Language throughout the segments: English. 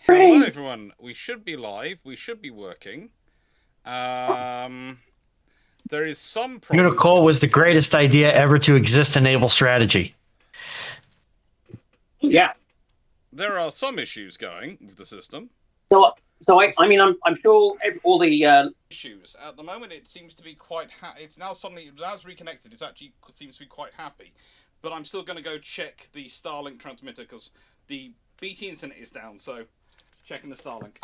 Hello, everyone. We should be live. We should be working. There is some problems. Unicole was the greatest idea ever to exist in naval strategy. Yeah. There are some issues going with the system. I mean, I'm sure all the issues at the moment. It seems to be quite. It's now suddenly now it's reconnected. It actually seems to be quite happy. But I'm still going to go check the Starlink transmitter because the BT internet is down. So checking the Starlink.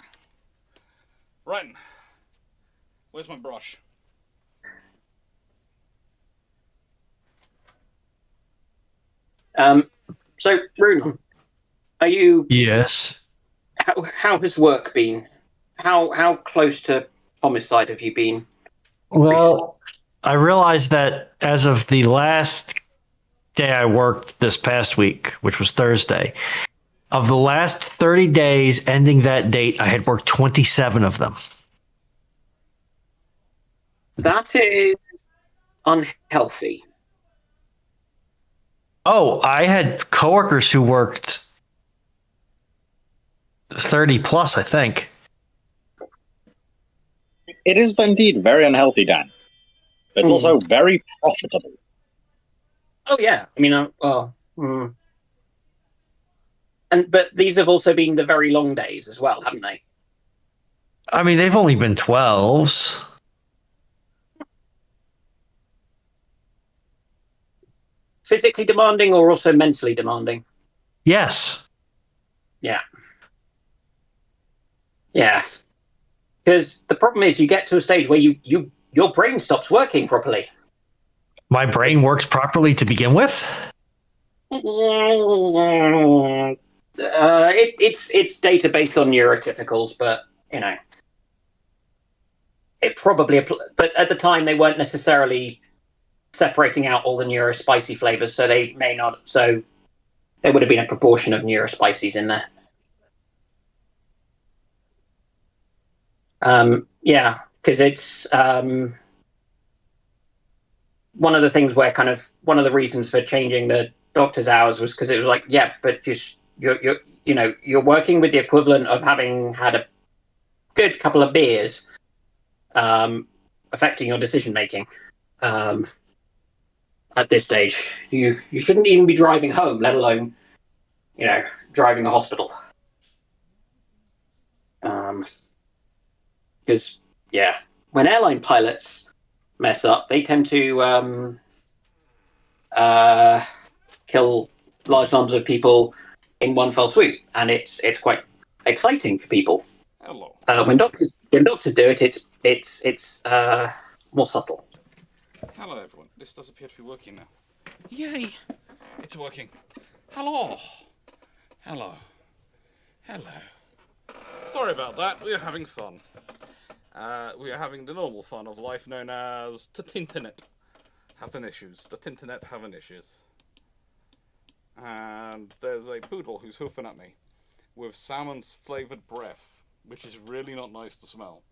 Right. Where's my brush? So Rune, are you? Yes. How has work been? How close to homicide have you been? Well, I realized that as of the last day I worked this past week, which was Thursday, of the last 30 days ending that date, I had worked 27 of them. That is unhealthy. Oh, I had coworkers who worked 30 plus, I think. It is indeed very unhealthy, Dan. It's also very profitable. Oh yeah, I mean, but these have also been the very long days as well, haven't they? I mean, they've only been 12s. Physically demanding or also mentally demanding? Yes. Yeah. Yeah. Because the problem is you get to a stage where your brain stops working properly. My brain works properly to begin with. It's data based on neurotypicals, but you know, it probably. But at the time, they weren't necessarily separating out all the neurospicy flavors, so they may not. So there would have been a proportion of neurospices in there. Yeah, because it's one of the things where kind of one of the reasons for changing the doctor's hours was because it was like, yeah, but just you're working with the equivalent of having had a good couple of beers, affecting your decision making. At this stage, you shouldn't even be driving home, let alone driving to hospital. Because yeah, when airline pilots mess up, they tend to kill large numbers of people in one fell swoop, and it's quite exciting for people. Hello. When doctors do it, it's more subtle. Hello, everyone. This does appear to be working now. Yay! It's working. Hello. Hello. Hello. Sorry about that. We're having fun. We are having the normal fun of life known as the Tinternet. Having issues. The Tinternet having issues. And there's a poodle who's hoofing at me with salmon's flavoured breath, which is really not nice to smell.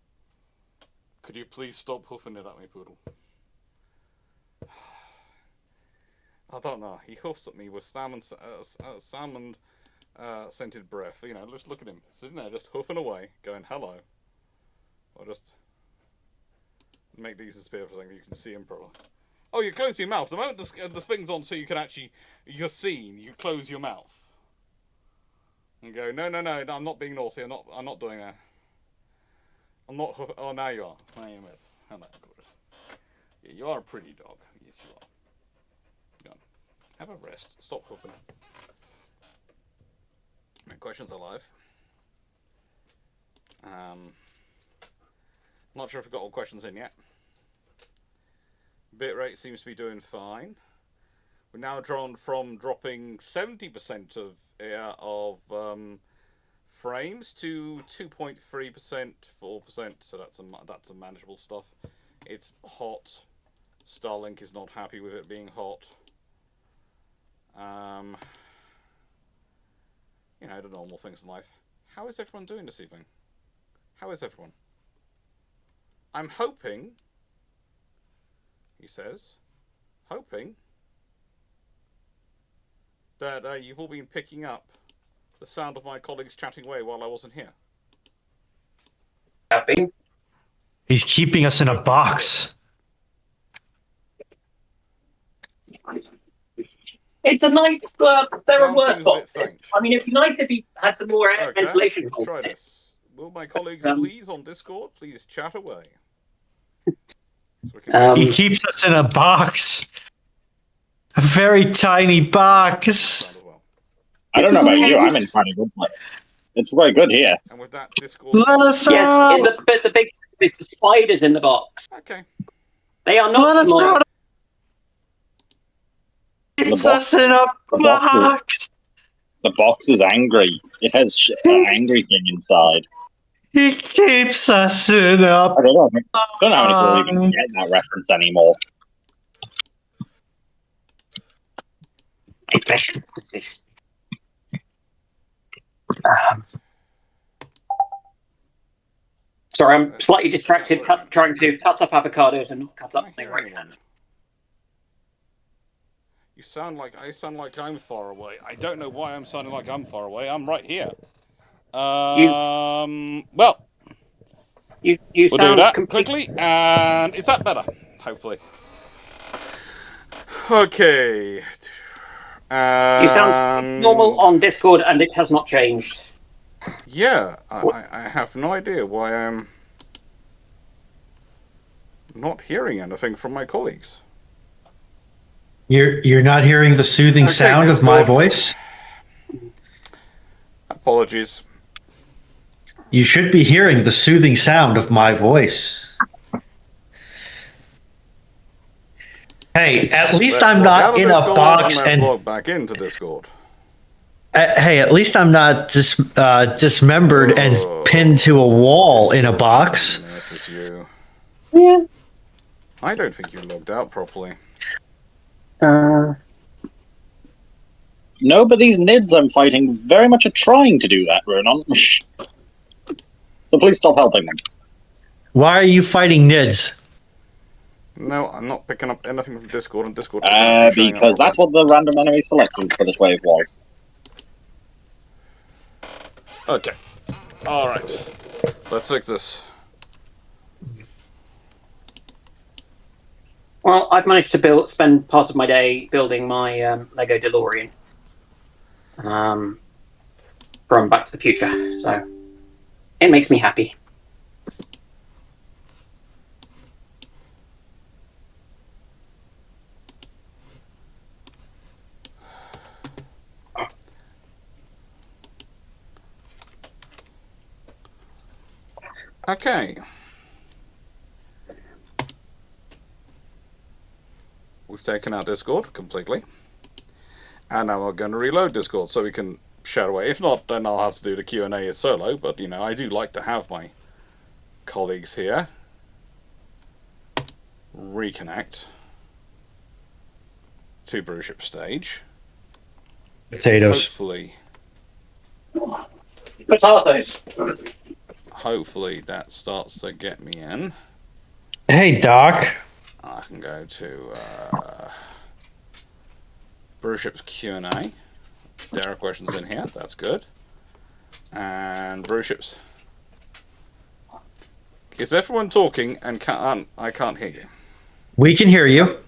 Could you please stop hoofing it at me, poodle? I don't know. He hoofs at me with salmon scented breath. You know, just look at him sitting there, just hoofing away, going hello. Or just make these disappear for a second. You can see him probably. Oh, you close your mouth. The moment the thing's on, so you can actually you're seen. You close your mouth and go. No. I'm not being naughty. I'm not doing that. I'm not. Oh, now you are. Now you miss. Hello, gorgeous. Yeah, you are a pretty dog. Yes, you are. Go on. Have a rest. Stop hoofing. My questions are live. Not sure if we've got all questions in yet. Bitrate seems to be doing fine. We're now drawn from dropping 70% of frames to 2.3%, 4%. So that's a manageable stuff. It's hot. Starlink is not happy with it being hot. You know, the normal things in life. How is everyone doing this evening? How is everyone? I'm hoping, he says, hoping that you've all been picking up the sound of my colleagues chatting away while I wasn't here? Happy. He's keeping us in a box. It's a nice. There are Sound worse seems a bit boxes. faint. I mean, it'd be nice if he had some more Okay, ventilation holes. try in it. this. Will my colleagues please on Discord please chat away? So we can He keeps us in a box. A very tiny box. sound as well. I don't know about you. I'm in kind of good place. It's very good here. And with that, Discord. Let us Yes, out. the big is the spiders in the box. Okay. They are not Let us small. out. Keeps us in a box. The box is angry. It has an angry thing inside. He keeps us in a I don't know how many people even get that reference anymore. Sorry, I'm slightly distracted trying to cut up avocados and not cut up my right hand. You sound like I'm far away. I don't know why I'm sounding like I'm far away. I'm right here. Well, you we'll do sound that quickly, and is that better? Hopefully. Okay. You sound normal on Discord, and it has not changed. Yeah, I have no idea why I'm not hearing anything from my colleagues. You're not hearing the soothing sound of my voice? Apologies. You should be hearing the soothing sound of my voice. Hey, at least I'm not in a box and log back into Discord. Hey, at least I'm not dismembered and pinned to a wall in a box. This is you. Yeah. I don't think you logged out properly. No, but these nids I'm fighting very much are trying to do that, Ronan. So please stop helping them. Why are you fighting nids? No, I'm not picking up anything from Discord, and Discord because that's what the random enemy selection for this wave was. Okay. Alright. Let's fix this. Well, I've managed to spend part of my day building my Lego DeLorean from Back to the Future, so it makes me happy. Okay. We've taken out Discord completely. And now we're going to reload Discord so we can share away. If not, then I'll have to do the Q&A as solo. But, you know, I do like to have my colleagues here. Reconnect to Bruship stage. Potatoes. Potatoes. Hopefully that starts to get me in. Hey, Doc. I can go to Bruships Q&A. There are questions in here. That's good. And Bruships. Is everyone talking and I can't hear you? We can hear you,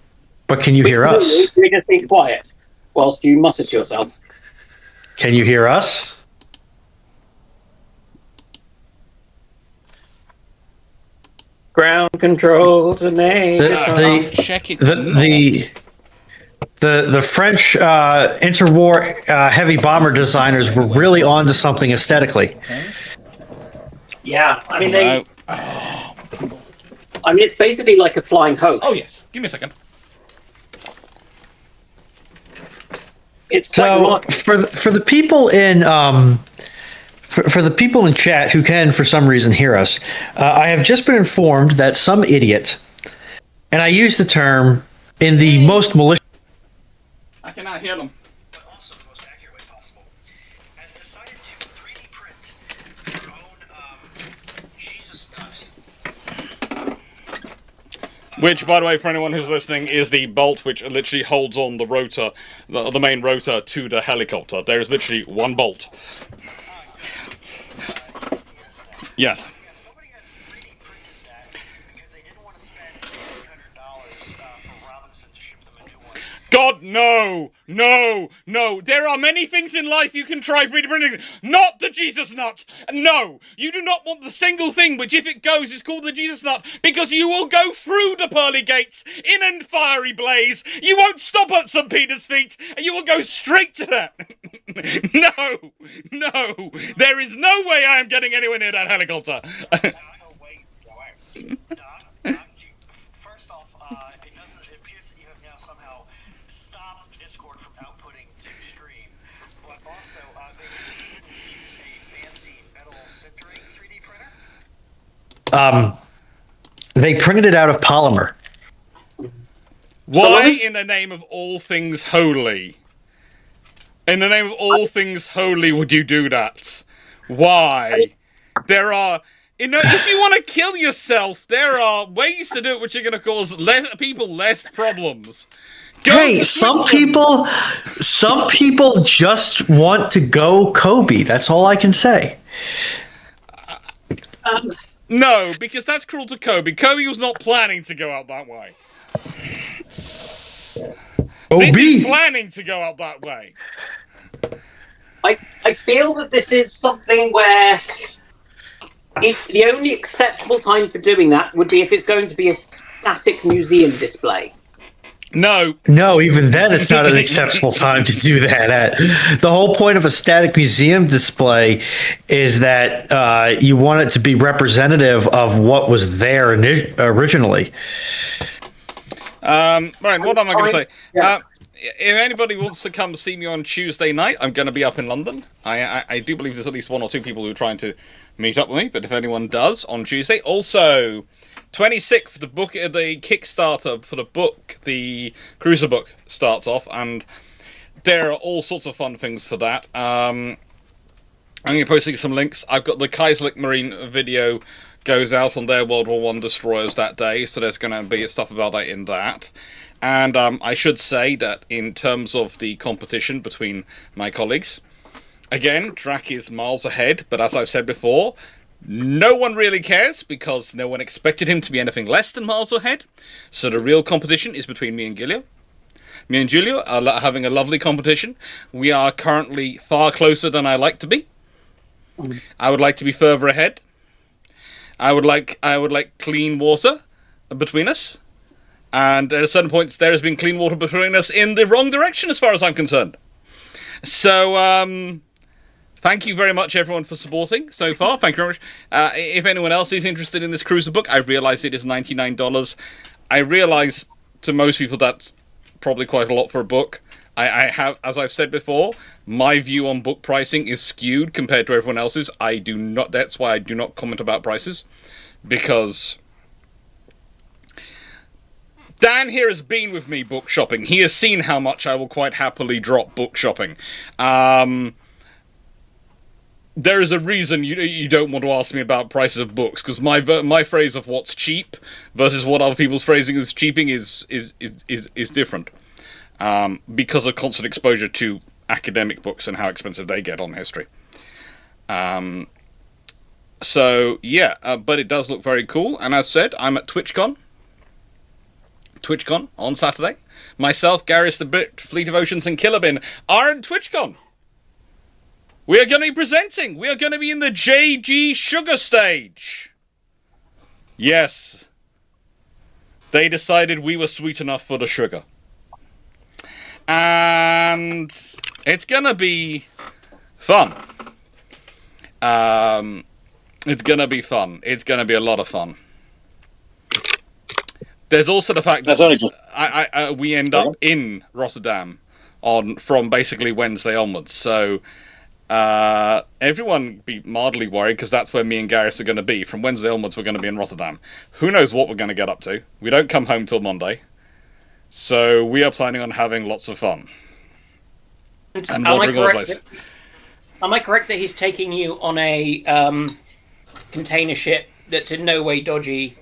but can you hear us? We just be quiet whilst you mutter to yourself. Can you hear us? Ground control to make check it. The French interwar heavy bomber designers were really onto something aesthetically. Yeah, I mean I mean, it's basically like a flying hoax. Oh yes, give me a second. It's so for the people in for the people in chat who can for some reason hear us, I have just been informed that some idiot, and I use the term in the most malicious. I cannot hear them. But also the most accurate way possible, has decided to 3D print their own Jesus nuts. Which, by the way, for anyone who's listening, is the bolt which literally holds on the rotor, the main rotor, to the helicopter. There is literally one bolt. Yes. Yeah, somebody has 3D printed that because they didn't want to spend $1,600 for Robinson to ship them a new one. God, no! No! No! There are many things in life you can try 3D printing. Not the Jesus nut! No! You do not want the single thing which, if it goes, is called the Jesus nut, because you will go through the pearly gates in a fiery blaze. You won't stop at St. Peter's feet, and you will go straight to that. No! No! There is no way I am getting anywhere near that helicopter. There's no way to go out. First off, it appears that you have now somehow stopped Discord from outputting to stream, but also they didn't use a fancy metal sintering 3D printer. They printed it out of polymer. Why, in the name of all things holy? In the name of all things holy, would you do that? Why? There are... if you want to kill yourself, there are ways to do it which are going to cause people less problems. Hey, some people just want to go Kobe. That's all I can say. No, because that's cruel to Kobe. Kobe was not planning to go out that way. This is planning to go out that way. I feel that this is something where if the only acceptable time for doing that would be if it's going to be a static museum display. No, even then it's not an acceptable time to do that. The whole point of a static museum display is that you want it to be representative of what was there originally. Right, what am I going to say? Yeah. If anybody wants to come see me on Tuesday night, I'm going to be up in London. I do believe there's at least one or two people who are trying to meet up with me, but if anyone does, on Tuesday. Also, 26th, the Kickstarter for the book, the Cruiser book, starts off, and there are all sorts of fun things for that. I'm going to be posting some links. I've got the Kaiserlich Marine video goes out on their World War I destroyers that day, so there's going to be stuff about that in that. And I should say that in terms of the competition between my colleagues, again, Drac is miles ahead, but as I've said before, no one really cares because no one expected him to be anything less than miles ahead. So the real competition is between me and Giulio. Me and Giulio are having a lovely competition. We are currently far closer than I like to be. I would like to be further ahead. I would like clean water between us. And at a certain point, there has been clean water between us in the wrong direction as far as I'm concerned. So, thank you very much, everyone, for supporting so far. Thank you very much. If anyone else is interested in this Cruiser book, I realise it is $99. I realise to most people that's probably quite a lot for a book. I have, as I've said before, my view on book pricing is skewed compared to everyone else's. That's why I do not comment about prices, because Dan here has been with me book shopping. He has seen how much I will quite happily drop book shopping. There is a reason you don't want to ask me about prices of books, because my phrase of what's cheap versus what other people's phrasing as cheaping is different, because of constant exposure to academic books and how expensive they get on history. So yeah, but it does look very cool. And as said, I'm at TwitchCon on Saturday. Myself, Garrus the Brit, Fleet of Oceans, and Killerbin are at TwitchCon. We are going to be presenting. We are going to be in the JG Sugar stage. Yes. They decided we were sweet enough for the sugar. And it's going to be fun. It's going to be fun. It's going to be a lot of fun. There's also the fact that we end up in Rotterdam from basically Wednesday onwards. So everyone be mildly worried, because that's where me and Garrus are going to be. From Wednesday onwards, we're going to be in Rotterdam. Who knows what we're going to get up to? We don't come home till Monday. So we are planning on having lots of fun. Am I correct that he's taking you on a container ship that's in no way dodgy,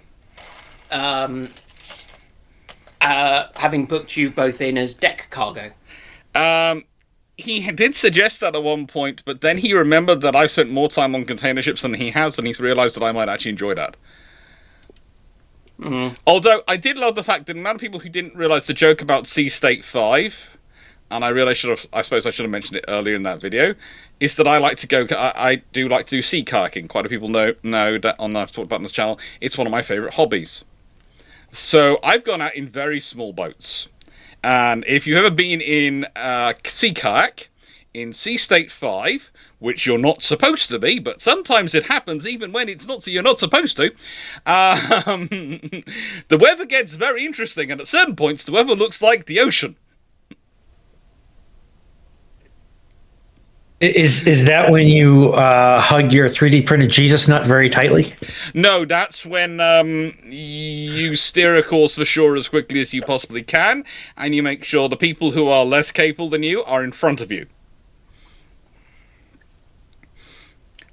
having booked you both in as deck cargo. He did suggest that at one point, but then he remembered that I've spent more time on container ships than he has, and he's realised that I might actually enjoy that. Although, I did love the fact that the amount of people who didn't realise the joke about Sea State 5, and I suppose I should have mentioned it earlier in that video, is that I do like to do sea kayaking. Quite a few people know that I've talked about on this channel, it's one of my favourite hobbies. So, I've gone out in very small boats. And if you've ever been in sea kayak, in Sea State 5, which you're not supposed to be, but sometimes it happens even when you're not supposed to, the weather gets very interesting, and at certain points the weather looks like the ocean. Is that when you hug your 3D printed Jesus nut very tightly? No, that's when you steer a course for shore as quickly as you possibly can, and you make sure the people who are less capable than you are in front of you.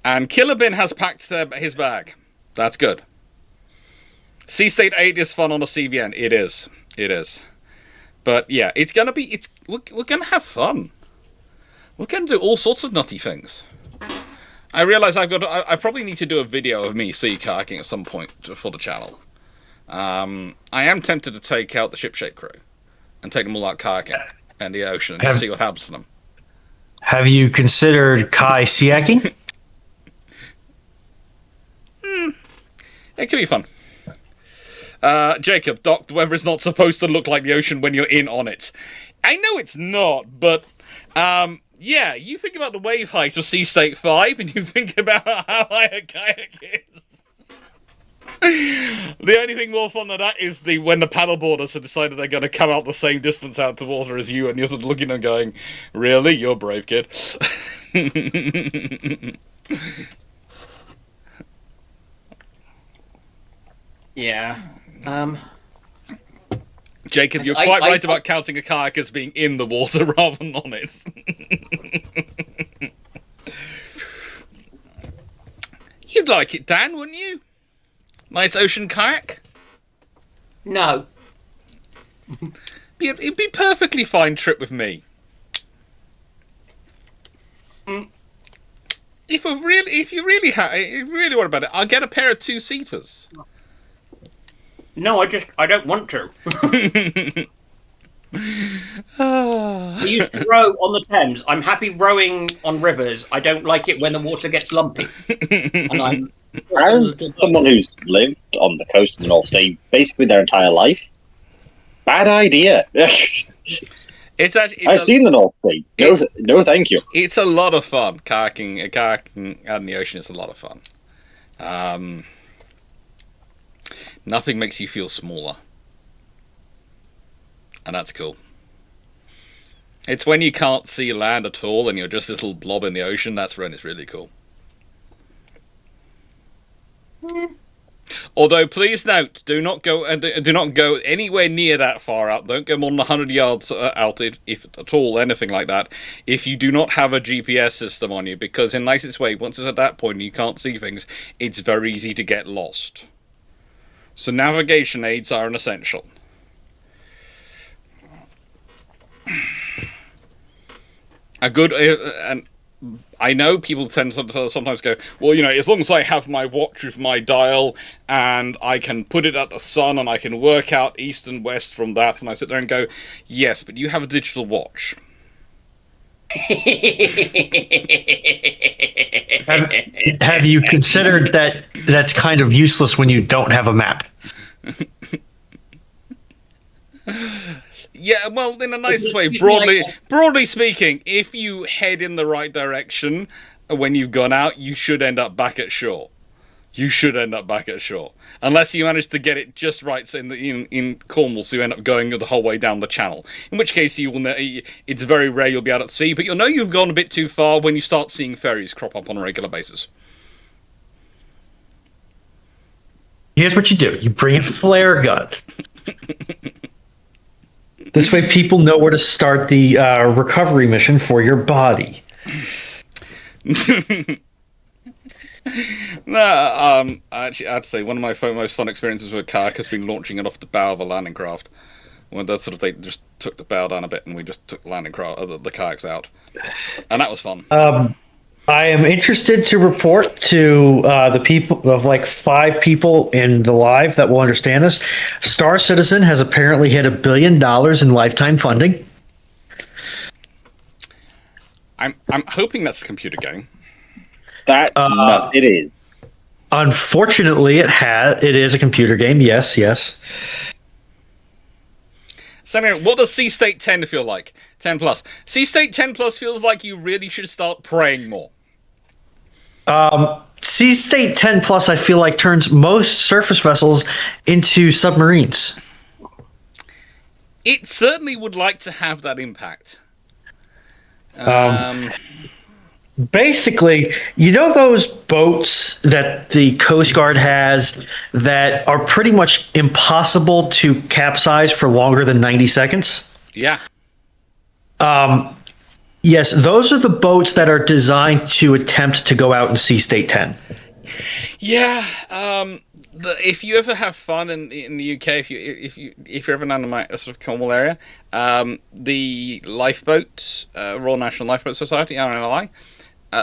And Killer Bin has packed his bag. That's good. Sea State 8 is fun on a CVN. It is. It is. But yeah, we're gonna have fun. We're going to do all sorts of nutty things. I realise I probably need to do a video of me sea kayaking at some point for the channel. I am tempted to take out the shipshape crew and take them all out kayaking in the ocean and see what happens to them. Have you considered kai kayaking? It could be fun. Jacob, Doc, the weather is not supposed to look like the ocean when you're in on it. I know it's not, but yeah, you think about the wave height of Sea State 5, and you think about how high a kayak is. The only thing more fun than that is when the paddleboarders have decided they're going to come out the same distance out to water as you, and you're sort of looking and going, really? You're brave, kid. Yeah. Jacob, you're quite right about counting a kayak as being in the water rather than on it. You'd like it, Dan, wouldn't you? Nice ocean kayak? No. It'd be a perfectly fine trip with me. If you really want about it, I'll get a pair of 2-seaters. No, I don't want to. I used to row on the Thames. I'm happy rowing on rivers. I don't like it when the water gets lumpy. And as someone who's lived on the coast of the North Sea basically their entire life, bad idea. I've seen the North Sea. No, thank you. It's a lot of fun. Kayaking out in the ocean is a lot of fun. Nothing makes you feel smaller. And that's cool. It's when you can't see land at all and you're just this little blob in the ocean, that's when it's really cool. Although, please note, do not go anywhere near that far out. Don't go more than 100 yards out, if at all, anything like that, if you do not have a GPS system on you, because in nicest way, once it's at that point and you can't see things, it's very easy to get lost. So navigation aids are an essential. And I know people tend to sometimes go, well, as long as I have my watch with my dial and I can put it at the sun and I can work out east and west from that, and I sit there and go, yes, but you have a digital watch. Have you considered that that's kind of useless when you don't have a map? Yeah, well, in the nicest way, broadly speaking, if you head in the right direction when you've gone out, you should end up back at shore. Unless you manage to get it just right in Cornwall, so you end up going the whole way down the channel. In which case, it's very rare you'll be out at sea, but you'll know you've gone a bit too far when you start seeing ferries crop up on a regular basis. Here's what you do. You bring a flare gun. This way people know where to start the recovery mission for your body. No, actually, I'd say one of my most fun experiences with kayak has been launching it off the bow of a landing craft. when they just took the bow down a bit and we just took the landing craft, the kayaks out, and that was fun. I am interested to report to the people of like 5 people in the live that will understand this. Star Citizen has apparently hit $1 billion in lifetime funding. I'm hoping that's a computer game. That's nuts. It is. Unfortunately, it is a computer game. Yes. So anyway, what does Sea State 10 feel like? 10 plus. Sea State 10 plus feels like you really should start praying more. Sea State 10 plus, I feel like, turns most surface vessels into submarines. It certainly would like to have that impact. Basically, you know those boats that the Coast Guard has that are pretty much impossible to capsize for longer than 90 seconds? Yeah. Yes, those are the boats that are designed to attempt to go out in Sea State 10. Yeah. If you ever have fun in the UK, if you're ever down in my sort of Cornwall area, the lifeboats, Royal National Lifeboat Society, RNLI,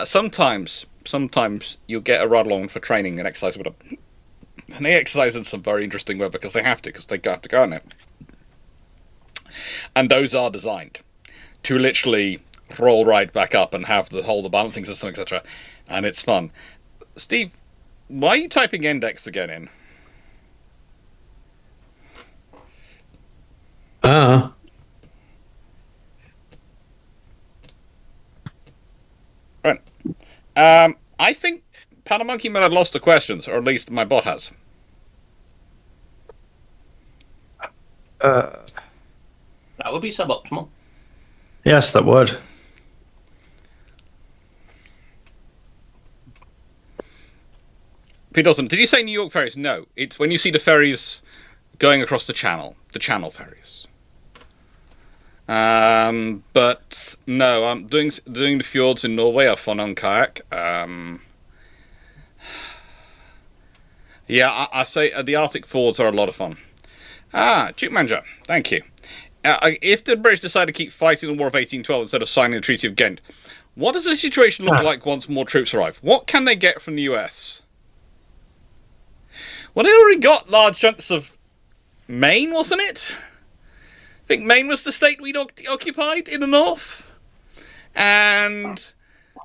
sometimes you'll get a ride along for training and exercise with them. And they exercise in some very interesting weather because they have to go on it. And those are designed to literally roll right back up and have the balancing system, etc. And it's fun. Steve, why are you typing index again in? Right. I think Panamonkey might have lost the questions, or at least my bot has. That would be suboptimal. Yes, that would. Pete Dawson, did you say New York ferries? No, it's when you see the ferries going across the channel ferries. But no, doing the fjords in Norway are fun on kayak. Yeah, I say the Arctic fords are a lot of fun. Duke Manager, thank you. If the British decide to keep fighting the War of 1812 instead of signing the Treaty of Ghent, what does the situation look like once more troops arrive? What can they get from the US? Well, they already got large chunks of Maine, wasn't it? I think Maine was the state we'd occupied in the north. And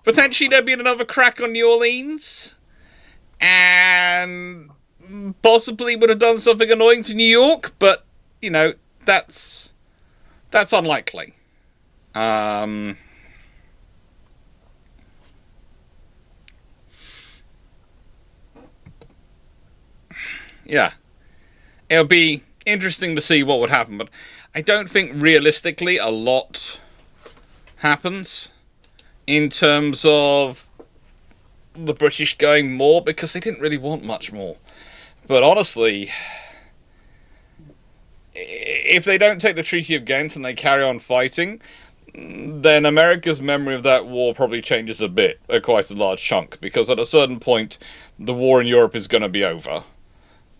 potentially there'd be another crack on New Orleans. And possibly would have done something annoying to New York, but, you know, that's unlikely. Yeah. It'll be interesting to see what would happen, but I don't think realistically a lot happens in terms of the British going more, because they didn't really want much more. But honestly, if they don't take the Treaty of Ghent and they carry on fighting, then America's memory of that war probably changes a bit, quite a large chunk, because at a certain point, the war in Europe is going to be over.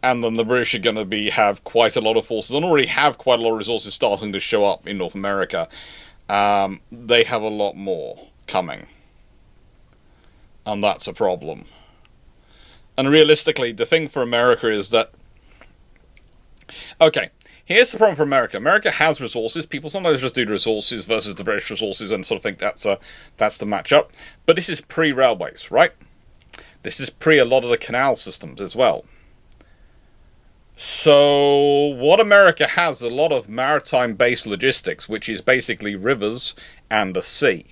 And then the British are going to have quite a lot of forces, and already have quite a lot of resources starting to show up in North America. They have a lot more coming. And that's a problem. And realistically, the thing for America is that... Okay, here's the problem for America. America has resources. People sometimes just do the resources versus the British resources and sort of think that's the matchup. But this is pre-railways, right? This is pre a lot of the canal systems as well. So what America has a lot of maritime-based logistics, which is basically rivers and the sea.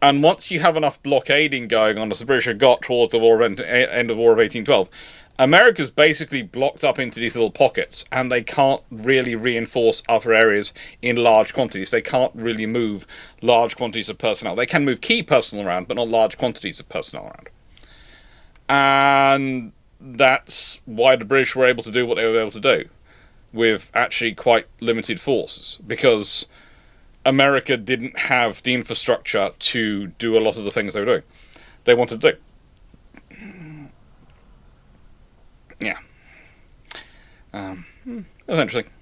And once you have enough blockading going on, as the British have got towards the end of the War of 1812, America's basically blocked up into these little pockets, and they can't really reinforce other areas in large quantities. They can't really move large quantities of personnel. They can move key personnel around, but not large quantities of personnel around. And that's why the British were able to do what they were able to do, with actually quite limited forces, because America didn't have the infrastructure to do a lot of the things they were doing. They wanted to do. Yeah. It was interesting.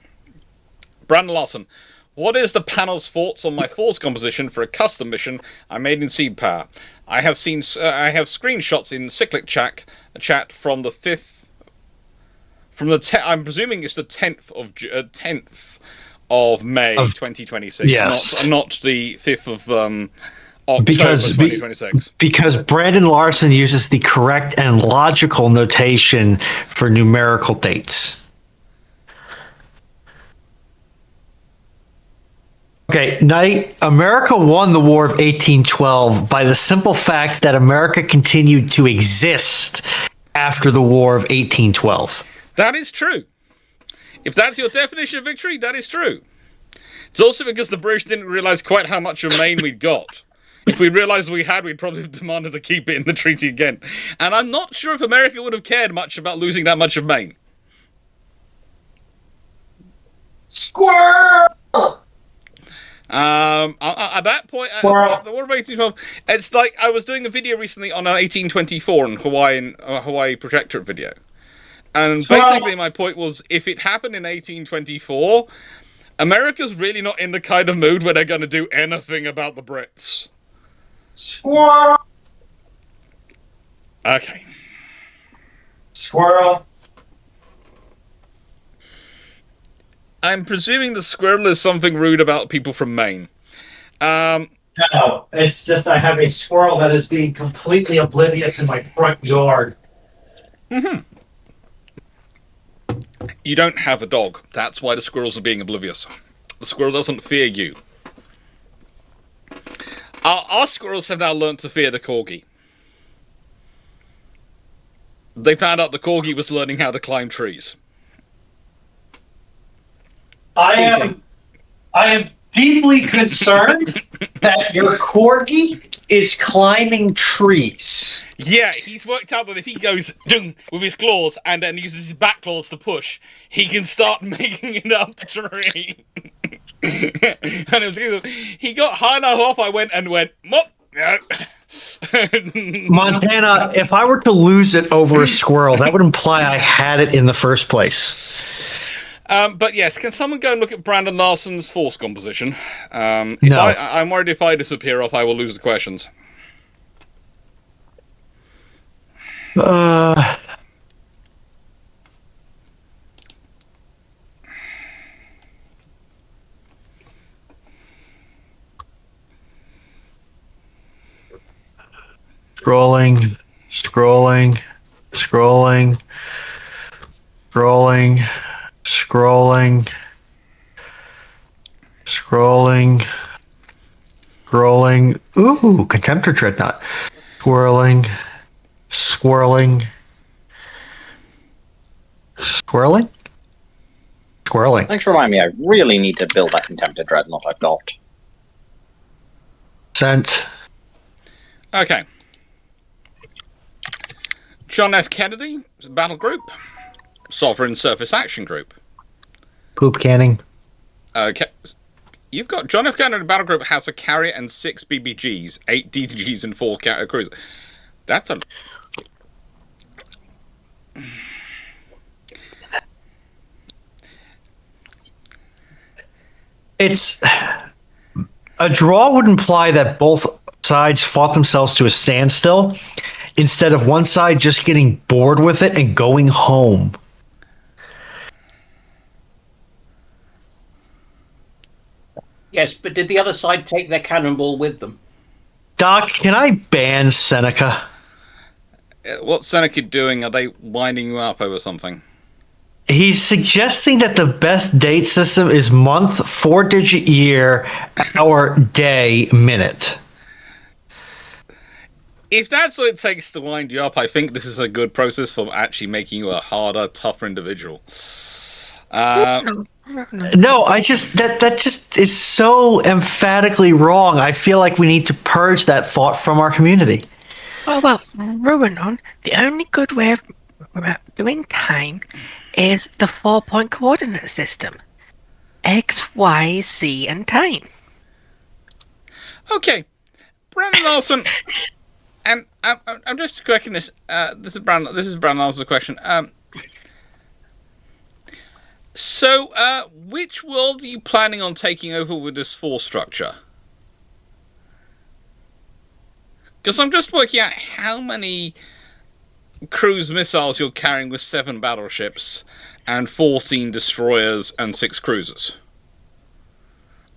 Brandon Larson. What is the panel's thoughts on my force composition for a custom mission I made in Seed Power? I have screenshots in cyclic chat from the 5th, I'm presuming it's the 10th of May 2026. Yes. Not the 5th of October 2026. Because Brandon Larson uses the correct and logical notation for numerical dates. Okay, Knight, America won the War of 1812 by the simple fact that America continued to exist after the War of 1812. That is true. If that's your definition of victory, that is true. It's also because the British didn't realise quite how much of Maine we'd got. If we realised we had, we'd probably have demanded to keep it in the treaty again. And I'm not sure if America would have cared much about losing that much of Maine. Squirrel! At that point, the War of 1812, it's like I was doing a video recently on 1824 and Hawaii Protectorate video. And basically my point was, if it happened in 1824, America's really not in the kind of mood where they're going to do anything about the Brits. Squirrel! Okay. Squirrel. I'm presuming the squirrel is something rude about people from Maine. No, it's just I have a squirrel that is being completely oblivious in my front yard. Mm-hmm. You don't have a dog. That's why the squirrels are being oblivious. The squirrel doesn't fear you. Our squirrels have now learnt to fear the corgi. They found out the corgi was learning how to climb trees. I am deeply concerned that your corgi is climbing trees. Yeah, he's worked out that if he goes dung with his claws and then uses his back claws to push, he can start making it up the tree. And it was, he got high enough up, I went, mop. Montana, if I were to lose it over a squirrel, that would imply I had it in the first place. But yes, can someone go and look at Brandon Larson's force composition? No. I'm worried if I disappear off, I will lose the questions. Scrolling. Ooh, Contemptor Dreadnought. Swirling. Thanks for reminding me, I really need to build that Contemptor Dreadnought I've got. Sent. Okay. John F. Kennedy, Battle Group. Sovereign Surface Action Group. Poop canning. Okay. You've got John F. Kennedy Battle Group has a carrier and 6 BBGs, 8 DDGs, and 4 cruisers. That's a... It's... A draw would imply that both sides fought themselves to a standstill, instead of one side just getting bored with it and going home. Yes, but did the other side take their cannonball with them? Doc, can I ban Seneca? What's Seneca doing? Are they winding you up over something? He's suggesting that the best date system is month, 4-digit year, hour, day, minute. If that's what it takes to wind you up, I think this is a good process for actually making you a harder, tougher individual. No, I just that just is so emphatically wrong. I feel like we need to purge that thought from our community. Well, Rowan, the only good way of doing time is the 4-point coordinate system. X, Y, Z, and time. Okay. Brandon Larson, and I'm just correcting this. This is Brandon Larson's question. So, which world are you planning on taking over with this force structure? Because I'm just working out how many cruise missiles you're carrying with 7 battleships and 14 destroyers and 6 cruisers.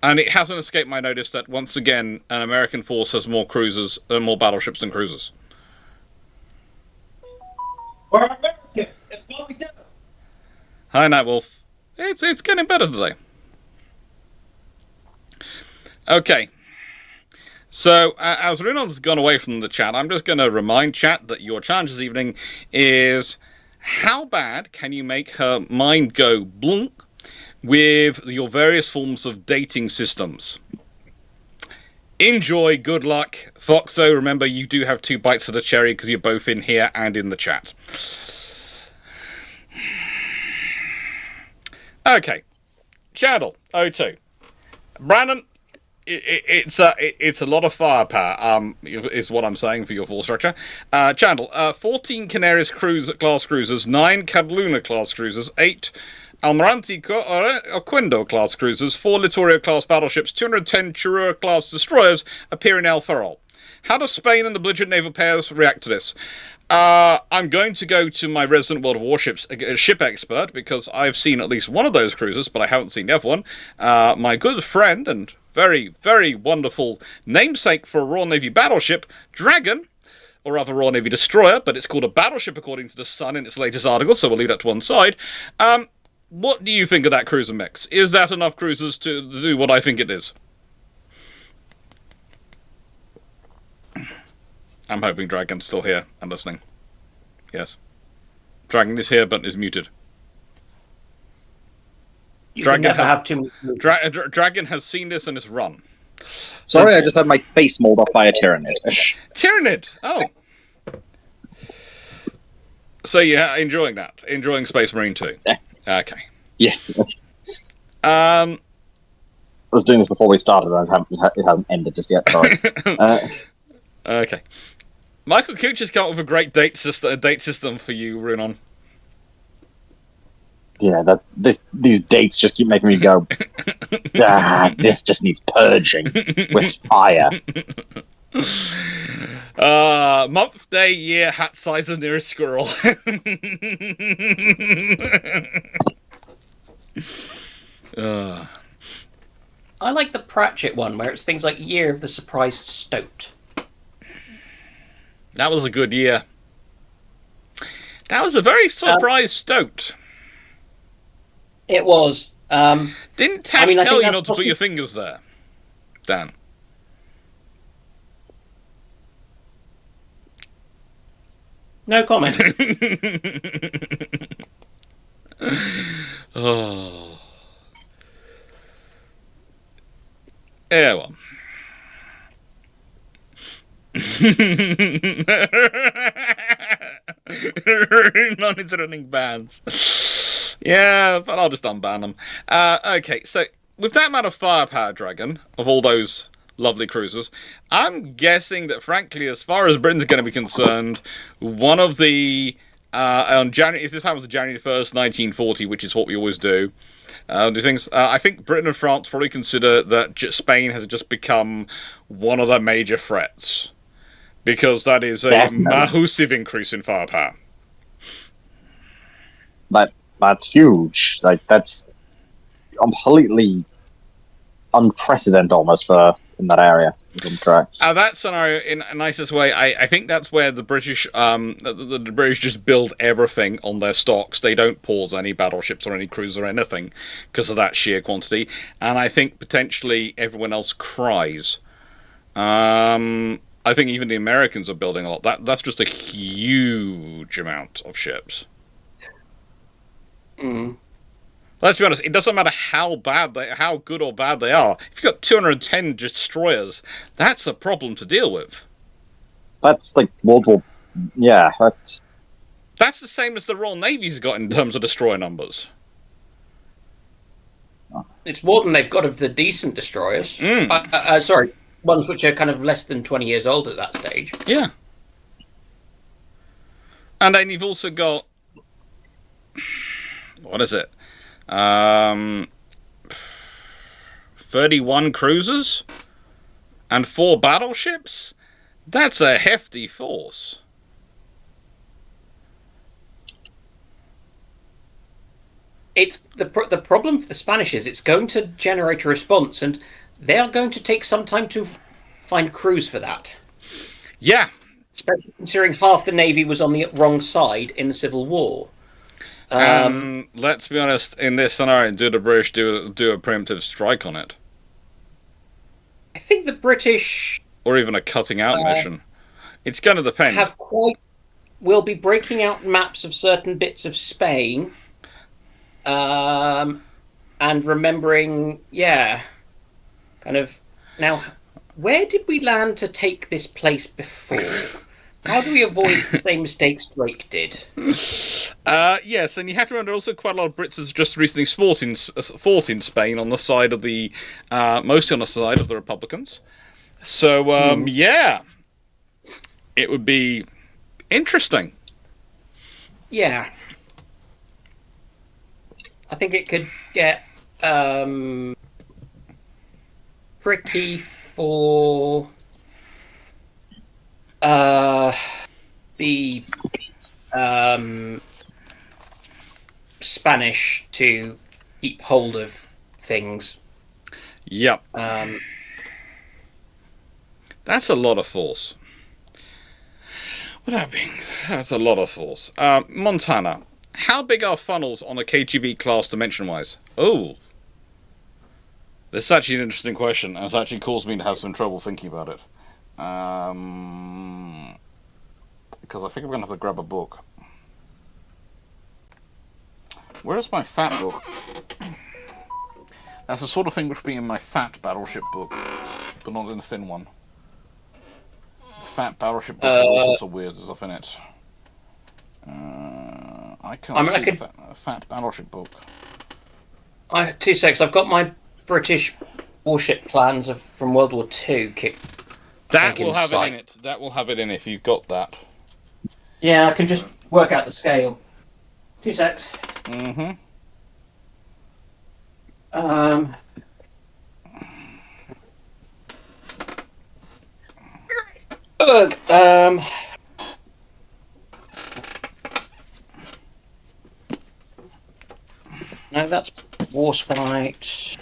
And it hasn't escaped my notice that, once again, an American force has more cruisers, more battleships than cruisers. We're Americans. It's what we do. Hi, Nightwolf. It's getting better today. Okay. So, as Runon's gone away from the chat, I'm just going to remind chat that your challenge this evening is how bad can you make her mind go blunk with your various forms of dating systems. Enjoy, good luck. Foxo, remember you do have 2 bites of the cherry because you're both in here and in the chat. Okay. Channel 02. Brandon, it's a lot of firepower, is what I'm saying for your full structure. Channel, 14 Canaris class cruisers, 9 Cadluna class cruisers, 8 Almirante Oquendo class cruisers, 4 Littorio class battleships, 210 Chirua class destroyers appear in El Ferrol. How does Spain and the belligerent naval pairs react to this? I'm going to go to my resident World of Warships ship expert, because I've seen at least one of those cruisers, but I haven't seen the other one. My good friend and very, very wonderful namesake for a Royal Navy battleship, Dragon, or rather Royal Navy destroyer, but it's called a battleship according to the Sun in its latest article, so we'll leave that to one side. What do you think of that cruiser mix? Is that enough cruisers to do what I think it is? I'm hoping Dragon's still here and listening. Yes. Dragon is here, but is muted. Dragon have too many Dragon has seen this and has run. Sorry, I just had my face mauled off by a Tyrannid. Tyrannid! Oh. So yeah, enjoying that. Enjoying Space Marine 2. Yeah. Okay. Yes. Um... I was doing this before we started, and it hasn't ended just yet. Sorry. Okay. Michael Cooch has come up with a great date system for you, Runon. Yeah, these dates just keep making me go, this just needs purging with fire. Month, day, year, hat size of nearest squirrel. I like the Pratchett one, where it's things like Year of the Surprised Stoat. That was a good year. That was a very surprised Stoat. It was. Didn't Tash tell you not to put your fingers there, Dan? No comment. Oh. Yeah, well. None is running bans. Yeah, but I'll just unban them. Okay, so with that amount of firepower, Dragon, of all those lovely cruisers, I'm guessing that, frankly, as far as Britain's going to be concerned, one of the on January, if this happens on January 1st, 1940, which is what we always do things. I think Britain and France probably consider that Spain has just become one of their major threats, because that is a massive increase in firepower. That's huge. Like, that's completely unprecedented almost in that area, if I'm correct. That scenario, in a nicest way, I think that's where the British, the British just build everything on their stocks. They don't pause any battleships or any cruisers or anything because of that sheer quantity. And I think potentially everyone else cries. I think even the Americans are building a lot. That's just a huge amount of ships. Mm. Let's be honest, it doesn't matter how good or bad they are. If you've got 210 destroyers, that's a problem to deal with. That's like World War... Yeah, that's the same as the Royal Navy's got in terms of destroyer numbers. It's more than they've got of the decent destroyers. Sorry, ones which are kind of less than 20 years old at that stage. Yeah. And then you've also got... What is it? 31 cruisers and 4 battleships. That's a hefty force. It's the problem for the Spanish is it's going to generate a response, and they are going to take some time to find crews for that. Yeah. Especially considering half the navy was on the wrong side in the Civil War. Let's be honest, in this scenario, do the British do a preemptive strike on it? I think the British, or even a cutting out mission? It's going to depend. Will be breaking out maps of certain bits of Spain. And remembering, kind of, now, where did we land to take this place before? How do we avoid the same mistakes Drake did? Yes, and you have to remember also quite a lot of Brits has just recently fought in Spain on the side of the, mostly on the side of the Republicans. So, yeah, it would be interesting. Yeah. I think it could get tricky for the Spanish to keep hold of things. Yep. That's a lot of force. That's a lot of force. Montana. How big are funnels on a KGV class dimension-wise? Oh. This is actually an interesting question, and it's actually caused me to have some trouble thinking about it. Because I think I'm going to have to grab a book. Where's my fat book? That's the sort of thing which would be in my fat battleship book, but not in the thin one. The fat battleship book has all sorts of weird stuff in it. I can't see the fat battleship book. 2 secs. I've got my British warship plans from World War II. That will have it in it. That will have it in if you've got that. Yeah, I can just work out the scale. 2 secs. No, that's Warspite,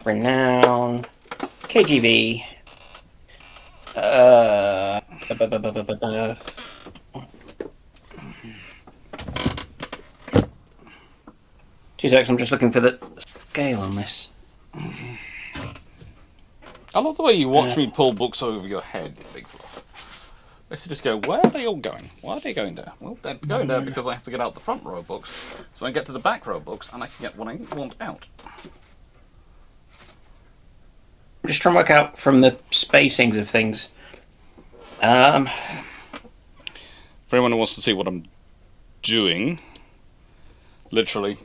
Renown, KGV. 2 seconds, I'm just looking for the scale on this. I love the way you watch me pull books over your head, you big fluff. Let's just go, where are they all going? Why are they going there? Well, they're going there because I have to get out the front row of books, so I get to the back row of books, and I can get what I want out. I'm just trying to work out from the spacings of things. For anyone who wants to see what I'm doing, literally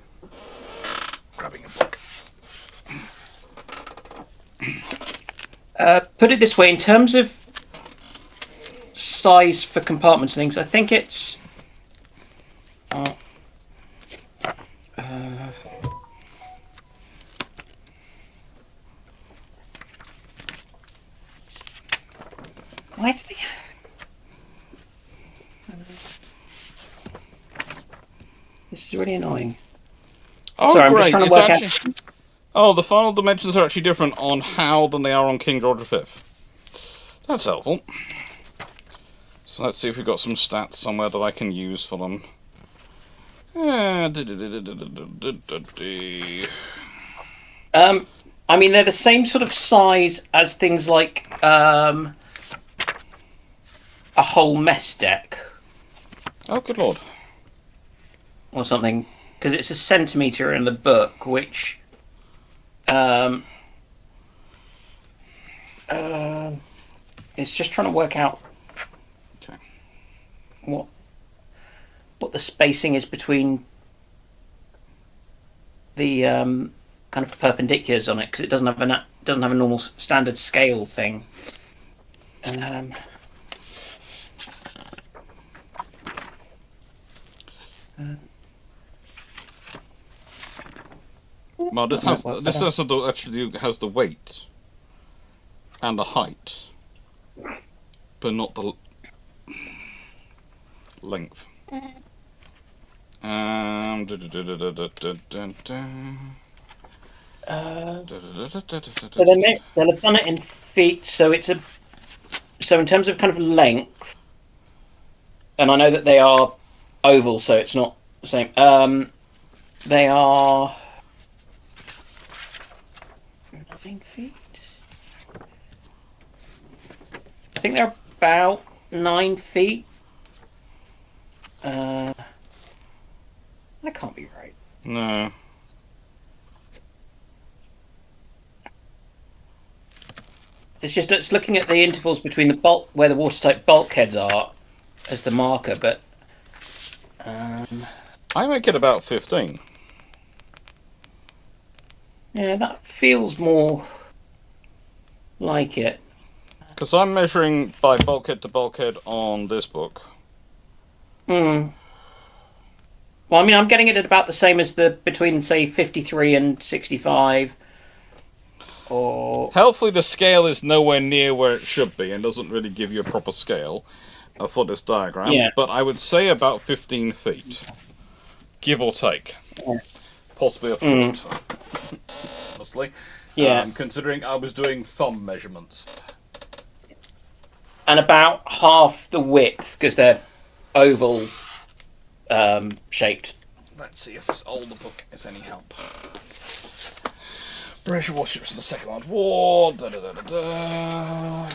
grabbing a book. Put it this way, in terms of size for compartments and things, I think it's why do they this is really annoying. Oh, sorry, great. I'm just trying to work out. Oh, the final dimensions are actually different on HAL than they are on King George V. That's helpful. So let's see if we've got some stats somewhere that I can use for them. I mean, they're the same sort of size as things like a whole mess deck. Oh, good lord. Or something. Because it's a centimetre in the book, which... it's just trying to work out what the spacing is between the kind of perpendiculars on it, because it doesn't have a normal standard scale thing. Well, this has actually has the weight and the height, but not the length. So they'll have done it in feet. So in terms of kind of length, and I know that they are oval, so it's not the same. They are 9 feet. I think they're about 9 feet. That can't be right. No. It's looking at the intervals between the bulk where the watertight bulkheads are as the marker, but I make it about 15. yeah, that feels more like it. Because I'm measuring by bulkhead to bulkhead on this book. Well, I mean, I'm getting it at about the same as between, say, 53 and 65. Or Helpfully, the scale is nowhere near where it should be and doesn't really give you a proper scale for this diagram. Yeah. But I would say about 15 feet, give or take. Yeah. Possibly a foot, honestly. Yeah. Considering I was doing thumb measurements. and about half the width because they're oval shaped. Let's see if this older book is any help. British warships in the Second World War. Da, da, da, da, da.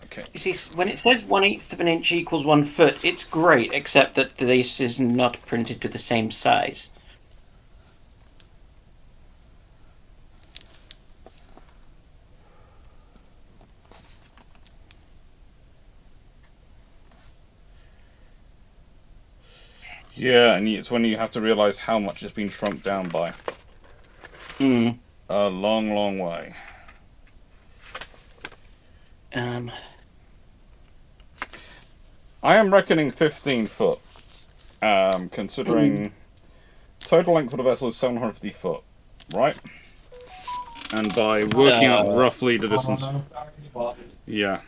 Okay. You see, when it says 1/8 of an inch equals 1 foot, it's great, except that this is not printed to the same size. Yeah, and it's when you have to realise how much it's been shrunk down by. Hmm. A long, long way. I am reckoning 15 foot, considering total length of the vessel is 750 foot, right? And by working out roughly the distance, yeah.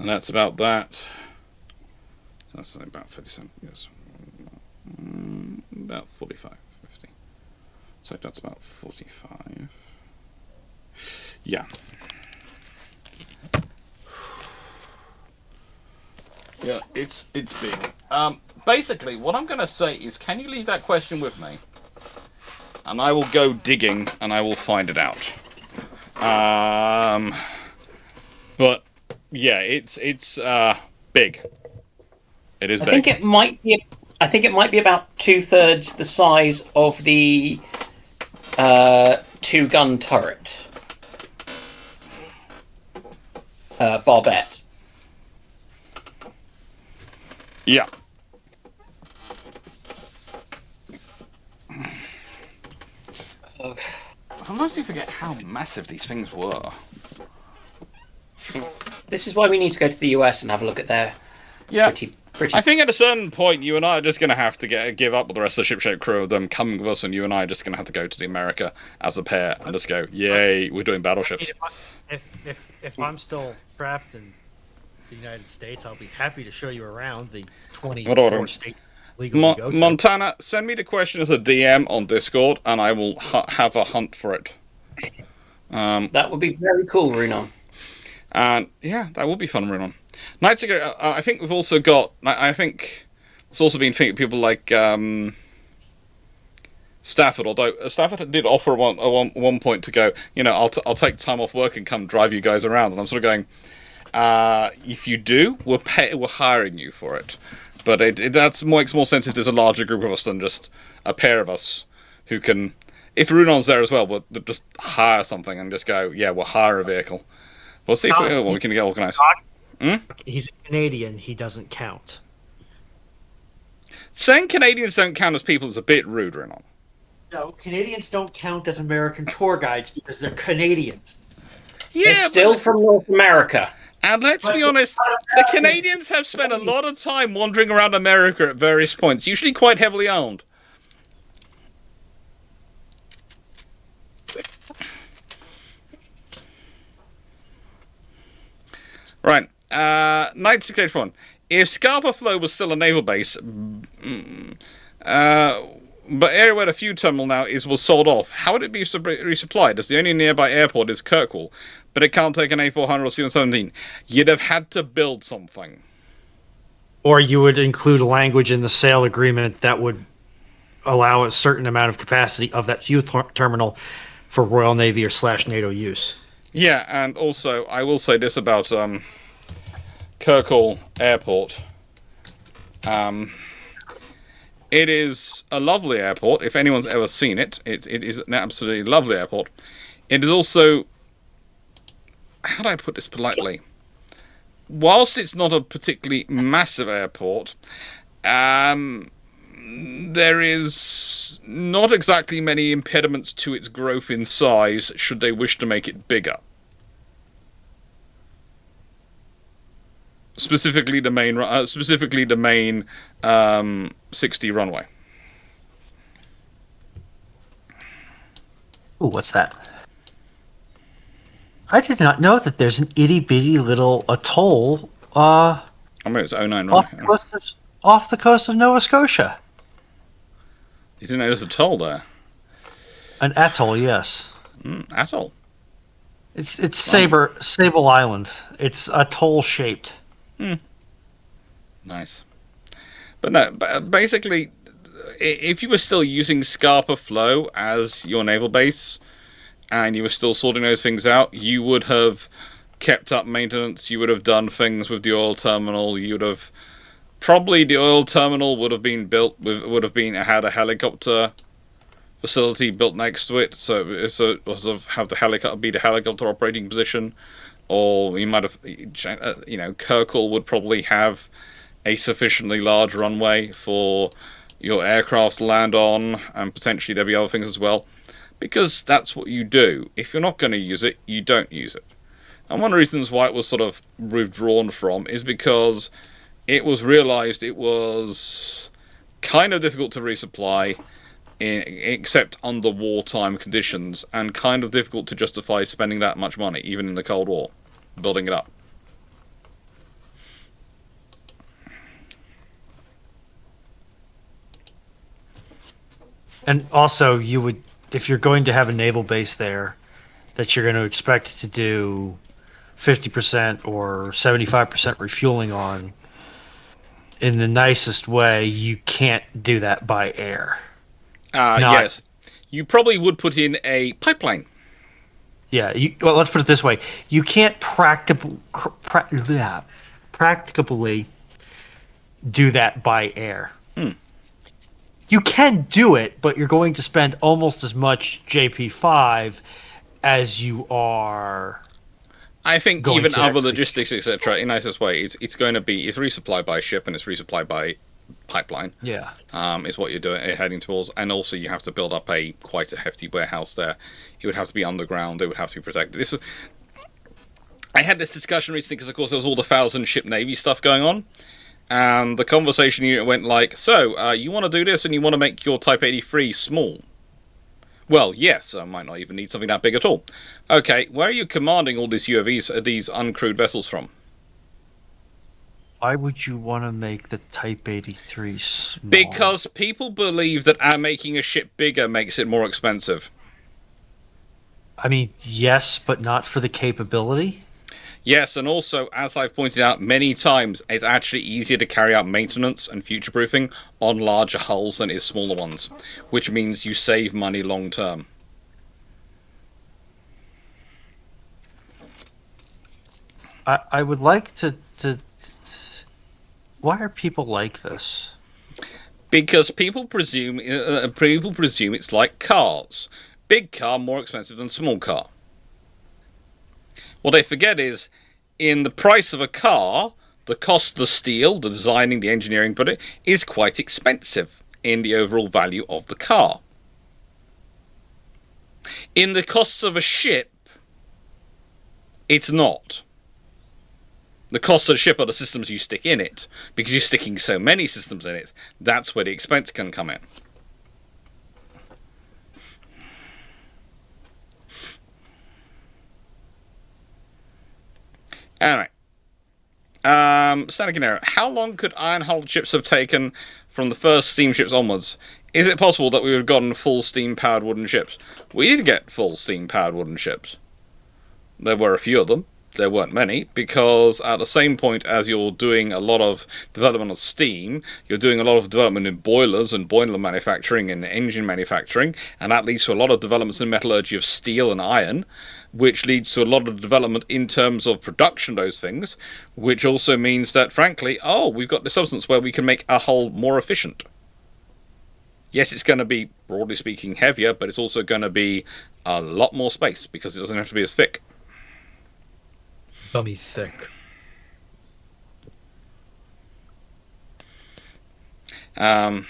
And that's about that. That's about 37, yes. About 45, 50. So that's about 45. Yeah. Yeah, it's big. Basically, what I'm going to say is, can you leave that question with me? And I will go digging and I will find it out. But yeah, it's big. It is big. I think it might be about 2/3 the size of the 2-gun turret. Barbette. Yeah. Sometimes you forget how massive these things were. This is why we need to go to the US and have a look at their pretty. I think at a certain point, you and I are just going to have to give up with the rest of the ship-shape crew of them coming with us, and you and I are just going to have to go to the America as a pair and just go, yay, we're doing battleships. If I'm still trapped in the United States, I'll be happy to show you around the 24 states legally go to. Montana, send me the question as a DM on Discord, and I will have a hunt for it. That would be very cool, Runon. And yeah, that would be fun, Runon. Nights ago, I think we've also got. I think it's also been thinking people like Stafford. Although Stafford did offer at one point to go, I'll take time off work and come drive you guys around. And I'm sort of going, if you do, we're hiring you for it. But that makes more sense if there's a larger group of us than just a pair of us who can. If Runon's there as well, we'll just hire something and just go, yeah, we'll hire a vehicle. We'll see if we can get organised. He's a Canadian. He doesn't count. Saying Canadians don't count as people is a bit rude, Renan. No, Canadians don't count as American tour guides because they're Canadians. Yeah, They're still but, from North America. and let's be honest, the Canadians have spent a lot of time wandering around America at various points, usually quite heavily armed. Right, Knight 681. If Scarpa Flow was still a naval base, but area where the fuel terminal now was sold off, how would it be resupplied? As the only nearby airport is Kirkwall, but it can't take an A400 or C-117. You'd have had to build something. Or you would include a language in the sale agreement that would allow a certain amount of capacity of that fuel terminal for Royal Navy or /NATO use. Yeah, and also, I will say this about Kirkwall Airport. It is a lovely airport. If anyone's ever seen it, it is an absolutely lovely airport. It is also... How do I put this politely? Whilst it's not a particularly massive airport, there is not exactly many impediments to its growth in size should they wish to make it bigger. Specifically the main 60 runway. Ooh, what's that? I did not know that there's an itty-bitty little atoll I mean, it's 09 runway. off the coast of Nova Scotia. You didn't know there's a toll there? An atoll, yes. Atoll. It's Sable Island. It's atoll-shaped. Nice. But no, basically, if you were still using Scarpa Flow as your naval base, and you were still sorting those things out, you would have kept up maintenance, you would have done things with the oil terminal, you would have... Probably the oil terminal would have been had a helicopter facility built next to it, so have the helicopter be the helicopter operating position, or you might have, Kirkwall would probably have a sufficiently large runway for your aircraft to land on, and potentially there'll be other things as well, because that's what you do. If you're not going to use it, you don't use it. And one of the reasons why it was sort of withdrawn from is because it was realised it was kind of difficult to resupply, except under wartime conditions, and kind of difficult to justify spending that much money, even in the Cold War, building it up. And also, you would, if you're going to have a naval base there, that you're going to expect to do 50% or 75% refueling on, in the nicest way, you can't do that by air. Yes. You probably would put in a pipeline. Yeah, well, let's put it this way. You can't practicably do that by air. You can do it, but you're going to spend almost as much JP5 as you are... I think even other logistics, etc., in nicest way, it's resupplied by ship and it's resupplied by pipeline. Yeah. Is what you're doing, heading towards. And also you have to build up quite a hefty warehouse there. It would have to be underground, it would have to be protected. I had this discussion recently because, of course, there was all the 1,000-ship Navy stuff going on. And the conversation unit went like, so, you want to do this and you want to make your Type 83 small? Well, yes, I might not even need something that big at all. Okay, where are you commanding all these UAVs, these uncrewed vessels from? Why would you want to make the Type 83 small? Because people believe that making a ship bigger makes it more expensive. I mean, yes, but not for the capability. Yes, and also, as I've pointed out many times, it's actually easier to carry out maintenance and future-proofing on larger hulls than it is smaller ones, which means you save money long-term. I would like to... Why are people like this? Because people presume it's like cars. Big car more expensive than small car. What they forget is, in the price of a car, the cost of the steel, the designing, the engineering, but it is quite expensive in the overall value of the car. In the costs of a ship, it's not. The costs of the ship are the systems you stick in it, because you're sticking so many systems in it. That's where the expense can come in. Anyway. Sanaginero, how long could iron-hulled ships have taken from the first steamships onwards? Is it possible that we would have gotten full steam-powered wooden ships? We did get full steam-powered wooden ships. There were a few of them. There weren't many, because at the same point as you're doing a lot of development of steam, you're doing a lot of development in boilers and boiler manufacturing and engine manufacturing, and that leads to a lot of developments in metallurgy of steel and iron, which leads to a lot of development in terms of production of those things, which also means that, frankly, we've got the substance where we can make a hull more efficient. Yes, it's going to be, broadly speaking, heavier, but it's also going to be a lot more space, because it doesn't have to be as thick. Bummy thick. Yeah.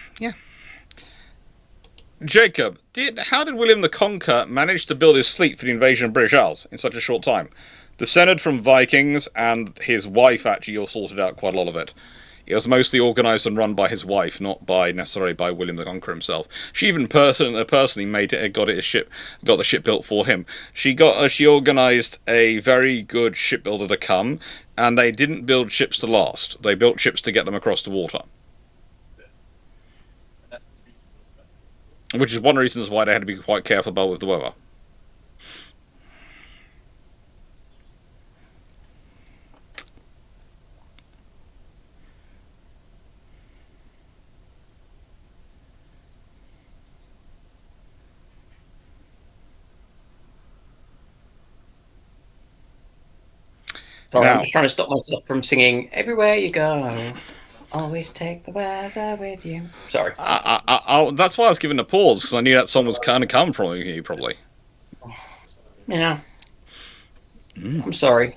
Jacob, how did William the Conqueror manage to build his fleet for the invasion of British Isles in such a short time? Descended from Vikings, and his wife actually all sorted out quite a lot of it. It was mostly organised and run by his wife, not necessarily by William the Conqueror himself. She even personally made it, got the ship built for him. She organised a very good shipbuilder to come, and they didn't build ships to last. They built ships to get them across the water. Which is one of the reasons why they had to be quite careful about with the weather. Sorry, Now, I'm just trying to stop myself from singing "Everywhere You Go, Always Take the Weather with You." Sorry. that's why I was giving a pause, because I knew that song was kind of coming from you, probably. Yeah. I'm sorry.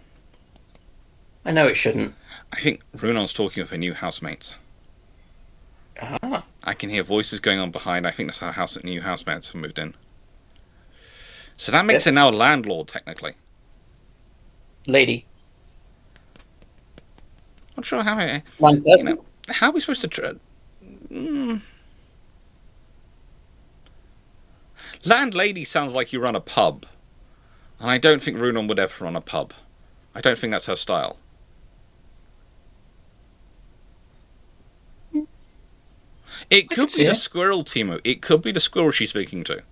I know it shouldn't. I think Runon's talking with her new housemates. Ah. I can hear voices going on behind. I think that's how new housemates have moved in. So that makes her now a landlord, technically. Lady. Not sure how. One person. How are we supposed to? Landlady sounds like you run a pub, and I don't think Runon would ever run a pub. I don't think that's her style. It could be the squirrel, Timo. It could be the squirrel she's speaking to.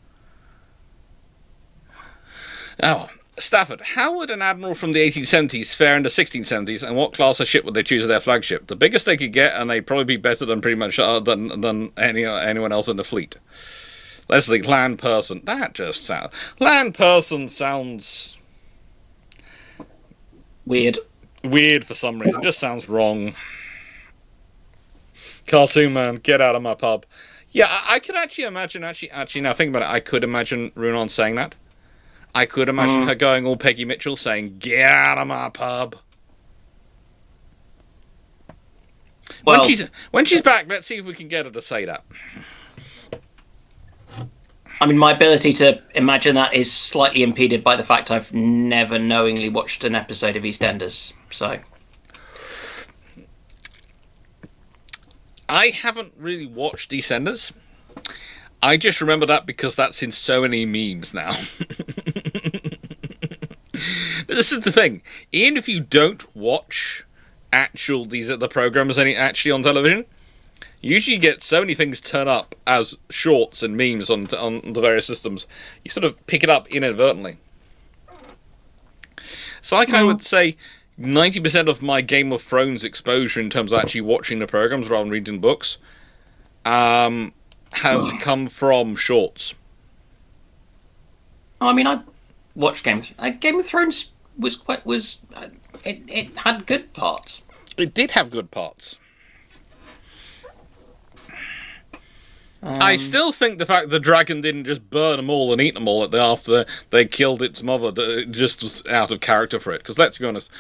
Oh, Stafford, how would an admiral from the 1870s fare in the 1670s, and what class of ship would they choose as their flagship? The biggest they could get, and they'd probably be better than pretty much than anyone else in the fleet. Leslie, land person. That just sounds... Land person sounds... Weird. Weird for some reason. Just sounds wrong. Cartoon man, get out of my pub. Yeah, I could actually imagine, actually now think about it, I could imagine Runon saying that. I could imagine her going all Peggy Mitchell saying, "Get out of my pub." Well, when she's back, let's see if we can get her to say that. I mean, my ability to imagine that is slightly impeded by the fact I've never knowingly watched an episode of EastEnders, so... I haven't really watched EastEnders. I just remember that because that's in so many memes now. But this is the thing. Even if you don't watch these are the programs actually on television, you usually get so many things turn up as shorts and memes on the various systems. You sort of pick it up inadvertently. So I would say 90% of my Game of Thrones exposure in terms of actually watching the programs rather than reading books has come from shorts. I mean, I watched Game of Thrones it had good parts. It did have good parts. I still think the fact the dragon didn't just burn them all and eat them all after they killed its mother just was out of character for it. Because let's be honest,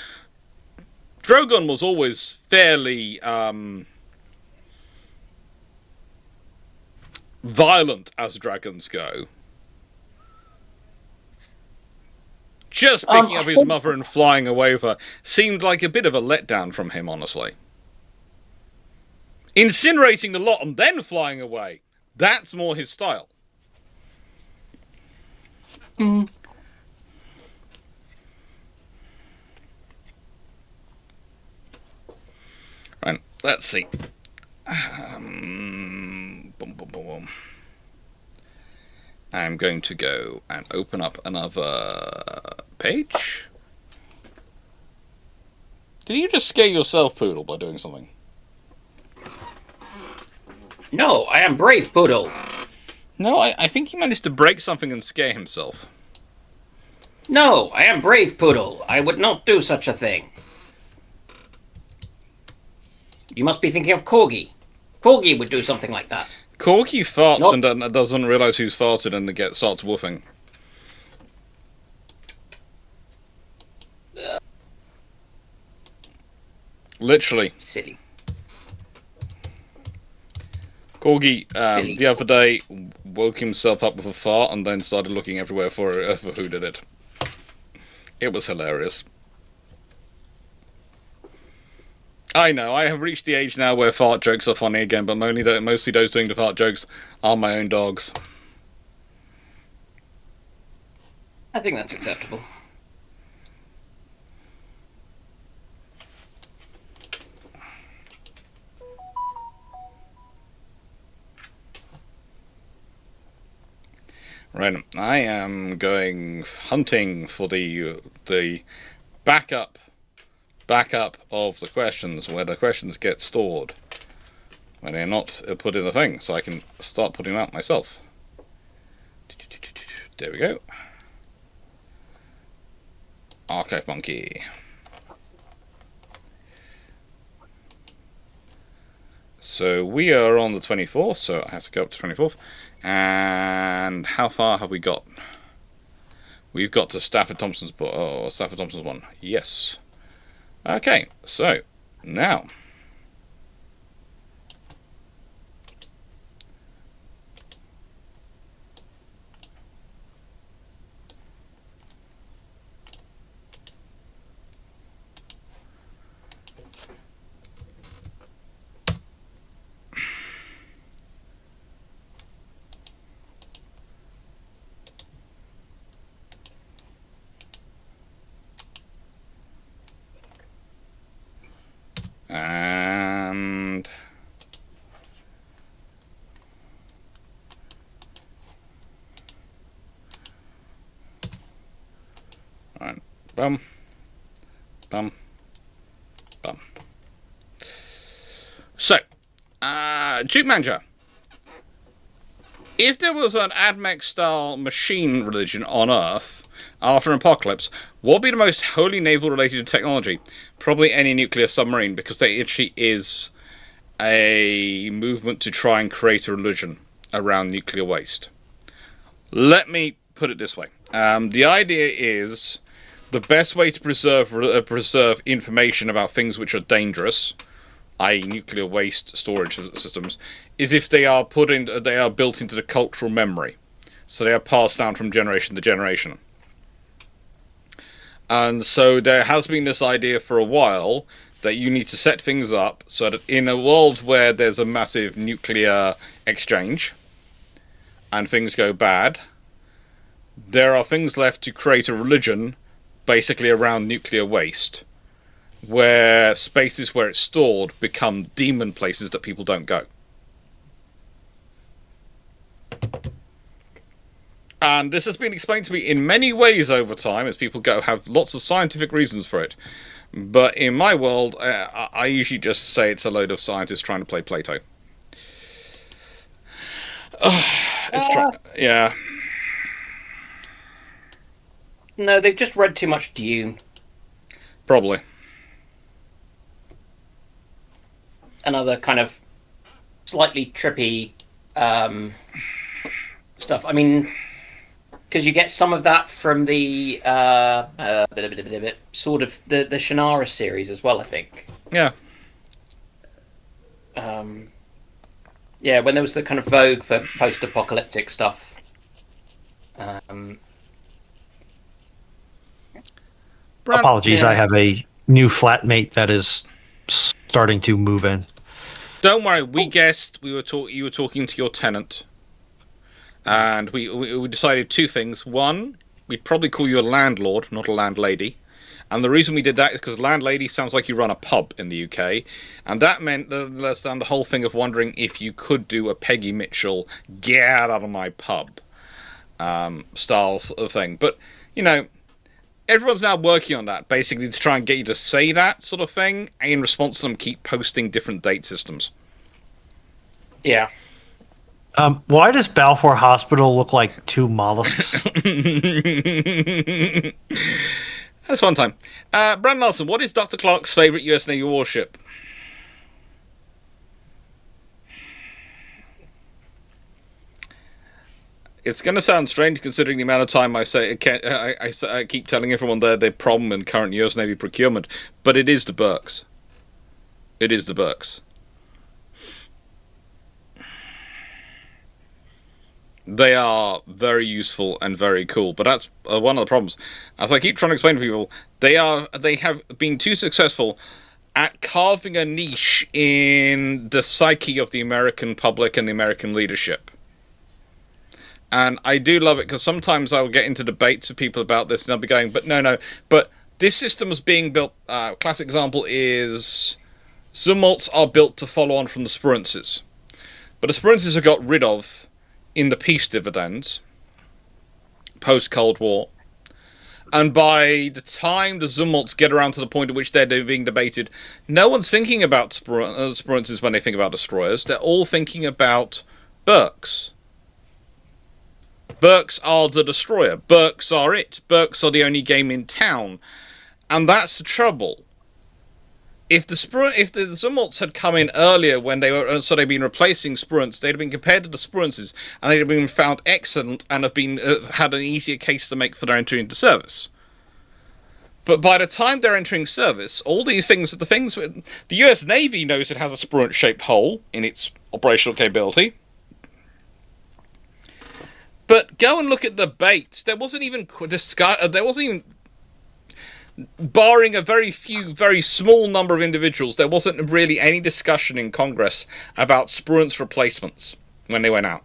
Drogon was always fairly violent as dragons go. Just picking up his mother and flying away with her seemed like a bit of a letdown from him, honestly. Incinerating the lot and then flying away, that's more his style. Right, let's see. Boom, boom, boom, boom. I'm going to go and open up another page. Did you just scare yourself, Poodle, by doing something? No, I am brave, Poodle. No, I think he managed to break something and scare himself. No, I am brave, Poodle. I would not do such a thing. You must be thinking of Corgi. Corgi would do something like that. Corgi farts and doesn't realise who's farted and starts woofing. Literally. Silly. Corgi, the other day, woke himself up with a fart and then started looking everywhere for who did it. It was hilarious. I know, I have reached the age now where fart jokes are funny again, but mostly those doing the fart jokes are my own dogs. I think that's acceptable. Right, I am going hunting for the backup of the questions, where the questions get stored when they're not put in the thing, so I can start putting them out myself. There we go. Archive monkey. So we are on the 24th, so I have to go up to 24th. And how far have we got? We've got to Stafford Thompson's book. Oh, Stafford Thompson's one. Yes. Okay, so now and alright, bum, bum, bum. So, Duke Manager, if there was an AdMech-style machine religion on Earth after an apocalypse, what would be the most wholly naval-related technology? Probably any nuclear submarine, because there actually is a movement to try and create a religion around nuclear waste. Let me put it this way. The idea is the best way to preserve information about things which are dangerous, i.e. nuclear waste storage systems, is if they are built into the cultural memory. So they are passed down from generation to generation. And so there has been this idea for a while that you need to set things up so that in a world where there's a massive nuclear exchange and things go bad, there are things left to create a religion basically around nuclear waste, where spaces where it's stored become demon places that people don't go. And this has been explained to me in many ways over time, as people have lots of scientific reasons for it. But in my world, I usually just say it's a load of scientists trying to play Plato. Yeah. No, they've just read too much Dune. Probably. Another kind of slightly trippy stuff. I mean, because you get some of that from the sort of the Shannara series as well, I think. Yeah. Yeah, when there was the kind of vogue for post-apocalyptic stuff. Apologies, Yeah. I have a new flatmate that is starting to move in. Don't worry, we guessed you were talking to your tenant, and we decided two things. One, we'd probably call you a landlord, not a landlady, and the reason we did that is because landlady sounds like you run a pub in the UK, and that meant the whole thing of wondering if you could do a Peggy Mitchell get out of my pub style sort of thing. But you know, everyone's now working on that, basically, to try and get you to say that sort of thing, and in response to them keep posting different date systems. Yeah. Why does Balfour Hospital look like two mollusks? That's fun time. Brandon Larson, what is Dr. Clarke's favourite US Navy warship? It's going to sound strange considering the amount of time I keep telling everyone their problem in current US Navy procurement, but it is the Burks. It is the Burks. They are very useful and very cool, but that's one of the problems. As I keep trying to explain to people, they have been too successful at carving a niche in the psyche of the American public and the American leadership. And I do love it because sometimes I will get into debates with people about this and I'll be going, but no, but this system is being built, classic example is Zumwalts are built to follow on from the Sperances. But the Sperances are got rid of in the peace dividends, post-Cold War. And by the time the Zumwalts get around to the point at which they're being debated, no one's thinking about Sperances when they think about destroyers. They're all thinking about Burks. Burks are the destroyer. Burks are it. Burks are the only game in town. And that's the trouble. If the Zumwalts had come in earlier when they were, so they'd been replacing Spurants, they'd have been compared to the Sperances, and they'd have been found excellent and have been had an easier case to make for their entry into service. But by the time they're entering service, all these things, the US Navy knows it has a Spurant-shaped hole in its operational capability. But go and look at the baits. There wasn't even barring a very small number of individuals, there wasn't really any discussion in Congress about Spurant's replacements when they went out.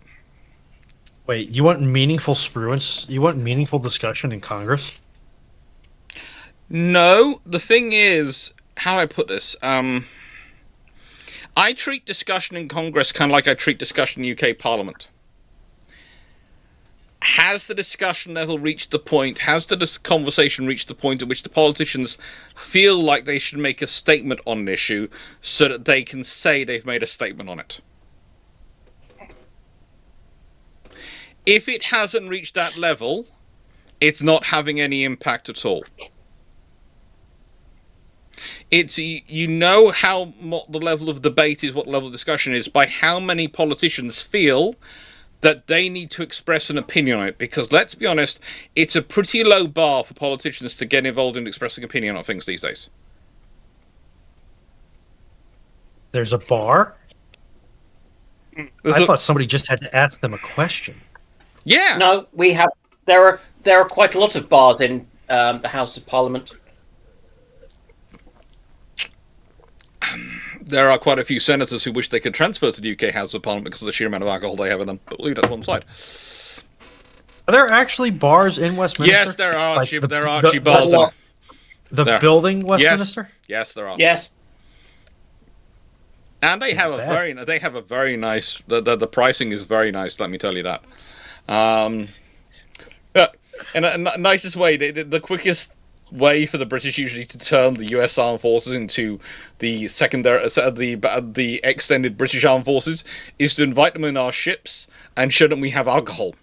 Wait, you want meaningful Spruance? You want meaningful discussion in Congress? No, the thing is, how do I put this? I treat discussion in Congress kind of like I treat discussion in UK Parliament. Has the discussion level reached the point, has the conversation reached the point at which the politicians feel like they should make a statement on an issue so that they can say they've made a statement on it? If it hasn't reached that level, it's not having any impact at all. It's, you know what the level of debate is, what the level of discussion is, by how many politicians feel that they need to express an opinion on it, because let's be honest, it's a pretty low bar for politicians to get involved in expressing opinion on things these days. There's a bar? I thought somebody just had to ask them a question. Yeah. No, we have. There are quite a lot of bars in the House of Parliament. There are quite a few senators who wish they could transfer to the UK House of Parliament because of the sheer amount of alcohol they have in them. But we'll leave that to one side. Are there actually bars in Westminster? Yes, there are. Like there are actually bars. The building, Westminster? Yes, there are. Yes. And they have a very nice. The pricing is very nice. Let me tell you that. In a nicest way, the quickest way for the British usually to turn the US Armed Forces into the the extended British Armed Forces is to invite them in our ships and show them we have alcohol.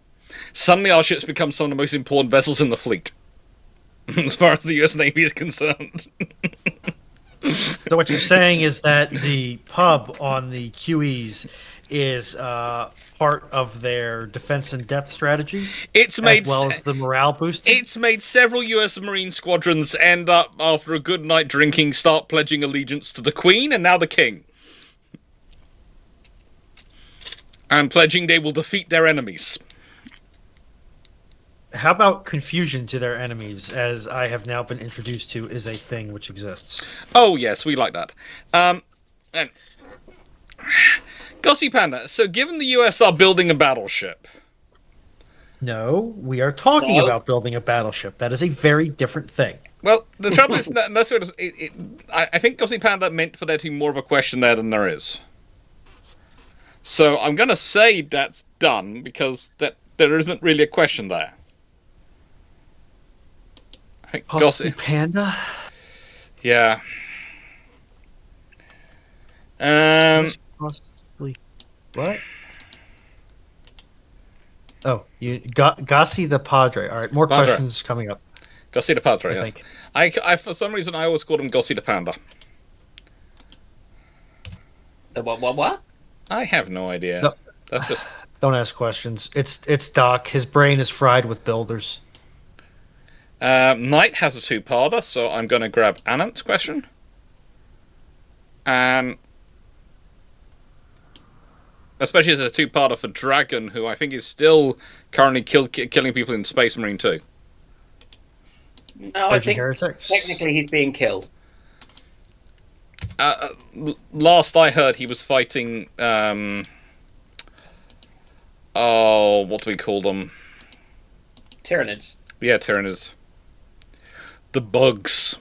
Suddenly our ships become some of the most important vessels in the fleet, as far as the US Navy is concerned. So what you're saying is that the pub on the QEs is part of their defense in depth strategy, It's made as well as the morale boosting. It's made several U.S. Marine squadrons end up, after a good night drinking, start pledging allegiance to the Queen and now the King. And pledging they will defeat their enemies. How about confusion to their enemies, as I have now been introduced to is a thing which exists? Oh, yes, we like that. And Gossy Panda, so given the US are building a battleship... No, we are talking No. about building a battleship. That is a very different thing. Well, the trouble is, that's what I think Gossy Panda meant for there to be more of a question there than there is. So I'm going to say that's done, because there isn't really a question there. I think Gossy Panda? Yeah. Possibly. What? Oh, you got Gossy the Padre. All right, more Padre. questions coming up. Gossy the Padre, I yes. think. I for some reason I always called him Gossy the Panda. What? I have no idea. No. That's just... Don't ask questions. It's Doc. His brain is fried with builders. Knight has a two-parter, so I'm going to grab Anant's question. And... especially as a two-parter for Dragon, who I think is still currently killing people in Space Marine 2. No, I think heretics. technically he's being killed. Last I heard, he was fighting... oh, what do we call them? Tyranids. Yeah, Tyranids. The bugs.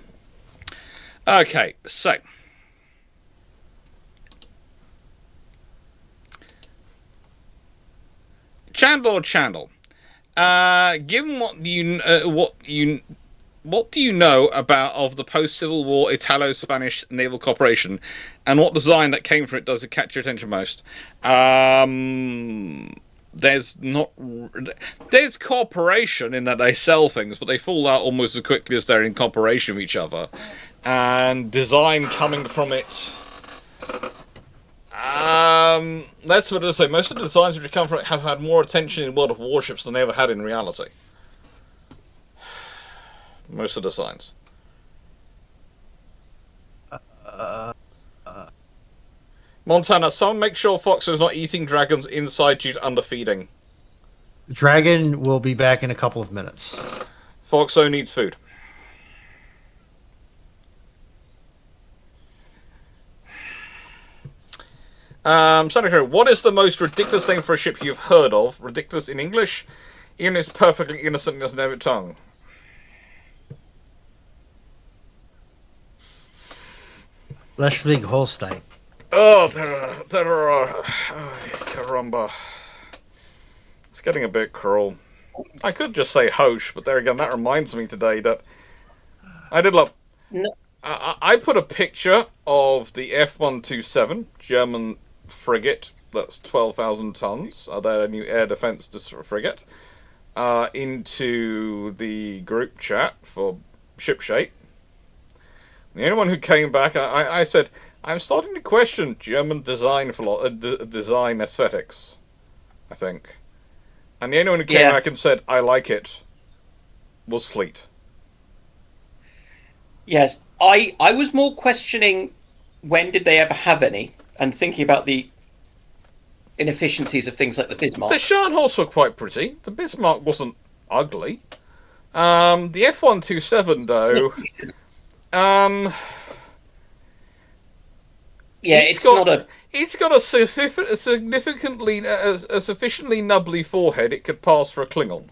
Okay, so... Chandler, given what do you know about of the post-Civil War Italo-Spanish naval cooperation, and what design that came from it does it catch your attention most? There's cooperation in that they sell things, but they fall out almost as quickly as they're in cooperation with each other, and design coming from it. That's what I say. Most of the designs which come from it have had more attention in World of Warships than they ever had in reality. Most of the designs. Montana, someone make sure Foxo is not eating dragons inside due to underfeeding. Dragon will be back in a couple of minutes. Foxo needs food. Senator, what is the most ridiculous name for a ship you've heard of? Ridiculous in English? Ian is perfectly innocent and doesn't have a tongue. Schleswig-Holstein. Oh, there are... caramba. It's getting a bit cruel. I could just say Hosh, but there again, that reminds me today that... I did look... No. I put a picture of the F-127 German frigate, that's 12,000 tons, their new air defense frigate, into the group chat for Ship Shape. The only one who came back, I said, I'm starting to question German design design aesthetics, I think. And the only one who came back and said, I like it, was Fleet. Yes, I was more questioning when did they ever have any, and thinking about the inefficiencies of things like the Bismarck. The Scharnhorst were quite pretty. The Bismarck wasn't ugly. The F-127, though... yeah, it's not a... It's got a significantly... a sufficiently nubbly forehead it could pass for a Klingon.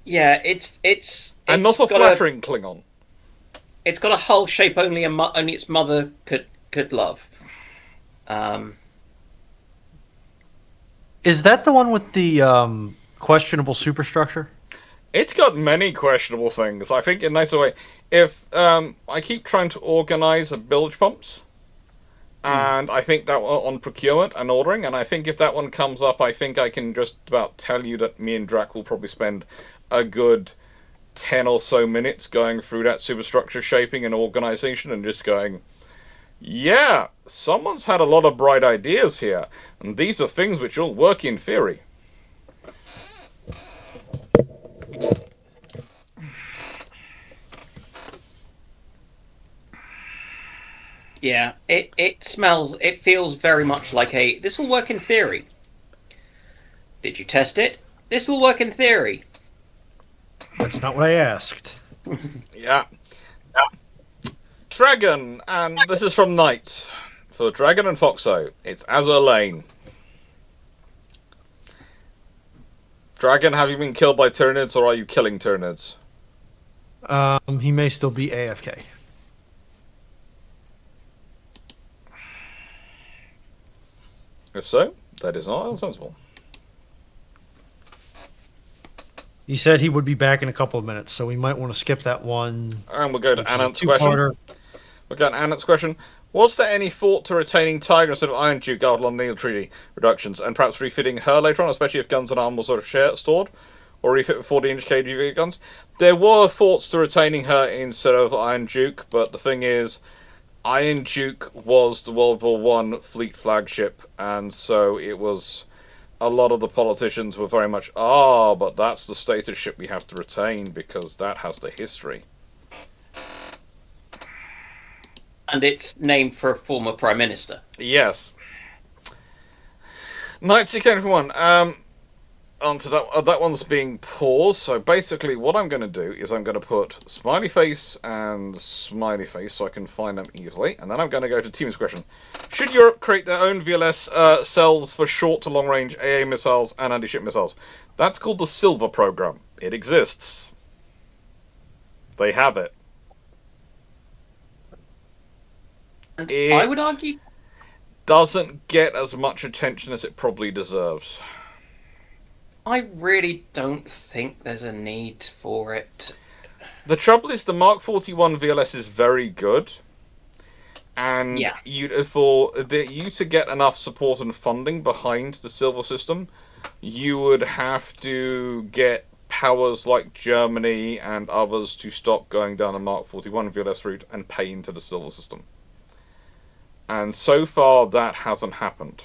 Yeah, it's and not a flattering Klingon. It's got a hull shape only its mother could love. Is that the one with the questionable superstructure? It's got many questionable things. I think in a nicer way. If I keep trying to organise bilge pumps, and I think that on procurement and ordering, and I think if that one comes up, I think I can just about tell you that me and Drac will probably spend a good 10 or so minutes going through that superstructure shaping and organisation and just going, Yeah, someone's had a lot of bright ideas here, and these are things which all work in theory. Yeah, it feels very much like this will work in theory. Did you test it? This will work in theory. That's not what I asked. Yeah. Dragon, and this is from Knight. For Dragon and Foxo, it's Azure Lane. Dragon, have you been killed by Tyranids, or are you killing Tyranids? He may still be AFK. If so, that is not unsensible. He said he would be back in a couple of minutes, so we might want to skip that one. And we'll go to which is a Anant's question. two-parter. We'll go to Anant's question. Was there any thought to retaining Tiger instead of Iron Duke out on the treaty reductions, and perhaps refitting her later on, especially if guns and armor were sort of stored? Or refit with 40-inch KGV guns? There were thoughts to retaining her instead of Iron Duke, but the thing is, Iron Duke was the World War One fleet flagship, and so it was... A lot of the politicians were very much, but that's the status ship we have to retain because that has the history. And it's named for a former Prime Minister. Yes. Knight 691. Onto that one's being paused. So basically, what I'm going to do is I'm going to put smiley face and smiley face so I can find them easily, and then I'm going to go to Team's question. Should Europe create their own VLS cells for short to long range AA missiles and anti-ship missiles? That's called the Silver Program. It exists. They have it. And I would argue doesn't get as much attention as it probably deserves. I really don't think there's a need for it. The trouble is the Mark 41 VLS is very good. And Yeah. you to get enough support and funding behind the Silver system, you would have to get powers like Germany and others to stop going down the Mark 41 VLS route and pay into the Silver system. And so far that hasn't happened.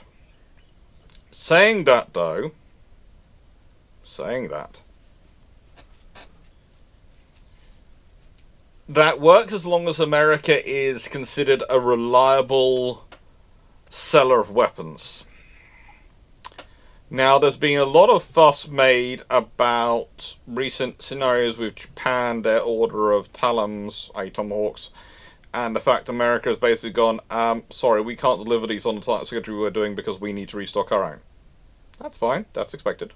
Saying that, that works as long as America is considered a reliable seller of weapons. Now, there's been a lot of fuss made about recent scenarios with Japan, their order of Talams, Tomahawks, and the fact America has basically gone, sorry, we can't deliver these on the target schedule we're doing because we need to restock our own. That's fine, that's expected.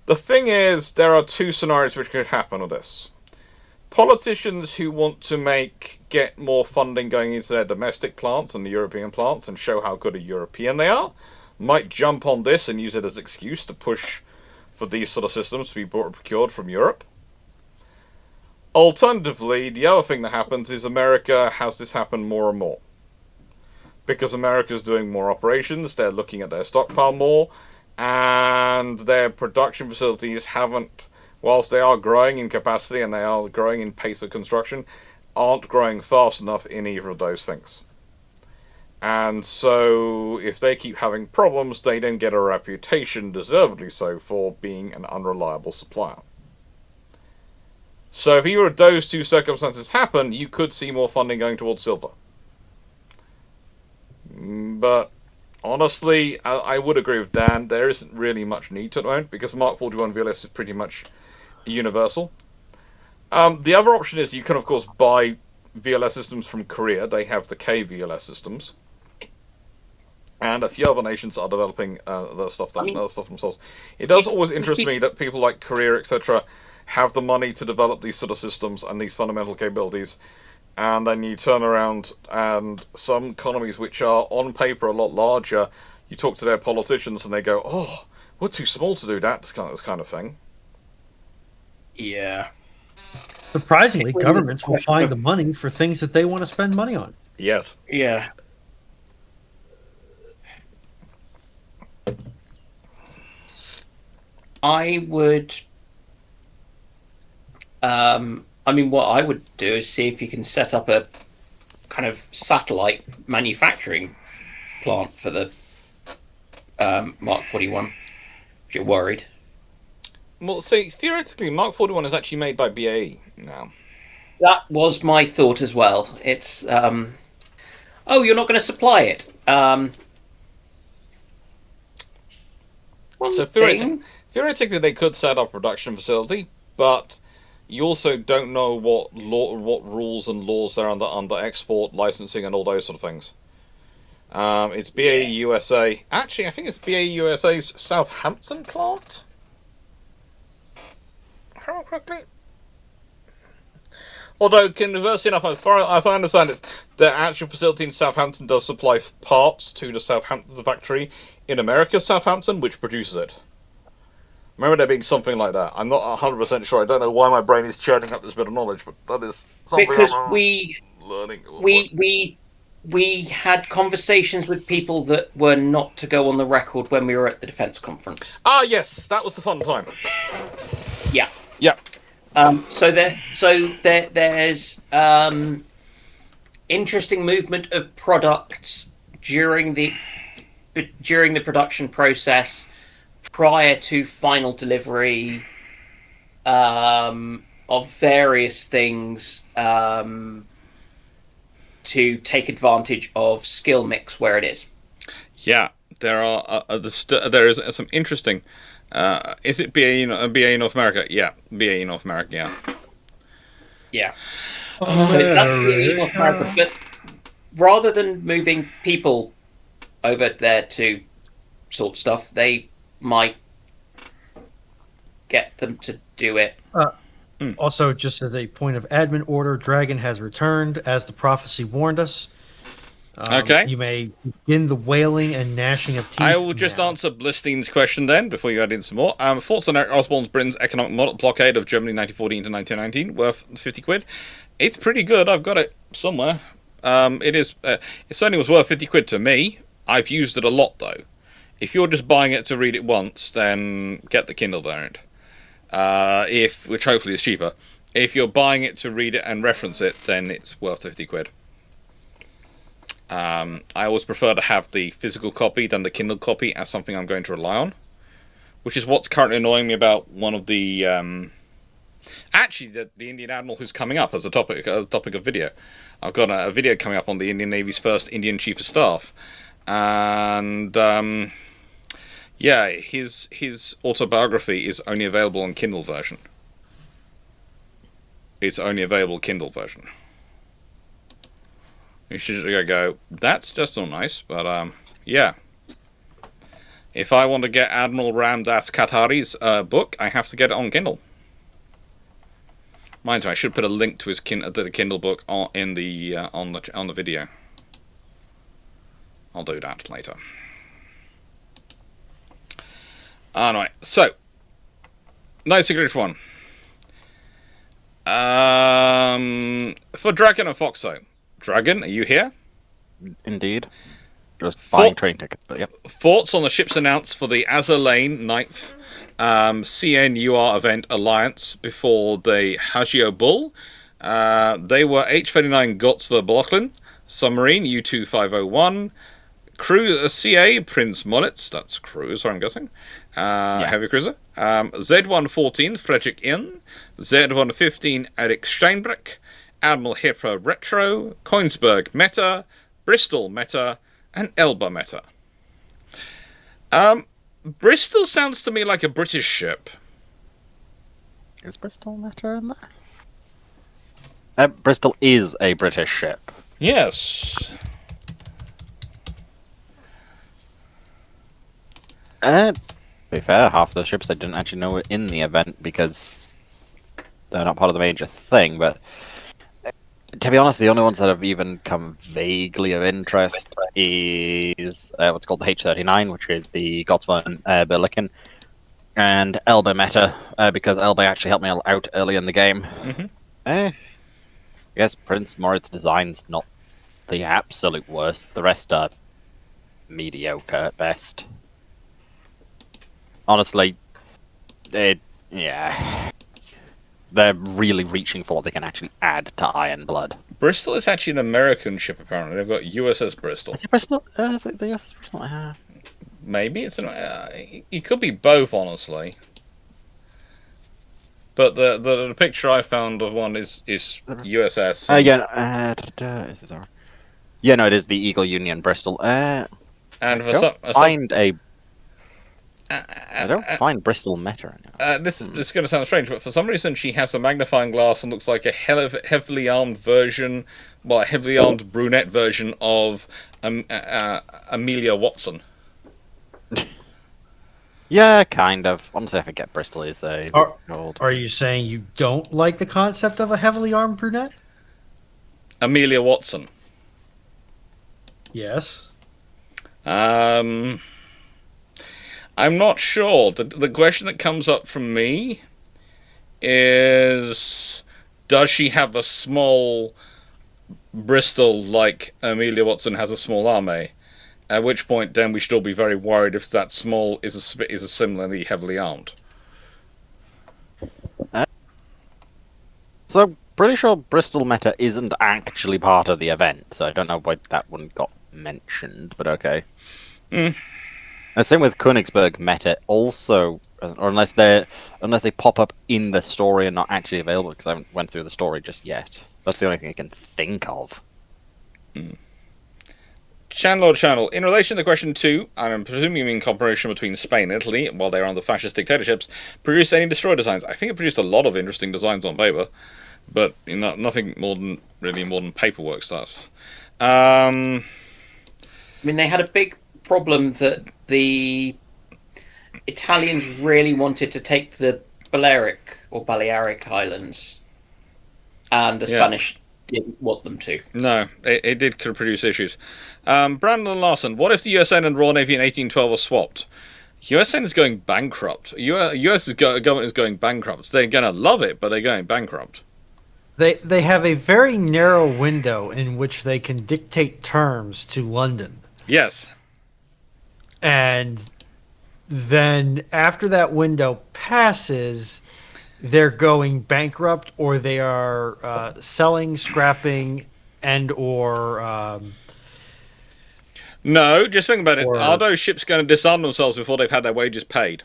The thing is, there are two scenarios which could happen with this. Politicians who want to get more funding going into their domestic plants and the European plants and show how good a European they are, might jump on this and use it as an excuse to push for these sort of systems to be procured from Europe. Alternatively, the other thing that happens is America has this happen more and more. Because America's doing more operations, they're looking at their stockpile more, and their production facilities haven't, whilst they are growing in capacity and they are growing in pace of construction, aren't growing fast enough in either of those things. And so, if they keep having problems, they then get a reputation, deservedly so, for being an unreliable supplier. So if either of those two circumstances happen, you could see more funding going towards Silver. But honestly, I would agree with Dan. There isn't really much need to it because Mark 41 VLS is pretty much universal. The other option is you can, of course, buy VLS systems from Korea. They have the K VLS systems. And a few other nations are developing other stuff themselves. It does always interest me that people like Korea, etc., have the money to develop these sort of systems and these fundamental capabilities. And then you turn around and some economies which are on paper a lot larger, you talk to their politicians and they go, oh, we're too small to do that, this kind of thing. Yeah. Surprisingly, governments will find the money for things that they want to spend money on. Yes. Yeah. I would... what I would do is see if you can set up a kind of satellite manufacturing plant for the Mark 41. If you're worried. Well, see, theoretically, Mark 41 is actually made by BAE now. That was my thought as well. It's oh, you're not going to supply it. So theoretically, they could set up a production facility, but you also don't know what rules and laws there are under export licensing and all those sort of things. It's BAE USA. Actually, I think it's BAE USA's Southampton plant. How quickly? Although, conversely enough, as far as I understand it, the actual facility in Southampton does supply parts to the Southampton factory in America, Southampton, which produces it. Remember there being something like that. I'm not 100% sure. I don't know why my brain is churning up this bit of knowledge, but that is something because I'm learning. We had conversations with people that were not to go on the record when we were at the defence conference. Ah, yes, that was the fun time. Yeah. Yeah. So there's interesting movement of products during the production process prior to final delivery of various things to take advantage of skill mix where it is. Yeah, there are there is some interesting. Is it BAE North America? Yeah, BAE North America. Yeah. Yeah. So that's BAE North America, but rather than moving people over there to sort stuff, they might get them to do it. Also, just as a point of admin order, Dragon has returned, as the prophecy warned us. Okay. You may begin the wailing and gnashing of teeth. I will just answer Blistein's question then, before you add in some more. Thoughts on Eric Osborne's Britain's economic blockade of Germany 1914 to 1919, worth 50 quid? It's pretty good. I've got it somewhere. It certainly was worth 50 quid to me. I've used it a lot, though. If you're just buying it to read it once, then get the Kindle variant. Which hopefully is cheaper. If you're buying it to read it and reference it, then it's worth 50 quid. I always prefer to have the physical copy than the Kindle copy as something I'm going to rely on. Which is what's currently annoying me about one of the... actually, the Indian Admiral who's coming up as a topic of video. I've got a video coming up on the Indian Navy's first Indian Chief of Staff. And... yeah, his autobiography is only available on Kindle version. It's only available Kindle version. You should go, that's just so nice, but yeah. If I want to get Admiral Ramdas Qatari's book, I have to get it on Kindle. Mind you, I should put a link to the Kindle book on the video. I'll do that later. Anyway, so no secret one. For Dragon and Foxo. Dragon, are you here? Indeed. Just buying train tickets, but yep. Thoughts on the ships announced for the Azur Lane 9th CNUR event Alliance before the Hagio Bull? They were H-39 Gottsver Blocklin, Submarine U-2501, CA Prince Mollitz, that's cruiser I'm guessing, heavy cruiser, Z-114 Frederick Inn, Z-115 Eric Steinbrück, Admiral Hipper Retro, Kongsberg Meta, Bristol Meta, and Elba Meta. Bristol sounds to me like a British ship. Is Bristol Meta in there? Bristol is a British ship. Yes. To be fair, half the ships I didn't actually know were in the event because they're not part of the major thing, but to be honest, the only ones that have even come vaguely of interest is what's called the H-39, which is the Gottsman Berlichen, and Elba Meta, because Elba actually helped me out early in the game. Mm-hmm. Yes, Prince Moritz design's not the absolute worst. The rest are mediocre at best. Honestly, yeah. They're really reaching for what they can actually add to Iron Blood. Bristol is actually an American ship, apparently. They've got USS Bristol. Is it Bristol? Is it the USS Bristol? Maybe it's an. It could be both, honestly. But the picture I found of one is USS. Is it there? Yeah, no, it is the Eagle Union Bristol. And I don't find Bristol Meta anymore. This is going to sound strange, but for some reason she has a magnifying glass and looks like a heavily armed version, well, a heavily armed brunette version of Amelia Watson. Yeah, kind of. Honestly, I forget Bristol is a old. Are you saying you don't like the concept of a heavily armed brunette? Amelia Watson. Yes. I'm not sure. The question that comes up from me is, does she have a small Bristol like Amelia Watson has a small army? At which point, then we should all be very worried if that small is a similarly heavily armed. So, pretty sure Bristol Meta isn't actually part of the event, so I don't know why that one got mentioned, but okay. And same with Königsberg Meta also, or unless they pop up in the story and not actually available, because I haven't went through the story just yet. That's the only thing I can think of. Channel. In relation to question 2, and I'm presuming you mean cooperation between Spain and Italy, while they are under fascist dictatorships, produced any destroyer designs? I think it produced a lot of interesting designs on paper, but nothing more than paperwork stuff. I mean, they had a big problem that the Italians really wanted to take the Balearic Islands, and the Spanish didn't want them to. No, it did produce issues. Brandon Larson, what if the USN and Royal Navy in 1812 are swapped? USN is going bankrupt. US government is going bankrupt. They're going to love it, but they're going bankrupt. They have a very narrow window in which they can dictate terms to London. Yes. And then after that window passes, they're going bankrupt, or they are selling, scrapping, and or... no, just think about it. Are those ships going to disarm themselves before they've had their wages paid?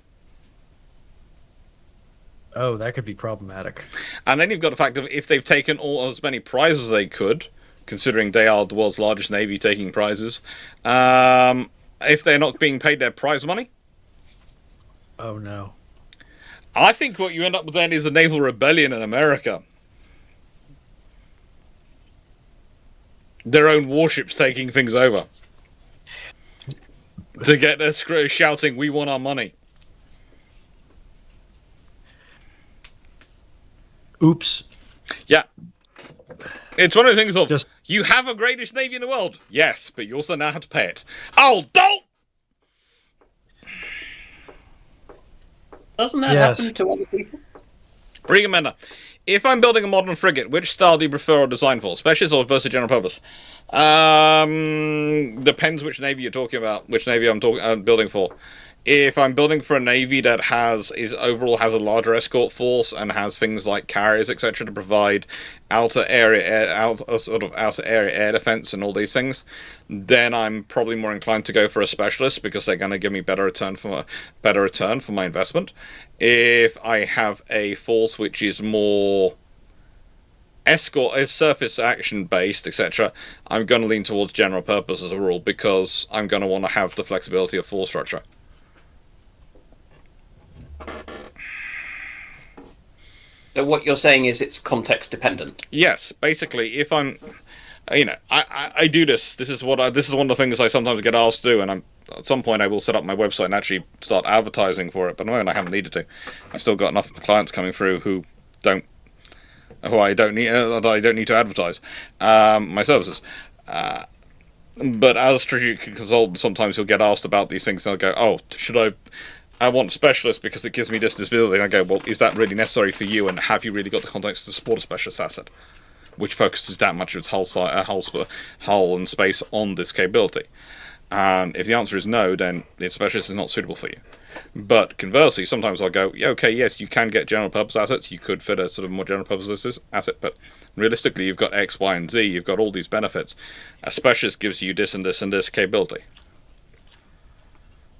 Oh, that could be problematic. And then you've got the fact that if they've taken as many prizes as they could, considering they are the world's largest navy taking prizes, if they're not being paid their prize money? Oh, no. I think what you end up with then is a naval rebellion in America. Their own warships taking things over. To get their shouting, "We want our money." Oops. Yeah. It's one of the things of, you have a greatest navy in the world. Yes, but you also now have to pay it. Oh, don't! Doesn't that happen to other people? Regan Mender, if I'm building a modern frigate, which style do you prefer or design for? Specialist or versus general purpose? Depends which navy you're talking about, which navy I'm building for. If I'm building for a navy that overall has a larger escort force and has things like carriers, etc., to provide outer area air defense and all these things, then I'm probably more inclined to go for a specialist because they're going to give me better return for my investment. If I have a force which is more surface action based, etc., I'm going to lean towards general purpose as a rule because I'm going to want to have the flexibility of force structure. So what you're saying is it's context dependent. Yes, basically, if I'm, I do this. This is one of the things I sometimes get asked to do, and at some point I will set up my website and actually start advertising for it. But at the moment I haven't needed to. I've still got enough clients coming through who I don't need to advertise my services. But as a strategic consultant, sometimes you'll get asked about these things, and I'll go, "Oh, should I want specialist because it gives me this ability." And I go, "Well, is that really necessary for you? And have you really got the context to support a specialist asset, which focuses that much of its hull and space on this capability?" And if the answer is no, then the specialist is not suitable for you. But conversely, sometimes I'll go, "Yeah, okay, yes, you can get general purpose assets. You could fit a sort of more general purpose asset, but Realistically, you've got X, Y, and Z. You've got all these benefits. A specialist gives you this and this and this capability.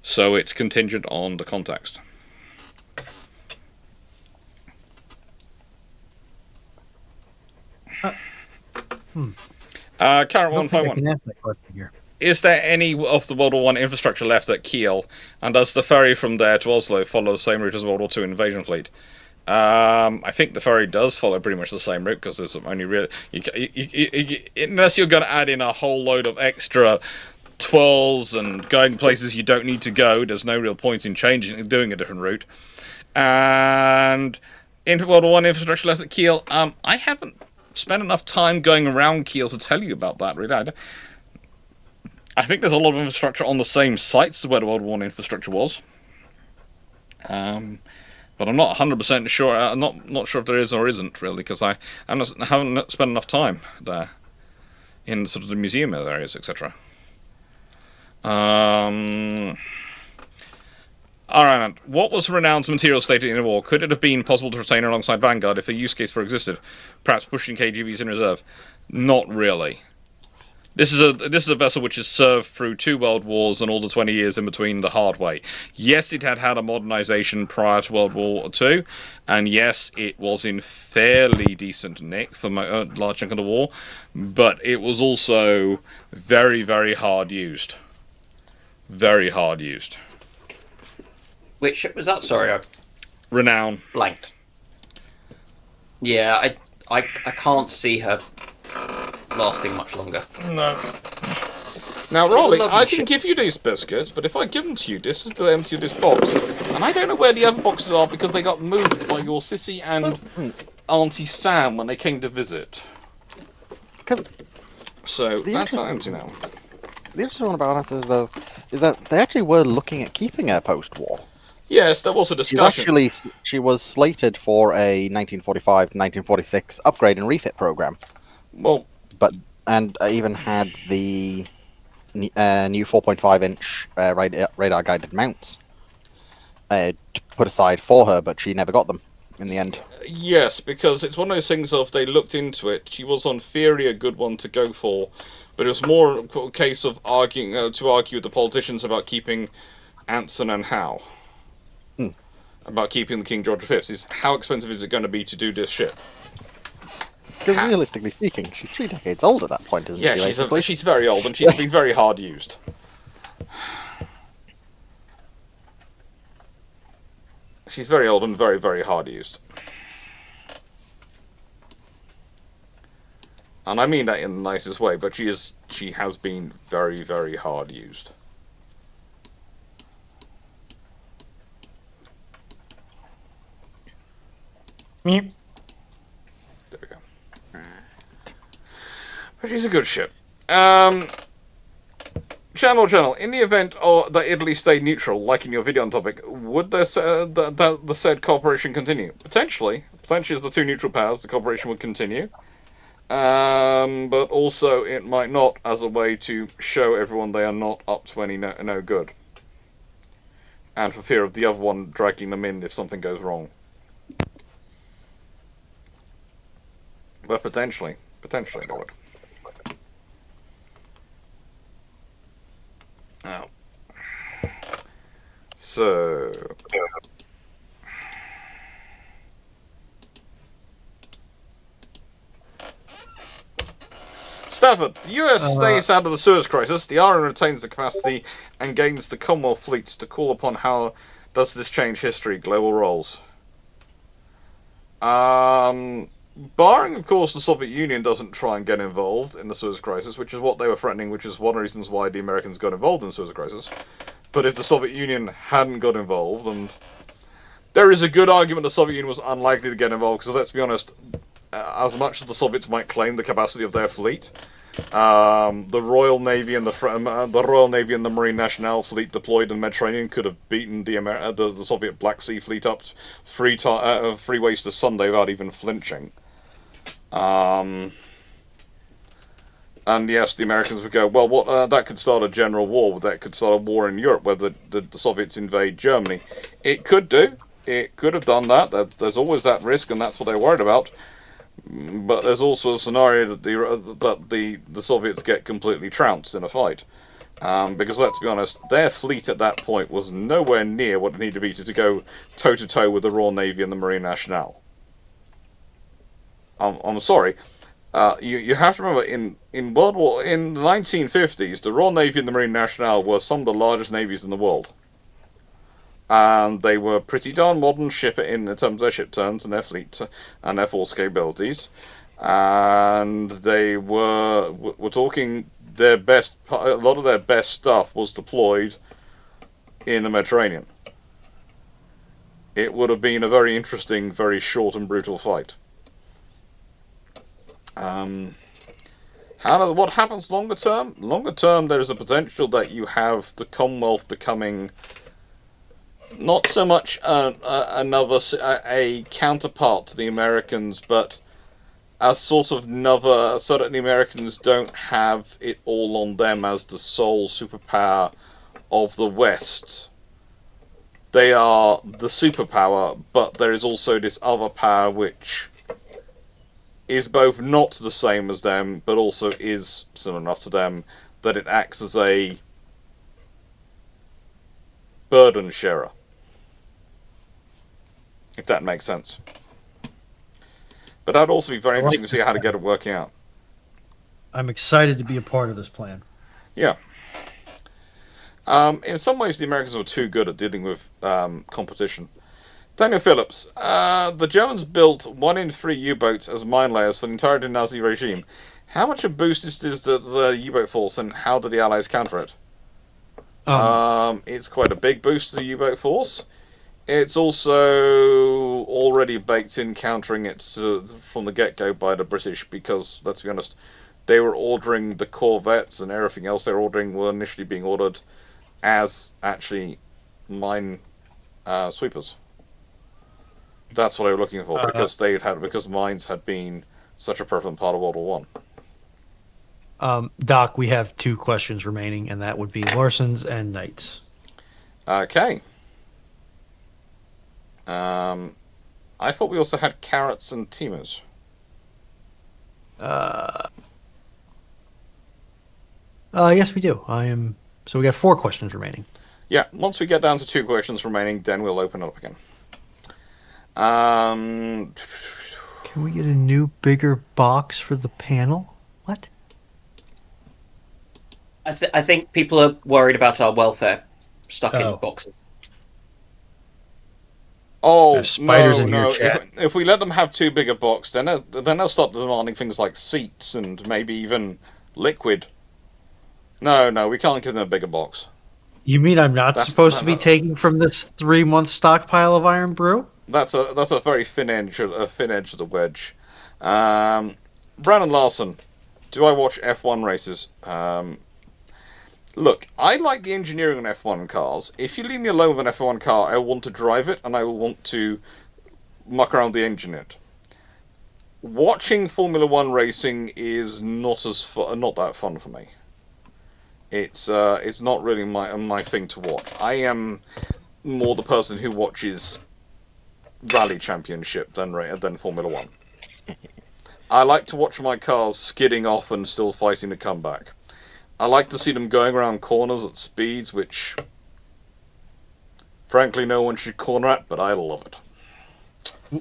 So it's contingent on the context. Karen 151. Is there any of the World War I infrastructure left at Kiel, and does the ferry from there to Oslo follow the same route as the World War II invasion fleet? I think the ferry does follow pretty much the same route, because there's only real... unless you're going to add in a whole load of extra twirls and going places you don't need to go, there's no real point in doing a different route. And in World War I infrastructure left at Kiel, I haven't spent enough time going around Kiel to tell you about that, really. I think there's a lot of infrastructure on the same sites as where the World War I infrastructure was. But I'm not 100% sure. I'm not sure if there is or isn't, really, because I haven't spent enough time there in sort of the museum areas, etc. Alright, what was Renown's material state in the war? Could it have been possible to retain alongside Vanguard if a use case for existed? Perhaps pushing KGBs in reserve? Not really. This is a vessel which has served through 2 world wars and all the 20 years in between the hard way. Yes, it had a modernization prior to World War II, and yes, it was in fairly decent nick for a large chunk of the war, but it was also very, very hard used. Very hard used. Which ship was that? Sorry, I Renown. blanked. Yeah, I can't see her lasting much longer. No. Now, Rolly, I can give you these biscuits, but if I give them to you, this is the empty of this box. And I don't know where the other boxes are because they got moved by your sissy and Auntie Sam when they came to visit. So, that's empty now. The interesting one about that is, though, is that they actually were looking at keeping her post-war. Yes, there was a discussion. She was slated for a 1945-1946 upgrade and refit program. Well, and even had the new 4.5-inch radar-guided mounts put aside for her, but she never got them in the end. Yes, because it's one of those things of they looked into it. She was on theory a good one to go for, but it was more a case of arguing to argue with the politicians about keeping Anson and Howe. About keeping the King George V. Is how expensive is it going to be to do this ship? Because realistically speaking, she's 3 decades old at that point, isn't she? Yeah, she's very old, and she's been very hard used. She's very old and very, very hard used. And I mean that in the nicest way, but she has been very, very hard used. Yep. There we go. But she's a good ship. Channel, in the event that Italy stayed neutral, like in your video on topic, would the said cooperation continue? Potentially. Potentially as the 2 neutral powers, the cooperation would continue. But also it might not, as a way to show everyone they are not up to any no good. And for fear of the other one dragging them in if something goes wrong. But potentially they would. Now, so Stafford, the US stays out of the Suez crisis. The RN retains the capacity and gains the Commonwealth fleets to call upon. How does this change history? Global roles. Barring, of course, the Soviet Union doesn't try and get involved in the Suez Crisis, which is what they were threatening, which is one of the reasons why the Americans got involved in the Suez Crisis. But if the Soviet Union hadn't got involved, and there is a good argument the Soviet Union was unlikely to get involved, because let's be honest, as much as the Soviets might claim the capacity of their fleet, the Royal Navy and the Marine Nationale fleet deployed in the Mediterranean could have beaten the Soviet Black Sea fleet up 3 ways to Sunday without even flinching. And yes, the Americans would go, well, that could start a general war. That could start a war in Europe where the Soviets invade Germany. It could do. It could have done that. There's always that risk, and that's what they're worried about. But there's also a scenario that the Soviets get completely trounced in a fight. Because let's be honest, their fleet at that point was nowhere near what it needed to be to go toe-to-toe with the Royal Navy and the Marine Nationale. I'm sorry. You have to remember, in World War, in the 1950s, the Royal Navy and the Marine Nationale were some of the largest navies in the world. And they were pretty darn modern ship in terms of their ship turns and their fleet and their force capabilities. And they we're talking a lot of their best stuff was deployed in the Mediterranean. It would have been a very interesting, very short and brutal fight. What happens longer term? Longer term, there is a potential that you have the Commonwealth becoming not so much a counterpart to the Americans, but a sort of another, so that the Americans don't have it all on them as the sole superpower of the West. They are the superpower, but there is also this other power which is both not the same as them, but also is similar enough to them that it acts as a burden sharer. If that makes sense. But that'd also be very interesting to see how to get it working out. I'm excited to be a part of this plan. Yeah. In some ways, the Americans were too good at dealing with competition. Daniel Phillips, the Germans built 1 in 3 U-boats as mine layers for the entire Nazi regime. How much a boost is the U-boat force, and how do the Allies counter it? It's quite a big boost to the U-boat force. It's also already baked in countering it from the get-go by the British, because, let's be honest, they were ordering the corvettes and everything else they were ordering were initially being ordered as actually mine sweepers. That's what they were looking for, because mines had been such a prevalent part of World War One. Doc, we have 2 questions remaining, and that would be Larson's and Knight's. Okay. I thought we also had Carrots and Timus. Yes, we do. So we got 4 questions remaining. Yeah, once we get down to 2 questions remaining, then we'll open it up again. Can we get a new, bigger box for the panel? What? I think people are worried about our welfare stuck in boxes. Oh, spiders in no. your chat. If we let them have too big a box, then they'll start demanding things like seats and maybe even liquid. No, we can't give them a bigger box. You mean I'm not supposed to be taking from this 3-month stockpile of Iron Brew? That's a very thin edge of the wedge. Brandon Larson, do I watch F1 races? Look, I like the engineering on F1 cars. If you leave me alone with an F1 car, I will want to drive it, and I will want to muck around the engine in it. Watching Formula 1 racing is not that fun for me. It's not really my thing to watch. I am more the person who watches Rally Championship than Formula 1. I like to watch my cars skidding off and still fighting to come back. I like to see them going around corners at speeds which, frankly, no one should corner at, but I love it.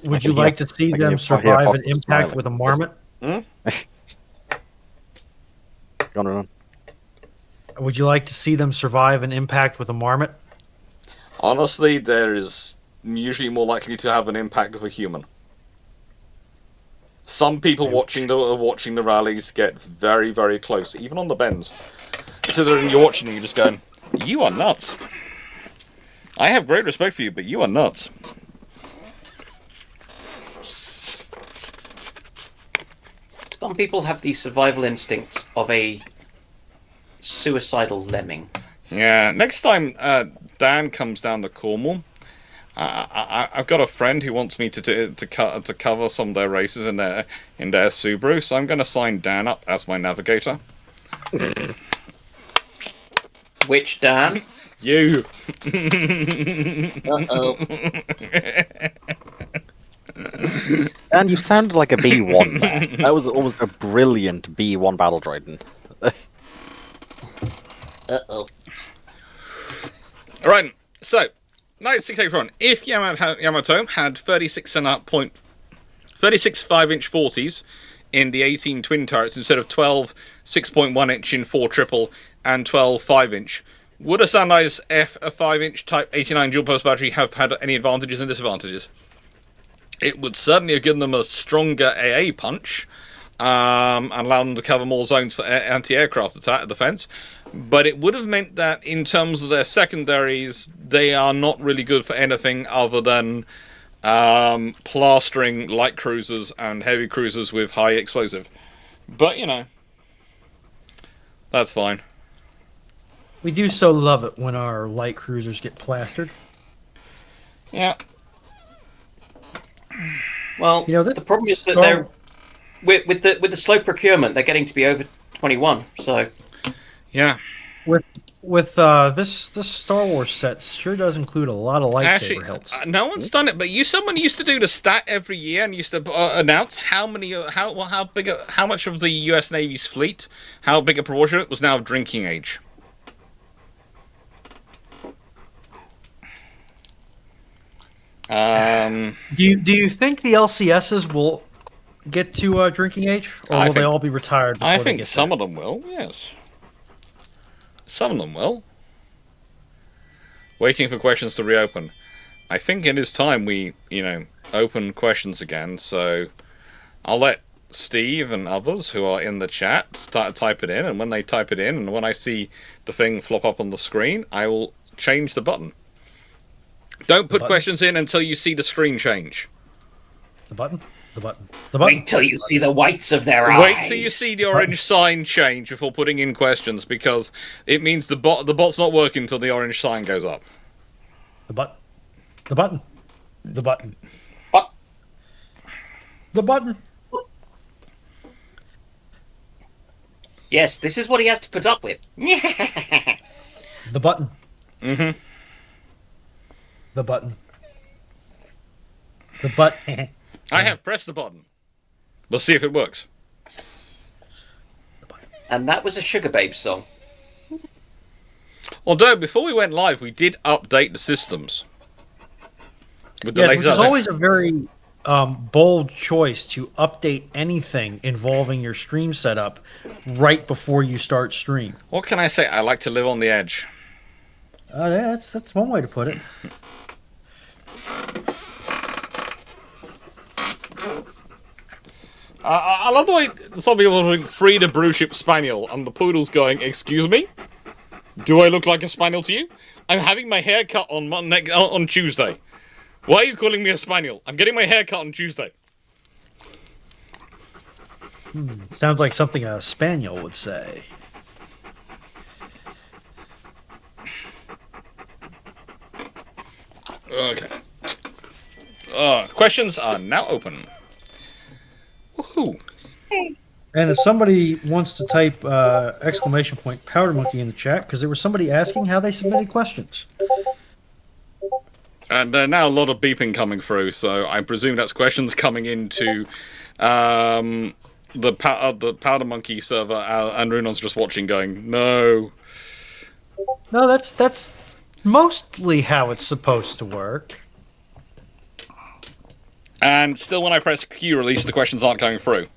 Would you like to see them survive an impact with a marmot? Go on. Would you like to see them survive an impact with a marmot? Honestly, there is usually more likely to have an impact with a human. Some people watching the rallies get very, very close, even on the bends. Considering you're watching and you're just going, "You are nuts." I have great respect for you, but you are nuts. Some people have the survival instincts of a suicidal lemming. Yeah, next time Dan comes down to Cornwall, I've got a friend who wants me to cover some of their races in their Subaru, so I'm going to sign Dan up as my navigator. Which Dan? You. And you sounded like a B1 there. That was almost a brilliant B1 battle droid. Uh-oh. Right, so 9681. If Yamato had 36 5-inch 40s in the 18 twin turrets instead of 12 6.1-inch in 4 triple and 12 5-inch, would a Sandai's a 5-inch Type 89 dual-purpose battery have had any advantages and disadvantages? It would certainly have given them a stronger AA punch, and allowed them to cover more zones for anti-aircraft attack defense. But it would have meant that in terms of their secondaries, they are not really good for anything other than plastering light cruisers and heavy cruisers with high explosive. But, you know, that's fine. We do so love it when our light cruisers get plastered. Yeah. Well, You know, the problem is that Star- they're with the slow procurement, they're getting to be over 21. So Yeah. With this Star Wars set sure does include a lot of lightsaber Actually, hilts. no one's done it, but someone used to do the stat every year and used to announce how much of the U.S. Navy's fleet, how big a proportion of it was now of drinking age. Do you think the LCSs will get to drinking age, or will they all be retired? I before they think get some there? of them will. Yes, some of them will. Waiting for questions to reopen. I think it is time we, open questions again. So I'll let Steve and others who are in the chat type it in, and when they type it in, and when I see the thing flop up on the screen, I will change the button. Don't put questions in until you see the screen change. The button. The button. The button. wait till you see the whites of their eyes. Wait till you see the orange sign change before putting in questions, because it means the bot's not working until the orange sign goes up. The button. The button. The button. What? The button. Yes, this is what he has to put up with. The button. Mm-hmm. The button. The button. I have pressed the button. We'll see if it works. And that was a Sugar Babe song. Although, before we went live, we did update the systems. With the Yes, latest which is update. always a very bold choice to update anything involving your stream setup right before you start stream. What can I say? I like to live on the edge. Yeah, that's one way to put it. I love the way some people are doing free the Bruships Spaniel, and the poodle's going, "Excuse me? Do I look like a Spaniel to you? I'm having my hair cut on Tuesday. Why are you calling me a Spaniel? I'm getting my hair cut on Tuesday." Sounds like something a spaniel would say. Okay. Questions are now open. Woohoo! And if somebody wants to type exclamation point powder monkey in the chat, because there was somebody asking how they submitted questions. And there are now a lot of beeping coming through, so I presume that's questions coming into the Powder Monkey server, and Runon's just watching going, no. No, that's mostly how it's supposed to work. And still when I press Q release, the questions aren't going through.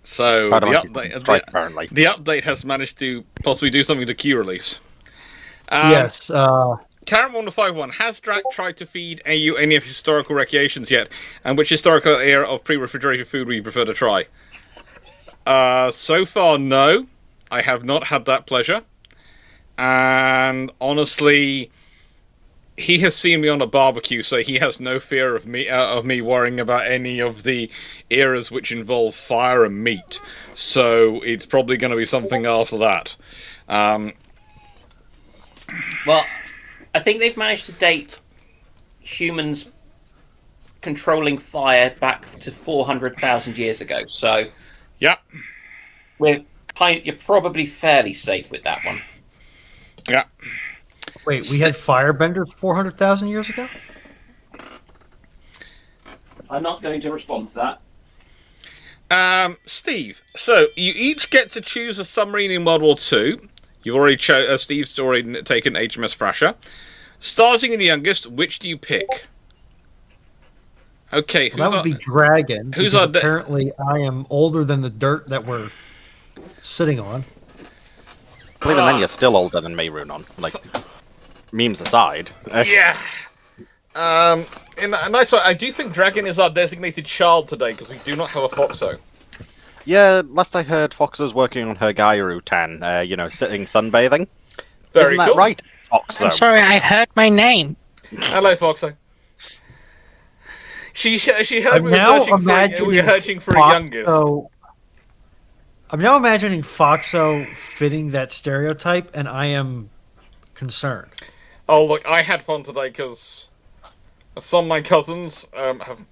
So the update has managed to possibly do something to Q release. Yes. Karen151, has Drac tried to feed AU any of historical recreations yet? And which historical era of pre-refrigerated food would you prefer to try? So far, no. I have not had that pleasure. And honestly, he has seen me on a barbecue, so he has no fear of me worrying about any of the eras which involve fire and meat. So it's probably going to be something after that. Well, I think they've managed to date humans controlling fire back to 400,000 years ago. So, yeah, you're probably fairly safe with that one. Yeah. Wait, we had firebenders 400,000 years ago? I'm not going to respond to that. Steve, so you each get to choose a submarine in World War II. You've already Steve's already taken HMS Thrasher. Starting in the youngest, which do you pick? Okay, Well, that would be Dragon. Who's because our apparently I am older than the dirt that we're sitting on. But even then, you're still older than me, Runon. Like, memes aside. Yeah. In a nice way, I do think Dragon is our designated child today because we do not have a Foxo. Yeah, last I heard, Foxo's working on her Gairu Tan, sitting sunbathing. Very Isn't that cool. right, Foxo? I'm sorry, I heard my name. Hello, Foxo. She heard I'm we were now searching for a youngest. I'm now imagining Foxo fitting that stereotype, and I am concerned. Oh, look, I had fun today because some of my cousins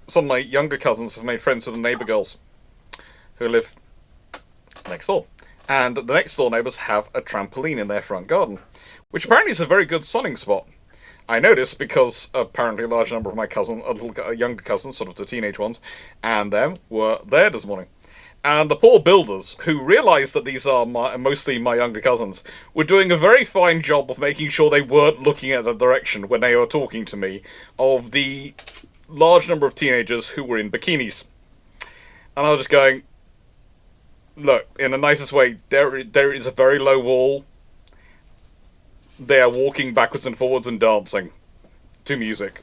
some of my younger cousins have made friends with the neighbour girls who live next door. And the next door neighbours have a trampoline in their front garden, which apparently is a very good sunning spot. I noticed because apparently a large number of my younger cousins, sort of the teenage ones, and them were there this morning. And the poor builders, who realised that these are mostly my younger cousins, were doing a very fine job of making sure they weren't looking at the direction when they were talking to me of the large number of teenagers who were in bikinis. And I was just going, look, in the nicest way, there is a very low wall. They are walking backwards and forwards and dancing to music.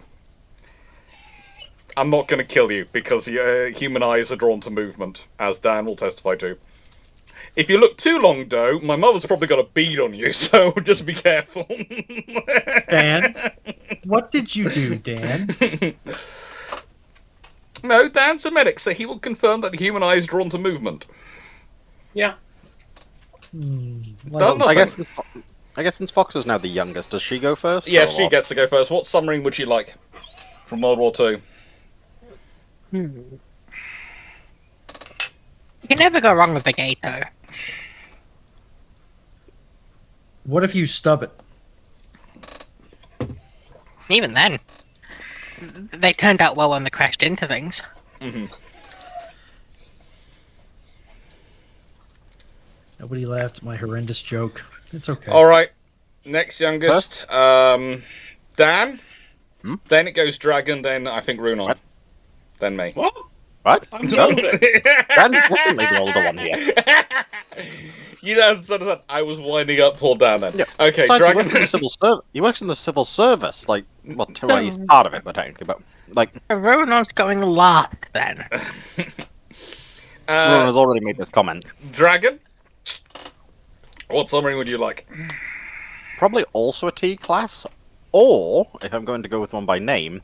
I'm not going to kill you because human eyes are drawn to movement, as Dan will testify to. If you look too long, though, my mother's probably got a bead on you, so just be careful. Dan, what did you do, Dan? No, Dan's a medic, so he will confirm that the human eye is drawn to movement. Yeah. I guess since Fox is now the youngest, does she go first? Yes, she gets to go first. What submarine would you like from World War II? You can never go wrong with the Gato. What if you stub it? Even then, they turned out well when they crashed into things. Mm-hmm. Nobody laughed at my horrendous joke. It's okay. All right, next youngest, Dan. Then it goes Dragon. Then I think Runon. What? Then me. What? What? I'm the oldest. Dan's definitely the older one here. You know, I was winding up poor Dan then. Yeah. Okay, Besides, Dragon. he works in the civil service. Like, well, he's part of it, but technically, but like, Ronon's going last then. Ron has already made this comment. Dragon. What submarine would you like? Probably also a T class, or if I'm going to go with one by name,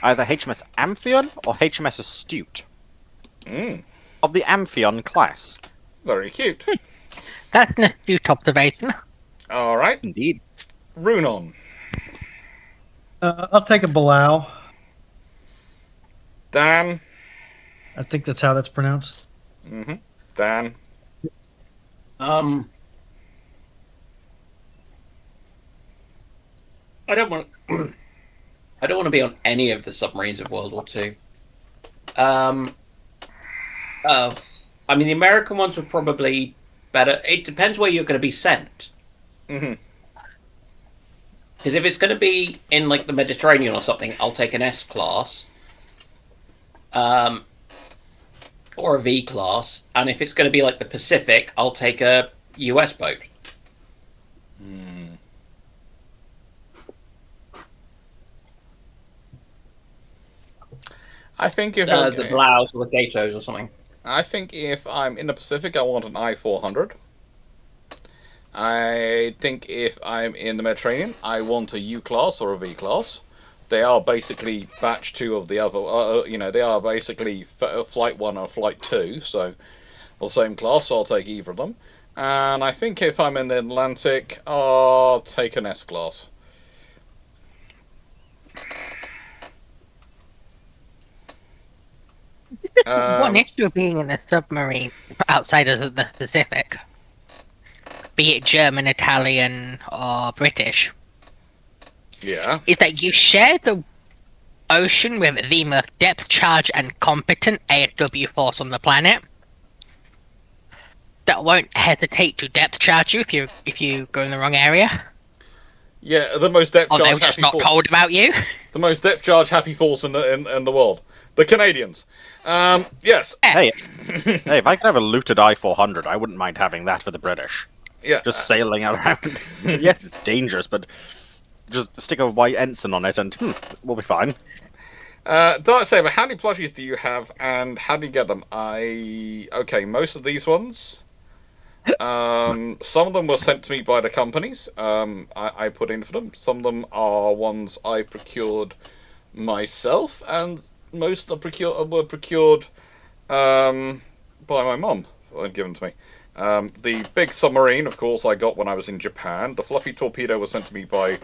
either HMS Amphion or HMS Astute. Of the Amphion class. Very cute. That's an astute observation. All right, Indeed. Runon. I'll take a Balau. Dan. I think that's how that's pronounced. Mm-hmm. Dan. I don't want. I don't want to be on any of the submarines of World War II. I mean, the American ones were probably better. It depends where you're going to be sent. Mm-hmm. Because if it's going to be in like the Mediterranean or something, I'll take an S class, or a V class. And if it's going to be like the Pacific, I'll take a US boat. I think if The Blaus or the Gatos or something. I think if I'm in the Pacific, I want an I-400. I think if I'm in the Mediterranean, I want a U-class or a V-class. They are basically batch 2 of the other, they are basically flight 1 or flight 2, so the same class, so I'll take either of them. And I think if I'm in the Atlantic, I'll take an S-class. One issue of being in a submarine outside of the Pacific, be it German, Italian, or British, Yeah. is that you share the ocean with the most depth charge and competent ASW force on the planet that won't hesitate to depth charge you if you go in the wrong area. Yeah, the most depth Or they're charge just happy not force. told about you. The most depth charge happy force in the world. The Canadians. Yes. Hey, hey, if I could have a looted I-400, I wouldn't mind having that for the British. Yeah. Just sailing around. Yes, it's dangerous, but just stick a white ensign on it and we'll be fine. Dark Saber, how many plushies do you have, and how do you get them? Okay, most of these ones. Some of them were sent to me by the companies. I put in for them. Some of them are ones I procured myself, and most were procured by my mum and given to me. The big submarine, of course, I got when I was in Japan. The fluffy torpedo was sent to me by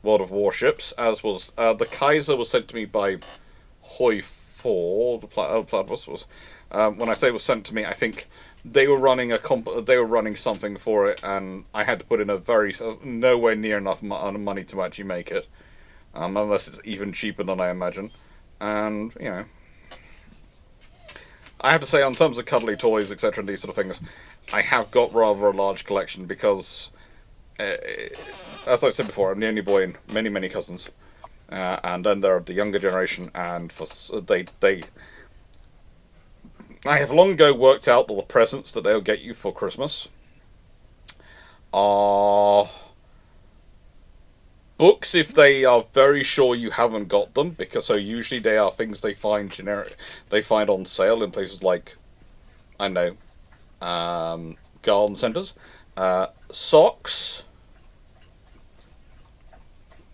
World of Warships, as was the Kaiser was sent to me by Hoi 4. The platypus was. When I say was sent to me, I think they were running something for it, and I had to put in a very nowhere near enough money to actually make it, unless it's even cheaper than I imagine. And I have to say, on terms of cuddly toys, etc., and these sort of things, I have got rather a large collection because, as I've said before, I'm the only boy in many, many cousins, and then they're of the younger generation, and I have long ago worked out that the presents that they'll get you for Christmas are books if they are very sure you haven't got them, because so usually they are things they find on sale in places like, I don't know, garden centres, socks,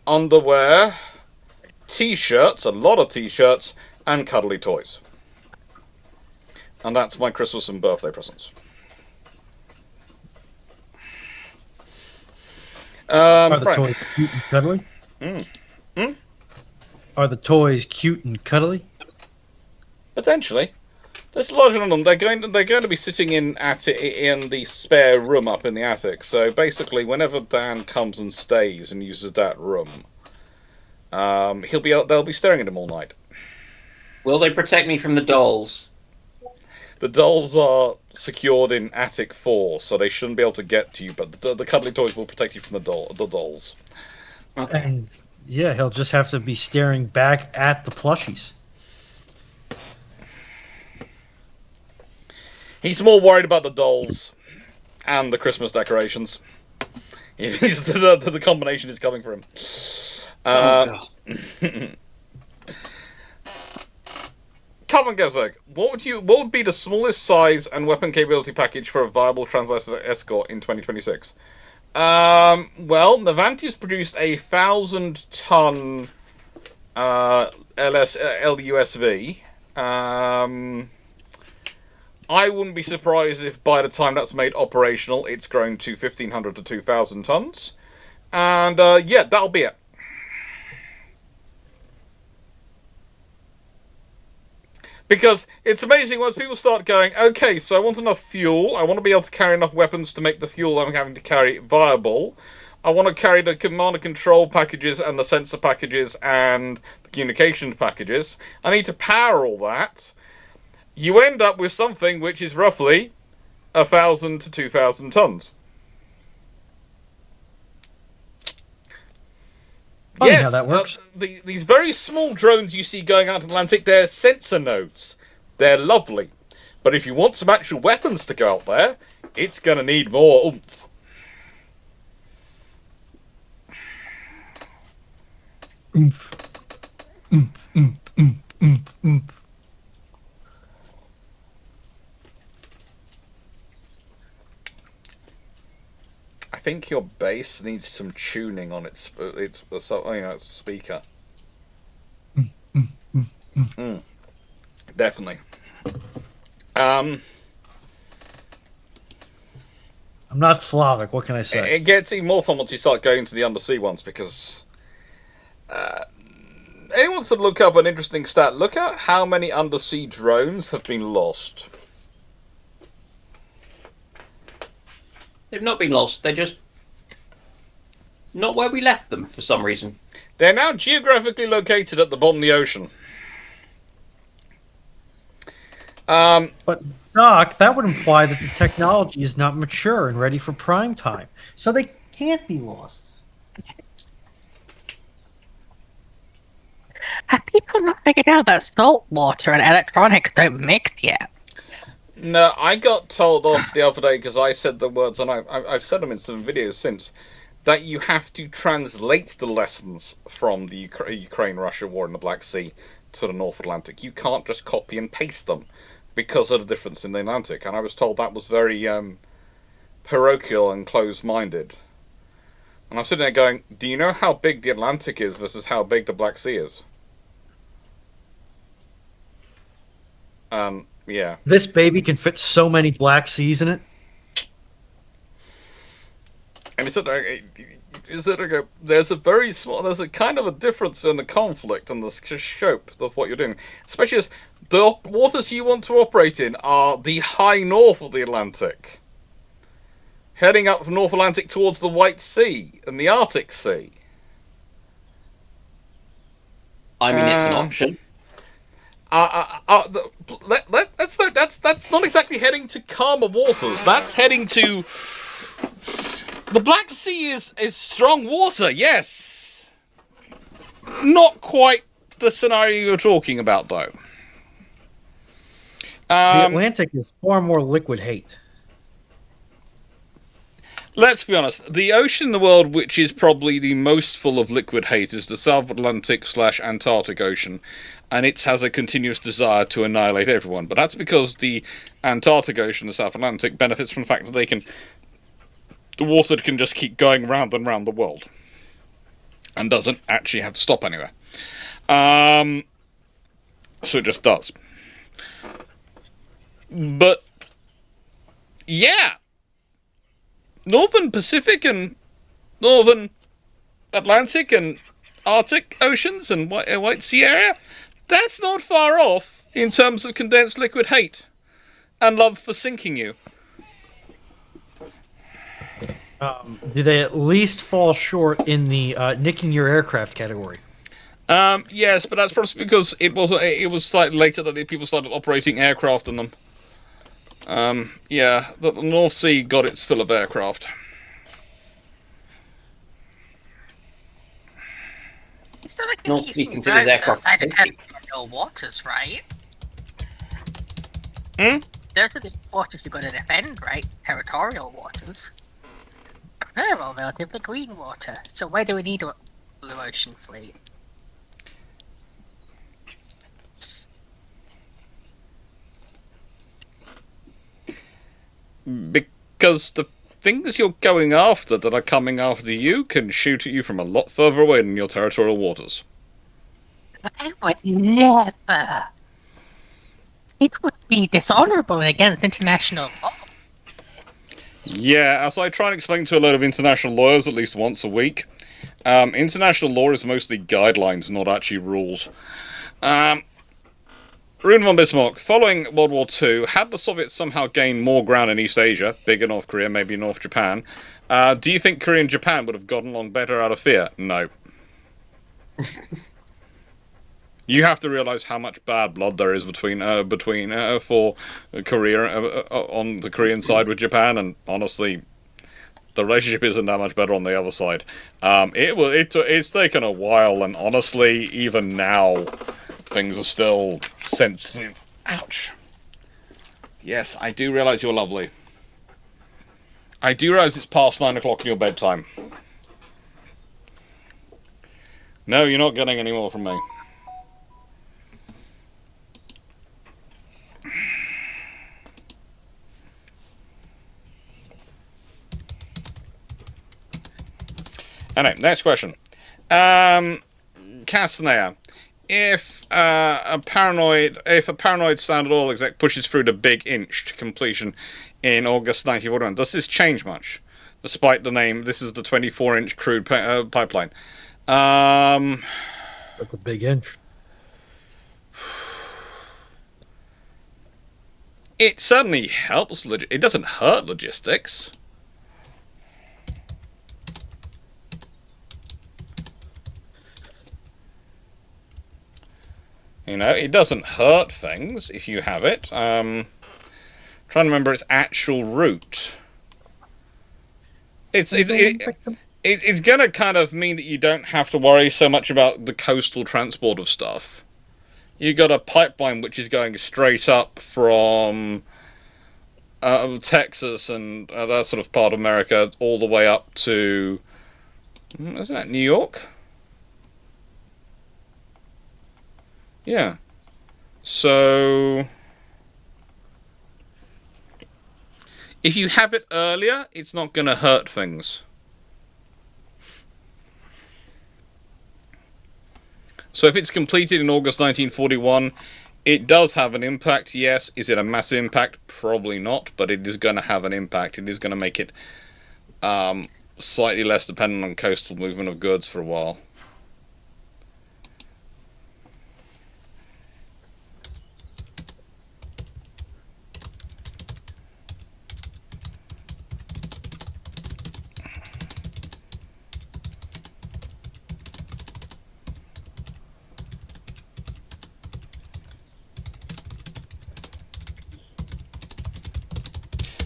underwear, t-shirts, a lot of t-shirts, and cuddly toys. And that's my Christmas and birthday presents. Are the right. toys cute and cuddly? Hmm? Are the toys cute and cuddly? Potentially. There's a lot of them. They're going to be sitting in the spare room up in the attic. So basically, whenever Dan comes and stays and uses that room, they'll be staring at him all night. Will they protect me from the dolls? The dolls are secured in Attic 4, so they shouldn't be able to get to you, but the cuddly toys will protect you from the dolls. Okay. And yeah, he'll just have to be staring back at the plushies. He's more worried about the dolls and the Christmas decorations. He's the combination is coming for him. Calvin Gesberg, what would be the smallest size and weapon capability package for a viable transatlantic escort in 2026? Well, Navanti's produced a 1,000-ton LUSV. I wouldn't be surprised if by the time that's made operational, it's grown to 1,500 to 2,000 tons. And yeah, that'll be it. Because it's amazing once people start going, okay, so I want enough fuel, I want to be able to carry enough weapons to make the fuel I'm having to carry viable, I want to carry the command and control packages and the sensor packages and the communication packages, I need to power all that, you end up with something which is roughly 1,000 to 2,000 tons. Funny Yes, how that works. These very small drones you see going out in the Atlantic, they're sensor nodes. They're lovely. But if you want some actual weapons to go out there, it's going to need more oomph. Oomph. Oomph, oomph, oomph, oomph, oomph. I think your bass needs some tuning on its speaker. Definitely. I'm not Slavic. What can I say? It gets even more fun once you start going to the undersea ones, because anyone wants to look up an interesting stat, look at how many undersea drones have been lost. They've not been lost. They're just not where we left them for some reason. They're now geographically located at the bottom of the ocean. But Doc, that would imply that the technology is not mature and ready for prime time, so they can't be lost. Have people not figured out that salt water and electronics don't mix yet? No, I got told off the other day because I said the words, and I've said them in some videos since, that you have to translate the lessons from the Ukraine-Russia war in the Black Sea to the North Atlantic. You can't just copy and paste them because of the difference in the Atlantic. And I was told that was very parochial and closed-minded. And I'm sitting there going, do you know how big the Atlantic is versus how big the Black Sea is? Yeah. This baby can fit so many Black Seas in it. And there's a very small, there's a kind of a difference in the conflict and the scope of what you're doing. Especially as the waters you want to operate in are the high north of the Atlantic. Heading up from North Atlantic towards the White Sea and the Arctic Sea. I mean, it's an option. That's not exactly heading to calmer waters. That's heading to... The Black Sea is strong water, yes. Not quite the scenario you're talking about, though. The Atlantic is far more liquid hate. Let's be honest. The ocean in the world which is probably the most full of liquid hate is the South Atlantic/Antarctic Ocean, and it has a continuous desire to annihilate everyone. But that's because the Antarctic Ocean, the South Atlantic, benefits from the fact that the water can just keep going round and round the world, and doesn't actually have to stop anywhere. So it just does. But yeah. Northern Pacific and Northern Atlantic and Arctic Oceans and White Sea area, that's not far off in terms of condensed liquid hate and love for sinking you. Do they at least fall short in the nicking your aircraft category? Yes, but that's probably because it was slightly later that people started operating aircraft in them. Yeah, the North Sea got its fill of aircraft. It's not like North Sea considers aircraft outside of territorial waters, right? Hmm? Those are the waters you've got to defend, right? Territorial waters. They're all relatively green water, so why do we need a blue ocean fleet? Because the things you're going after that are coming after you can shoot at you from a lot further away than your territorial waters. But I would never. It would be dishonorable against international law. Yeah, as I try and explain to a load of international lawyers at least once a week, international law is mostly guidelines, not actually rules. Rune von Bismarck, following World War II, had the Soviets somehow gained more ground in East Asia, bigger North Korea, maybe North Japan, do you think Korea and Japan would have gotten along better out of fear? No. You have to realize how much bad blood there is between for Korea on the Korean side with Japan, and honestly, the relationship isn't that much better on the other side. It's taken a while, and honestly, even now, things are still sensitive. Ouch. Yes, I do realize you're lovely. I do realize it's past 9 o'clock in your bedtime. No, you're not getting any more from me. Anyway, next question. Castanea. If a paranoid Standard Oil exec pushes through the big inch to completion in August 1941, does this change much? Despite the name, this is the 24-inch crude pipeline. That's a big inch. It certainly helps. It doesn't hurt logistics. You know, it doesn't hurt things if you have it. Trying to remember its actual route. It's going to kind of mean that you don't have to worry so much about the coastal transport of stuff. You got a pipeline which is going straight up from Texas and that sort of part of America all the way up to, isn't that New York? Yeah. So if you have it earlier, it's not going to hurt things. So if it's completed in August 1941, it does have an impact, yes. Is it a massive impact? Probably not, but it is going to have an impact. It is going to make it slightly less dependent on coastal movement of goods for a while.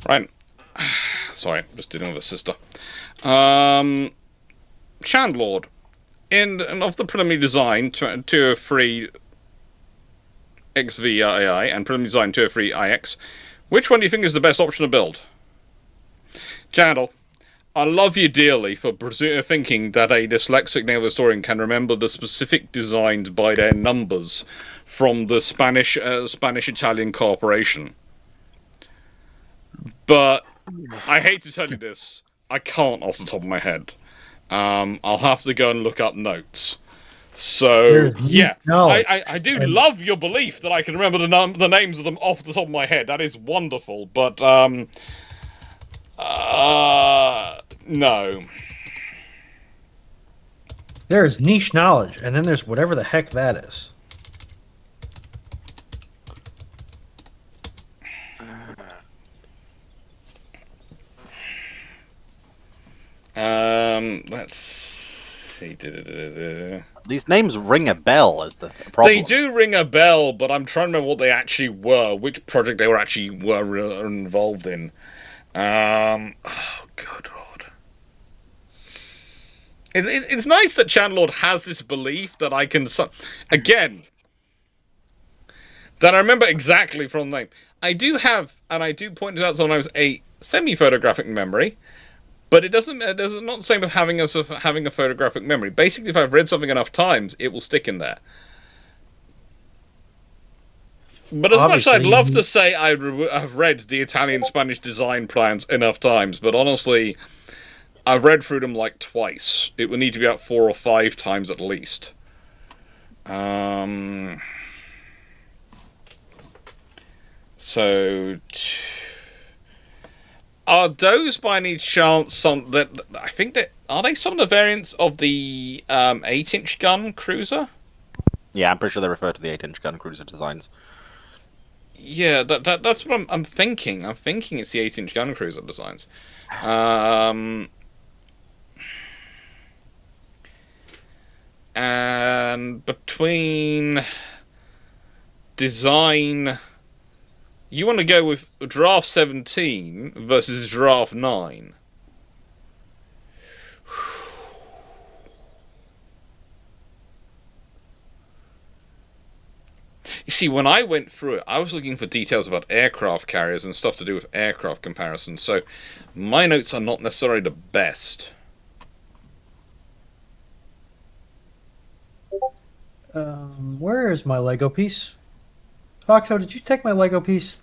Right. Sorry, just dealing with a sister. Chandlord. And of the preliminary design, 203 XVI and preliminary design 203 IX, which one do you think is the best option to build? Chandel, I love you dearly for thinking that a dyslexic naval historian can remember the specific designs by their numbers from the Spanish-Italian cooperation. But I hate to tell you this, I can't off the top of my head. I'll have to go and look up notes. So, yeah, I do love your belief that I can remember the names of them off the top of my head. That is wonderful, but, no. There's niche knowledge, and then there's whatever the heck that is. Let's see. These names ring a bell as the problem. They do ring a bell, but I'm trying to remember what they actually were, which project they were involved in. Oh, good lord. It's nice that Chandlord has this belief that I can, again, that I remember exactly from the name. I do have, and I do point it out sometimes, a semi-photographic memory. But it doesn't. It's not the same as having a photographic memory. Basically, if I've read something enough times, it will stick in there. But as much as I'd love to say I've read the Italian-Spanish design plans enough times, but honestly, I've read through them like twice. It would need to be about 4 or 5 times at least. So. Are those by any chance some that I think that are they some of the variants of the 8-inch gun cruiser? Yeah, I'm pretty sure they refer to the 8-inch gun cruiser designs. Yeah, that's what I'm thinking. I'm thinking it's the 8-inch gun cruiser designs. And between design. You want to go with Draft 17 versus Draft 9. You see, when I went through it, I was looking for details about aircraft carriers and stuff to do with aircraft comparisons, so my notes are not necessarily the best. Where is my Lego piece? Foxo, did you take my Lego piece?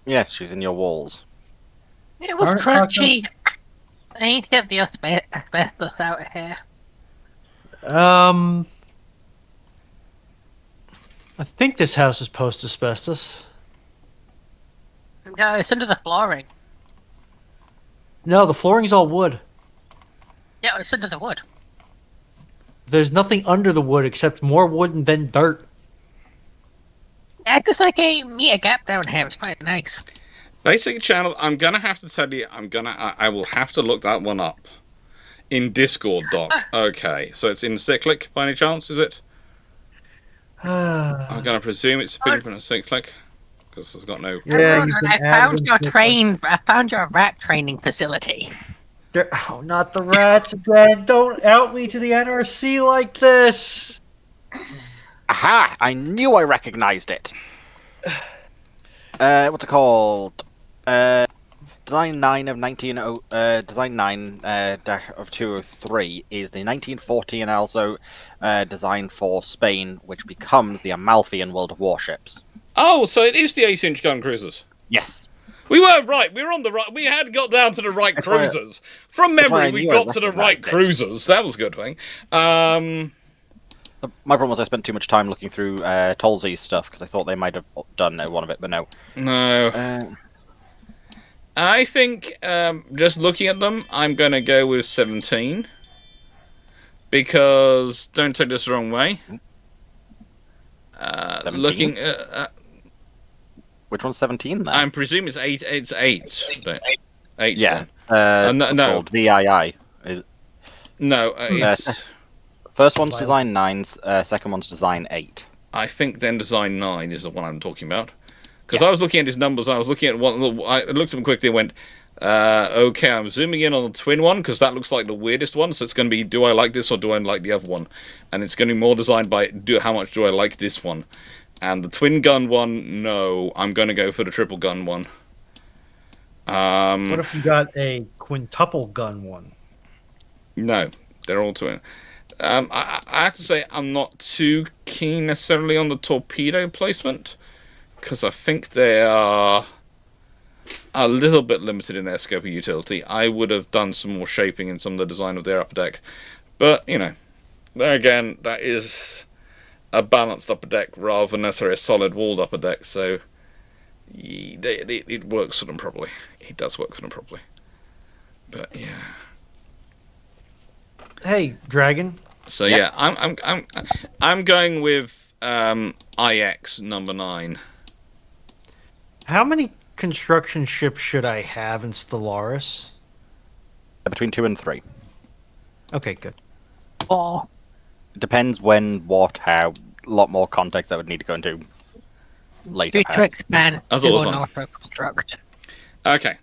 Yes, she's in your walls. It was crunchy. I need to get the asbestos out of here. I think this house is post-asbestos. No, it's under the flooring. No, the flooring's all wood. Yeah, it's under the wood. There's nothing under the wood except more wood and then dirt. Yeah, there's like a meter gap down here. It's quite nice. Basic channel. I'm gonna have to tell you. I will have to look that one up in Discord, Doc. Okay, so it's in cyclic by any chance? Is it? I'm going to presume it's been pronounced St. Clarke, because I've got no... Ron, you can I add found them your to- I found your rat training facility. Not the rats again. Don't out me to the NRC like this. Aha! I knew I recognized it. What's it called? Design 9 of 203 is the 1940 and also design for Spain, which becomes the Amalfian World of Warships. Oh, so it is the 8-inch gun cruisers. Yes. We were right. We were on the right. We had got down to the right That's why- cruisers. From that's why memory, I we knew I got to the right recognised it. cruisers. That was a good thing. My problem was I spent too much time looking through Tolsey's stuff because I thought they might have done one of it, but no. No. I think, just looking at them, I'm going to go with 17. Because, don't take this the wrong way. 17? Looking Which one's 17 then? I'm presuming it's 8. It's 8. But 8. Yeah. No. What's it called? VII. No, it's... First one's design 9, second one's design 8. I think then design 9 is the one I'm talking about. Because I was looking at his numbers, I was looking at one. I looked at them quickly and went, okay, I'm zooming in on the twin one because that looks like the weirdest one. So it's going to be, do I like this or do I like the other one? And it's going to be more designed by how much do I like this one? And the twin gun one, no, I'm going to go for the triple gun one. What if you got a quintuple gun one? No, they're all twin. I have to say I'm not too keen necessarily on the torpedo placement. Because I think they are a little bit limited in their scope of utility. I would have done some more shaping in some of the design of their upper deck. But, you know, there again, that is a balanced upper deck rather than necessarily a solid walled upper deck. So, it works for them properly. It does work for them properly. But, yeah. Hey, Dragon. So, yeah, I'm going with IX number 9. How many construction ships should I have in Stellaris? Between 2 and 3. Okay, good. Oh, It depends when, what, how. A lot more context that would need to go into later. due to perhaps. expand That's to all an fun. auto construction. Okay.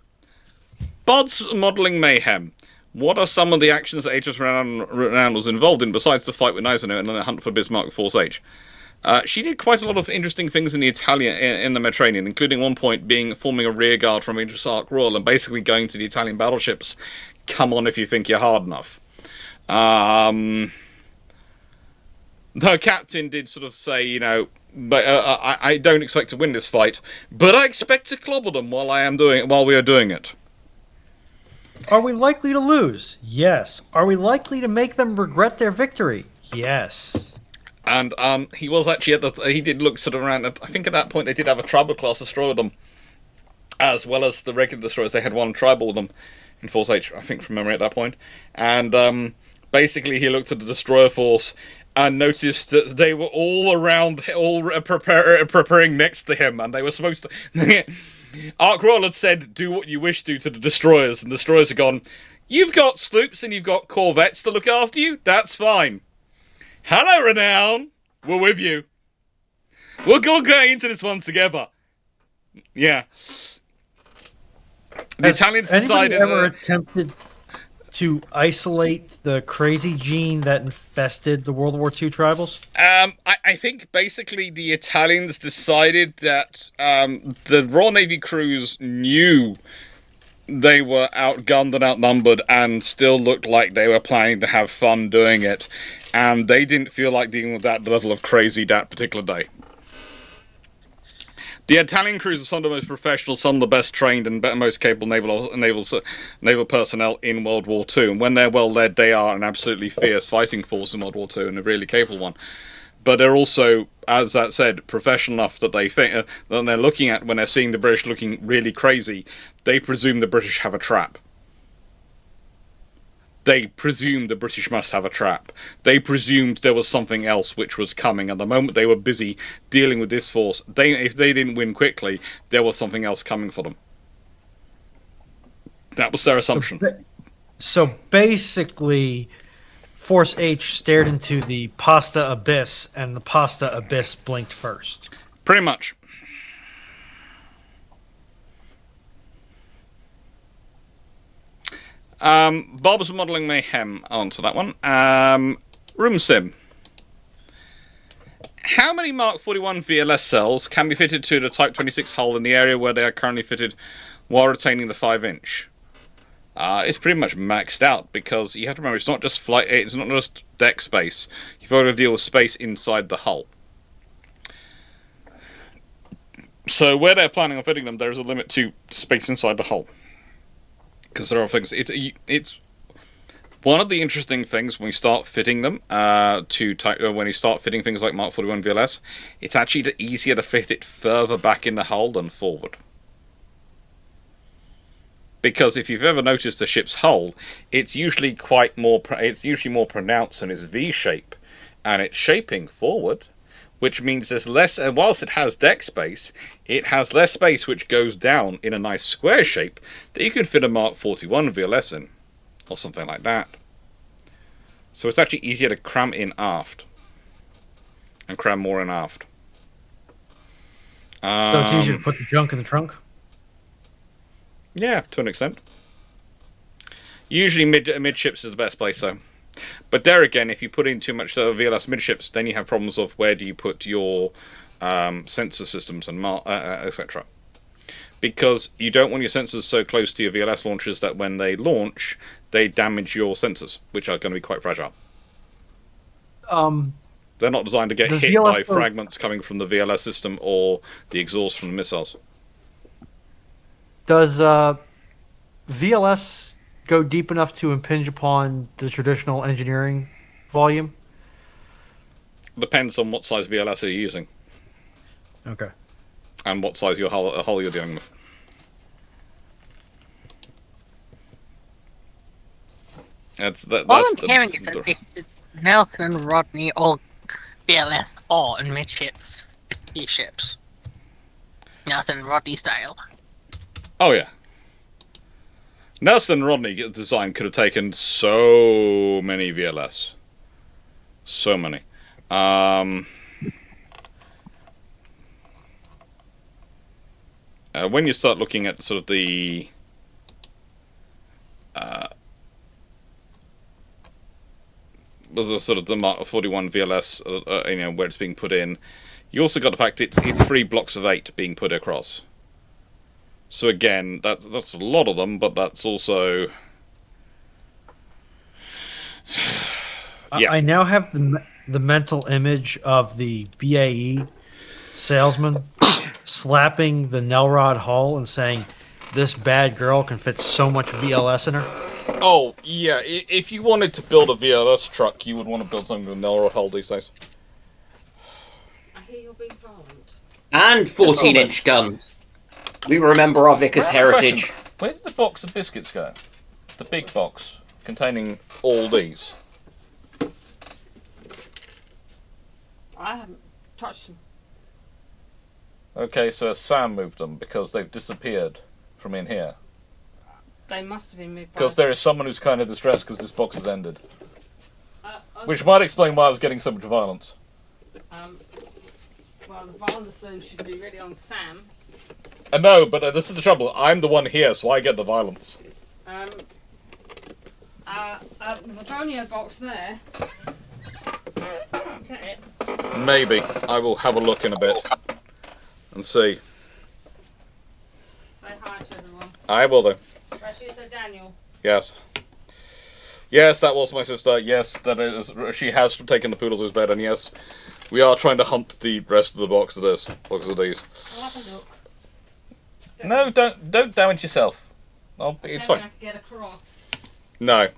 Bod's modelling mayhem. What are some of the actions that HS Renown was involved in besides the fight with Gneisenau and the hunt for Bismarck Force H? She did quite a lot of interesting things in the Italian in the Mediterranean, including one point being forming a rear guard from Idris Ark Royal and basically going to the Italian battleships. Come on if you think you're hard enough. The captain did sort of say, you know, but I don't expect to win this fight, but I expect to clobber them while we are doing it. Are we likely to lose? Yes. Are we likely to make them regret their victory? Yes. And he was actually he did look sort of around. I think at that point they did have a tribal class destroyer with them, as well as the regular destroyers. They had one tribal with them in Force H, I think, from memory at that point. And basically he looked at the destroyer force and noticed that they were all around, preparing next to him, and they were supposed to... Ark Royal had said, do what you wish to the destroyers, and the destroyers had gone, you've got sloops and you've got corvettes to look after you, that's fine. Hello, Renown! We're with you. We're all going into this one together. Yeah. The Italians decided... ever attempted to isolate the crazy gene that infested the World War II tribals? I think basically the Italians decided that the Royal Navy crews knew they were outgunned and outnumbered and still looked like they were planning to have fun doing it. And they didn't feel like dealing with that level of crazy that particular day. The Italian crews are some of the most professional, some of the best trained and most capable naval personnel in World War II. And when they're well led, they are an absolutely fierce fighting force in World War II and a really capable one. But they're also, as that said, professional enough that they think that they're looking at when they're seeing the British looking really crazy. They presume the British have a trap. They presumed the British must have a trap. They presumed there was something else which was coming, and the moment they were busy dealing with this force, if they didn't win quickly, there was something else coming for them. That was their assumption. So basically, Force H stared into the pasta abyss, and the pasta abyss blinked first. Pretty much. Bob's Modelling Mayhem, I'll answer that one. Room Sim. How many Mark 41 VLS cells can be fitted to the Type 26 hull in the area where they are currently fitted while retaining the 5-inch? It's pretty much maxed out, because you have to remember, it's not just flight, it's not just deck space. You've got to deal with space inside the hull. So where they're planning on fitting them, there is a limit to space inside the hull. Because there are things, it's one of the interesting things when you start fitting them when you start fitting things like Mark 41 VLS, it's actually easier to fit it further back in the hull than forward. Because if you've ever noticed a ship's hull, it's usually more pronounced in its V shape, and it's shaping forward, which means there's less. And whilst it has deck space, it has less space which goes down in a nice square shape that you can fit a Mark 41 VLS in, or something like that. So it's actually easier to cram in aft, and cram more in aft. So it's easier to put the junk in the trunk? Yeah, to an extent. Usually midships is the best place, though. But there again, if you put in too much VLS midships, then you have problems of where do you put your sensor systems and etc. Because you don't want your sensors so close to your VLS launchers that when they launch, they damage your sensors, which are going to be quite fragile. They're not designed to get hit by fragments coming from the VLS system or the exhaust from the missiles. Does VLS go deep enough to impinge upon the traditional engineering volume? Depends on what size VLS you're using. Okay. And what size your hull you're dealing with. All I'm hearing is that Nelson and Rodney all VLS or in midships, B-ships. Nelson and Rodney style. Oh yeah. Nelson and Rodney design could have taken so many VLS. So many. When you start looking at sort of the Mark 41 VLS, where it's being put in, you also got the fact it's 3 blocks of 8 being put across. So again, that's a lot of them, but that's also... Yeah. I now have the mental image of the BAE salesman slapping the Nelrod hull and saying, "This bad girl can fit so much VLS in her." Oh, yeah. If you wanted to build a VLS truck, you would want to build something with a Nelrod hull these days. I hear you're being violent. And 14-inch guns. We remember our Vickers heritage. Question. Where did the box of biscuits go? The big box containing all these. I haven't touched them. Okay, so Sam moved them because they've disappeared from in here. They must have been moved. Because there is someone who's kind of distressed because this box has ended. Which might explain why I was getting so much violence. Well, the violence though should be really on Sam. No, but this is the trouble. I'm the one here, so I get the violence. There's a Dronio box there. Get it? Maybe. I will have a look in a bit. And see. Say hi to everyone. I will do. Especially to Daniel. Yes. Yes, that was my sister. Yes, that is. She has taken the poodle to his bed, and yes, we are trying to hunt the rest of the box of these. I'll have a look. No, don't damage yourself. It's fine. I can get across. No.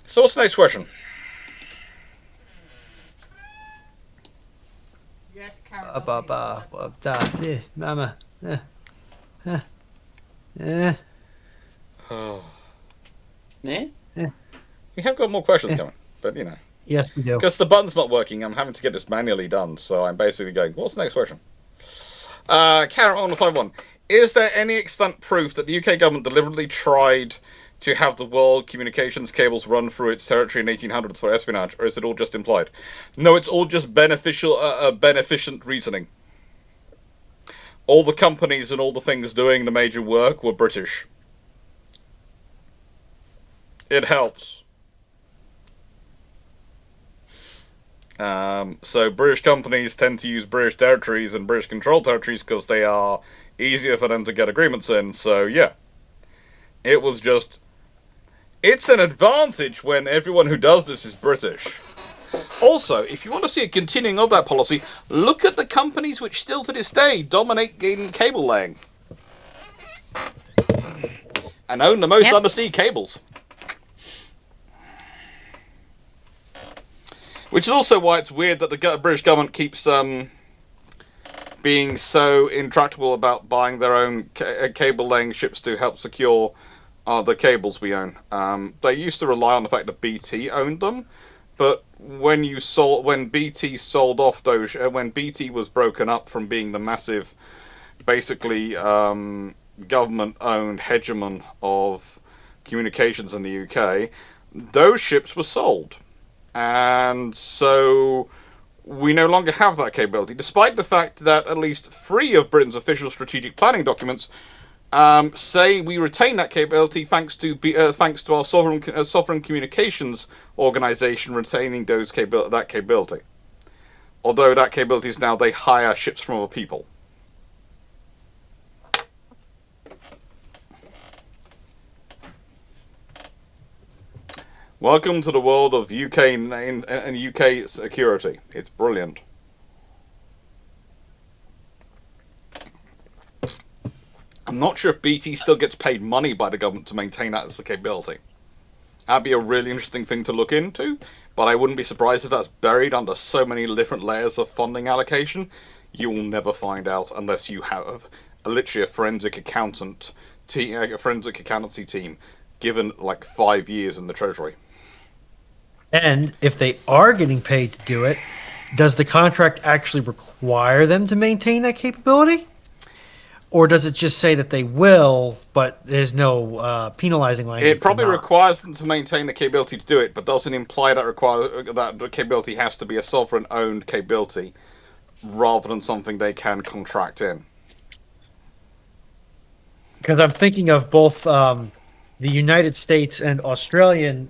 So what's the next question? Yes, Carol. Mama. Oh. Yeah? We have got more questions coming, but you know. Yes, we do. Because the button's not working, I'm having to get this manually done, so I'm basically going, what's the next question? Carol on the 5-1. Is there any extant proof that the UK government deliberately tried to have the world communications cables run through its territory in 1800s for espionage, or is it all just implied? No, it's all just beneficent reasoning. All the companies and all the things doing the major work were British. It helps. So British companies tend to use British territories and British controlled territories because they are easier for them to get agreements in. So yeah, it was just... It's an advantage when everyone who does this is British. Also, if you want to see a continuing of that policy, look at the companies which still to this day dominate in cable laying. And own the most undersea cables. Which is also why it's weird that the British government keeps being so intractable about buying their own cable laying ships to help secure the cables we own. They used to rely on the fact that BT owned them, but when BT sold off those, when BT was broken up from being the massive, basically government-owned hegemon of communications in the UK, those ships were sold. And so we no longer have that capability, despite the fact that at least 3 of Britain's official strategic planning documents say we retain that capability thanks to our sovereign communications organisation retaining that capability. Although that capability is now they hire ships from other people. Welcome to the world of UK and UK security. It's brilliant. I'm not sure if BT still gets paid money by the government to maintain that as a capability. That'd be a really interesting thing to look into, but I wouldn't be surprised if that's buried under so many different layers of funding allocation. You will never find out unless you have literally a forensic accountancy team given like 5 years in the Treasury. And if they are getting paid to do it, does the contract actually require them to maintain that capability? Or does it just say that they will, but there's no penalizing language? It probably requires them to maintain the capability to do it, but doesn't imply that that the capability has to be a sovereign-owned capability, rather than something they can contract in. Because I'm thinking of both the United States and Australian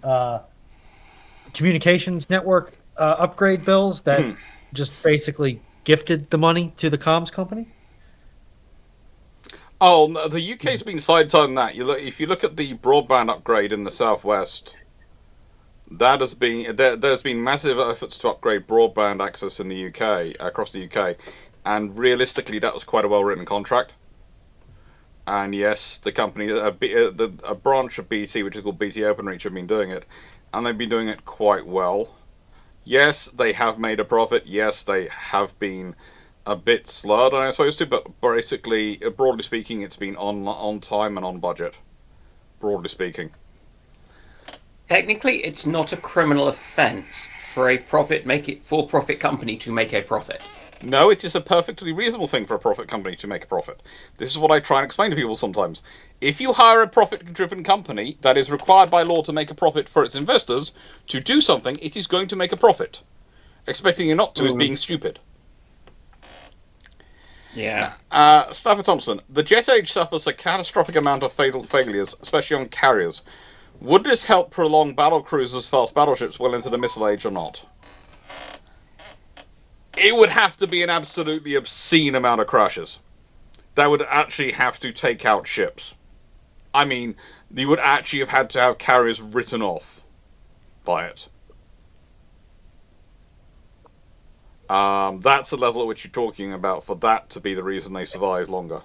communications network upgrade bills that just basically gifted the money to the comms company. Oh, the UK's been sidelined that. If you look at the broadband upgrade in the southwest, there's been massive efforts to upgrade broadband access in the UK, across the UK, and realistically, that was quite a well-written contract. And yes, the company, a branch of BT, which is called BT Openreach, have been doing it, and they've been doing it quite well. Yes, they have made a profit. Yes, they have been a bit slower than I was supposed to, but basically, broadly speaking, it's been on time and on budget. Broadly speaking. Technically, it's not a criminal offence for a for-profit company to make a profit. No, it is a perfectly reasonable thing for a profit company to make a profit. This is what I try and explain to people sometimes. If you hire a profit-driven company that is required by law to make a profit for its investors to do something, it is going to make a profit. Expecting it not to is being stupid. Yeah. Stafford Thompson, the jet age suffers a catastrophic amount of fatal failures, especially on carriers. Would this help prolong battle cruisers, fast battleships well into the missile age or not? It would have to be an absolutely obscene amount of crashes. That would actually have to take out ships. I mean, you would actually have had to have carriers written off by it. That's the level at which you're talking about for that to be the reason they survive longer.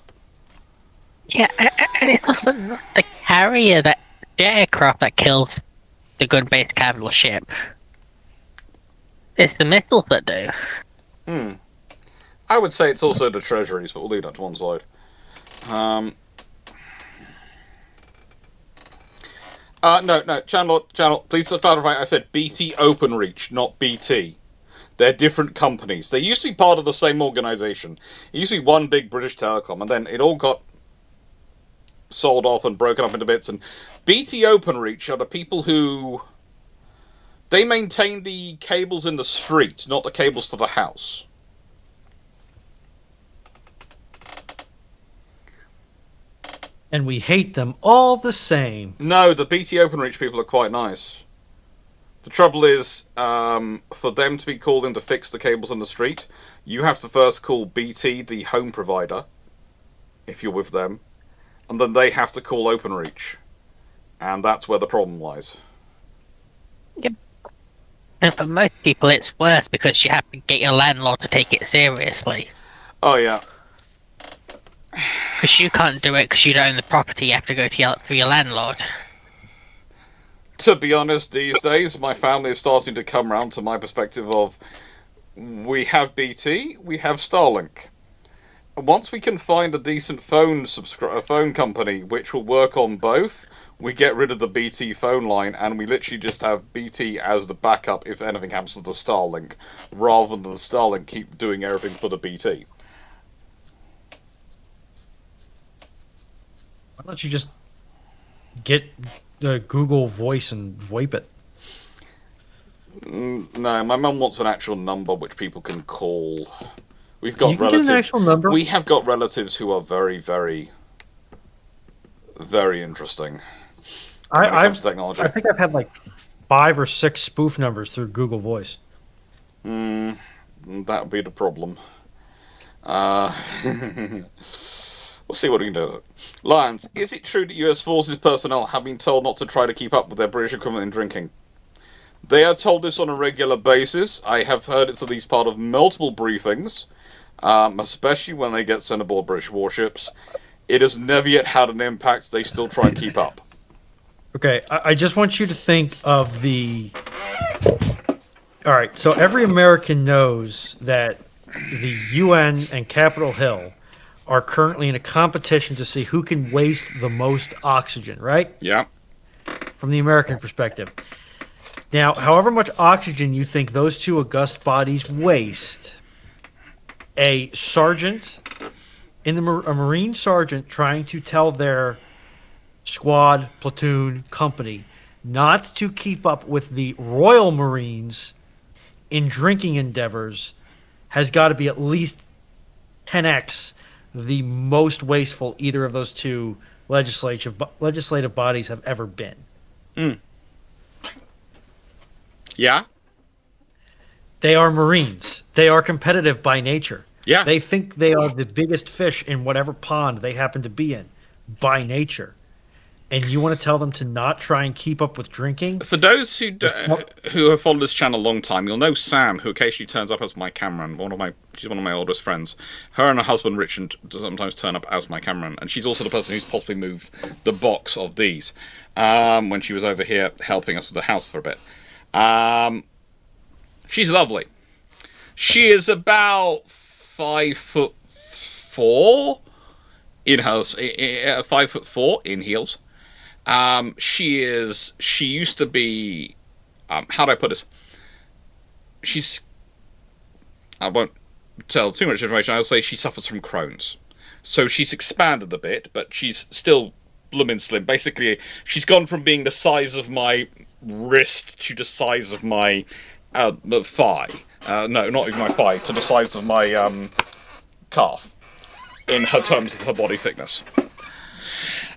Yeah, and it's also not the carrier, that aircraft that kills the good base capital ship. It's the missiles that do. I would say it's also the treasuries, but we'll leave that to one side. No, channel, please clarify, I said BT Openreach, not BT. They're different companies. They used to be part of the same organisation. It used to be one big British telecom, and then it all got sold off and broken up into bits. And BT Openreach are the people who... They maintain the cables in the street, not the cables to the house. And we hate them all the same. No, the BT Openreach people are quite nice. The trouble is, for them to be called in to fix the cables in the street, you have to first call BT, the home provider, if you're with them, and then they have to call Openreach. And that's where the problem lies. Yep. And for most people, it's worse because you have to get your landlord to take it seriously. Oh, yeah. Because you can't do it because you don't own the property. You have to go to your landlord. To be honest, these days, my family is starting to come round to my perspective of, we have BT, we have Starlink. And once we can find a decent phone company which will work on both, we get rid of the BT phone line and we literally just have BT as the backup if anything happens to the Starlink, rather than the Starlink keep doing everything for the BT. Why don't you just get the Google Voice and VoIP it? No, my mum wants an actual number which people can call. We've got You can relatives. get an actual number. We have got relatives who are very, very, very interesting. When it comes to technology. I think I've had like 5 or 6 spoof numbers through Google Voice. That would be the problem. We'll see what we can do. Lions, is it true that US Forces personnel have been told not to try to keep up with their British equivalent in drinking? They are told this on a regular basis. I have heard it's at least part of multiple briefings, especially when they get sent aboard British warships. It has never yet had an impact. They still try and keep up. Okay, I just want you to think of the... All right, so every American knows that the UN and Capitol Hill are currently in a competition to see who can waste the most oxygen, right? Yeah. From the American perspective. Now, however much oxygen you think those two august bodies waste, a sergeant, a Marine sergeant trying to tell their squad, platoon, company not to keep up with the Royal Marines in drinking endeavors has got to be at least 10x the most wasteful either of those two legislative bodies have ever been. Yeah? They are Marines. They are competitive by nature. Yeah. They think they are the biggest fish in whatever pond they happen to be in by nature. And you want to tell them to not try and keep up with drinking? For those who have followed this channel a long time, you'll know Sam, who occasionally turns up as my cameraman. She's one of my oldest friends. Her and her husband Richard sometimes turn up as my cameraman, and she's also the person who's possibly moved the box of these when she was over here helping us with the house for a bit. She's lovely. She is about 5'4" in her 5'4" in heels. She used to be, how do I put this? I won't tell too much information. I'll say she suffers from Crohn's. So she's expanded a bit, but she's still blooming slim. Basically, she's gone from being the size of my wrist to the size of my thigh. No, not even my thigh, to the size of my calf, in her terms of her body thickness.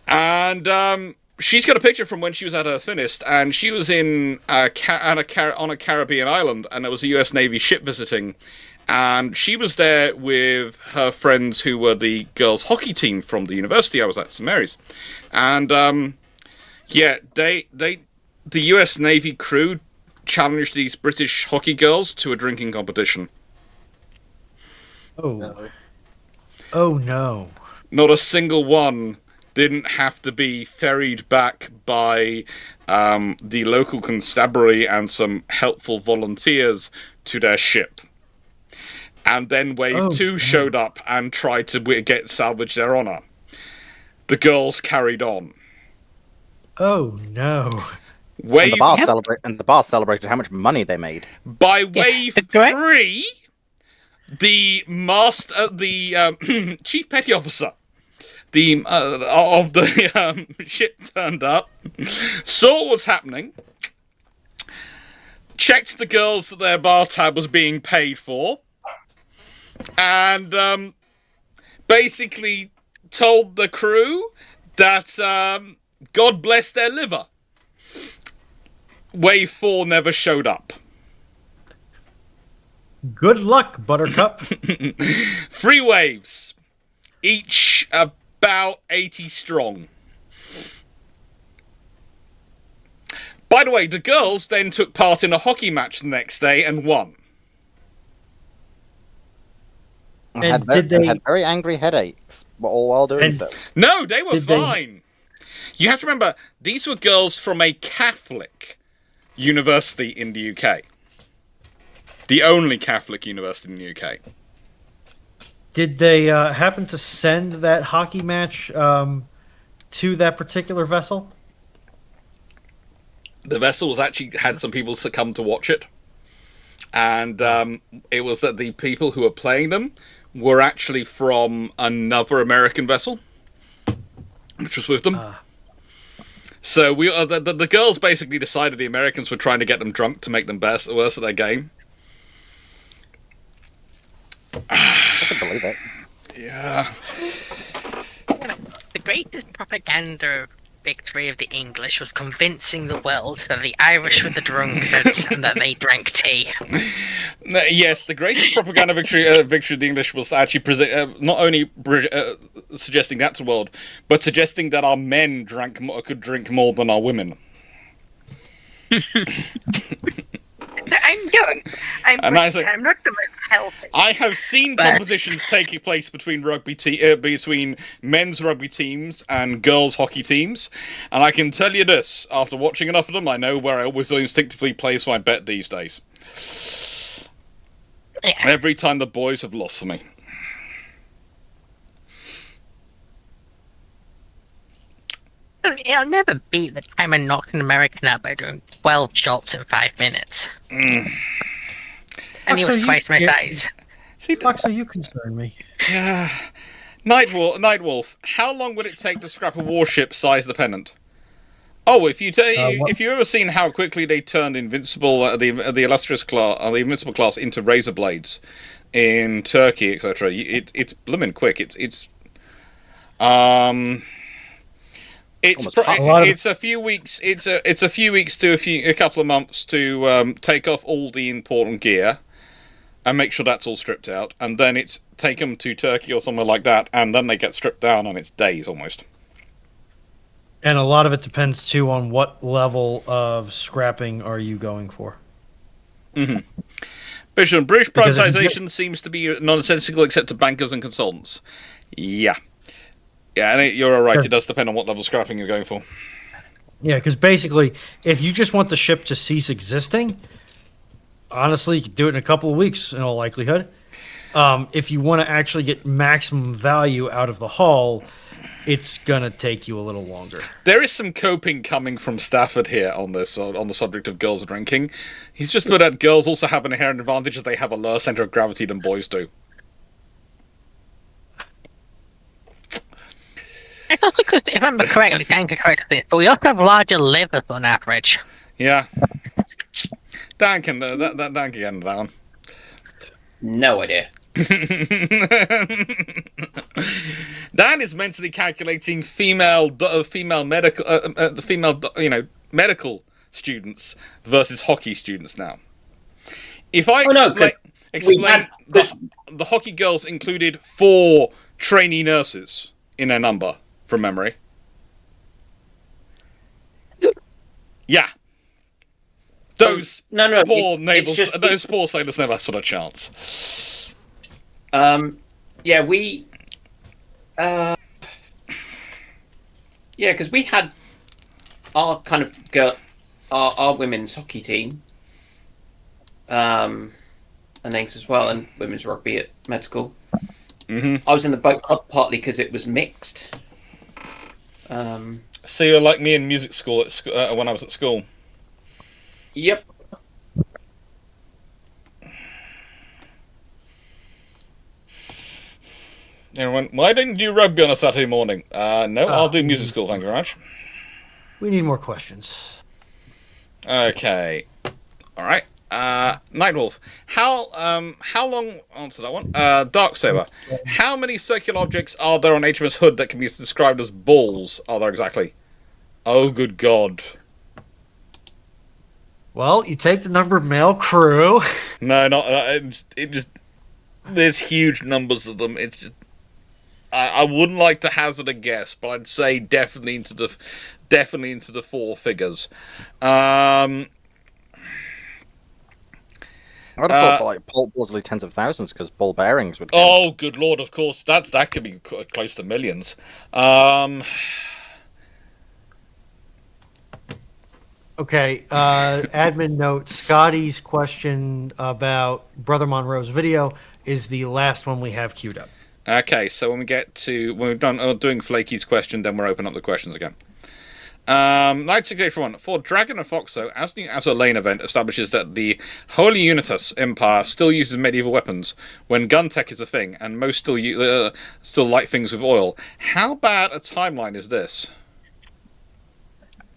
And she's got a picture from when she was at her thinnest, and she was on a Caribbean island, and there was a US Navy ship visiting, and she was there with her friends who were the girls' hockey team from the university I was at, St Mary's. And the US Navy crew challenged these British hockey girls to a drinking competition. Oh. Oh no. Not a single one didn't have to be ferried back by the local constabulary and some helpful volunteers to their ship. And then Wave 2 showed up and tried to salvage their honour. The girls carried on. Oh no. And the bar celebrated how much money they made. By Wave 3, the chief petty officer, the ship turned up, saw what was happening, checked the girls that their bar tab was being paid for, and basically told the crew that God bless their liver. Wave 4 never showed up. Good luck, Buttercup. 3 waves, each about 80 strong. By the way, the girls then took part in a hockey match the next day and won. And Had very angry headaches all while doing so. No, they were fine. You have to remember, these were girls from a Catholic university in the UK. The only Catholic university in the UK. Did they happen to send that hockey match to that particular vessel? The vessel was actually had some people succumb to watch it. And it was that the people who were playing them were actually from another American vessel, which was with them. So the girls basically decided the Americans were trying to get them drunk to make them worse at their game. I can believe it. Yeah. The greatest propaganda victory of the English was convincing the world that the Irish were the drunkards and that they drank tea. Yes, the greatest propaganda victory of the English was actually not only suggesting that to the world, but suggesting that our men could drink more than our women. I'm young. I'm not the most healthy. I have seen competitions taking place between between men's rugby teams and girls' hockey teams, and I can tell you this: after watching enough of them, I know where I always instinctively place my bet these days. Yeah. Every time the boys have lost to me. I'll never beat the time I knocked an American out by doing 12 shots in 5 minutes. And he was twice my size. See, Foxo, you concern me. Yeah. Nightwolf, how long would it take to scrap a warship size the Pennant? Oh, if you've ever seen how quickly they turned Invincible, the illustrious class, the Invincible class into razor blades in Turkey, etc., it's blooming quick. It's a few weeks. It's a few weeks to a couple of months to take off all the important gear and make sure that's all stripped out, and then it's take them to Turkey or somewhere like that, and then they get stripped down, and it's days almost. And a lot of it depends too on what level of scrapping are you going for. Mm-hmm. British privatisation seems to be nonsensical except to bankers and consultants. Yeah. Yeah, and you're all right. It does depend on what level of scrapping you're going for. Yeah, because basically, if you just want the ship to cease existing, honestly, you could do it in a couple of weeks in all likelihood. If you want to actually get maximum value out of the hull, it's going to take you a little longer. There is some coping coming from Stafford here on this, on the subject of girls drinking. He's just put out girls also have an inherent advantage as they have a lower centre of gravity than boys do. It's also because, if I remember correctly, Dan can correct this, but we also have larger livers on average. Yeah. Dan can get into that one. No idea. Dan is mentally calculating female medical students versus hockey students now. If I explain the hockey girls included 4 trainee nurses in their number from memory. Yeah. Those poor sailors never stood a chance. Yeah, because we had our kind of our women's hockey team, and things as well, and women's rugby at med school. Mm-hmm. I was in the boat club partly because it was mixed. So you're like me in music school when I was at school. Yep. Everyone, why didn't you do rugby on a Saturday morning? No, I'll do music school, thank you very much. We need more questions. Okay. Alright. Nightwolf. How long answer that one? Darksaber. How many circular objects are there on HMS Hood that can be described as balls? Are there exactly? Oh good god. Well, you take the number of male crew. No, not it just there's huge numbers of them. It's just I wouldn't like to hazard a guess, but I'd say definitely into the four figures. I would have thought like possibly tens of thousands because ball bearings would. Oh, good lord! Of course, that could be close to millions. Okay, admin note, Scotty's question about Brother Monroe's video is the last one we have queued up. Okay, so when we're done doing Flaky's question, then we're opening up the questions again. Knight 681. For Dragon and Foxo, as the a lane event establishes that the Holy Unitas Empire still uses medieval weapons when gun tech is a thing, and most still light things with oil. How bad a timeline is this?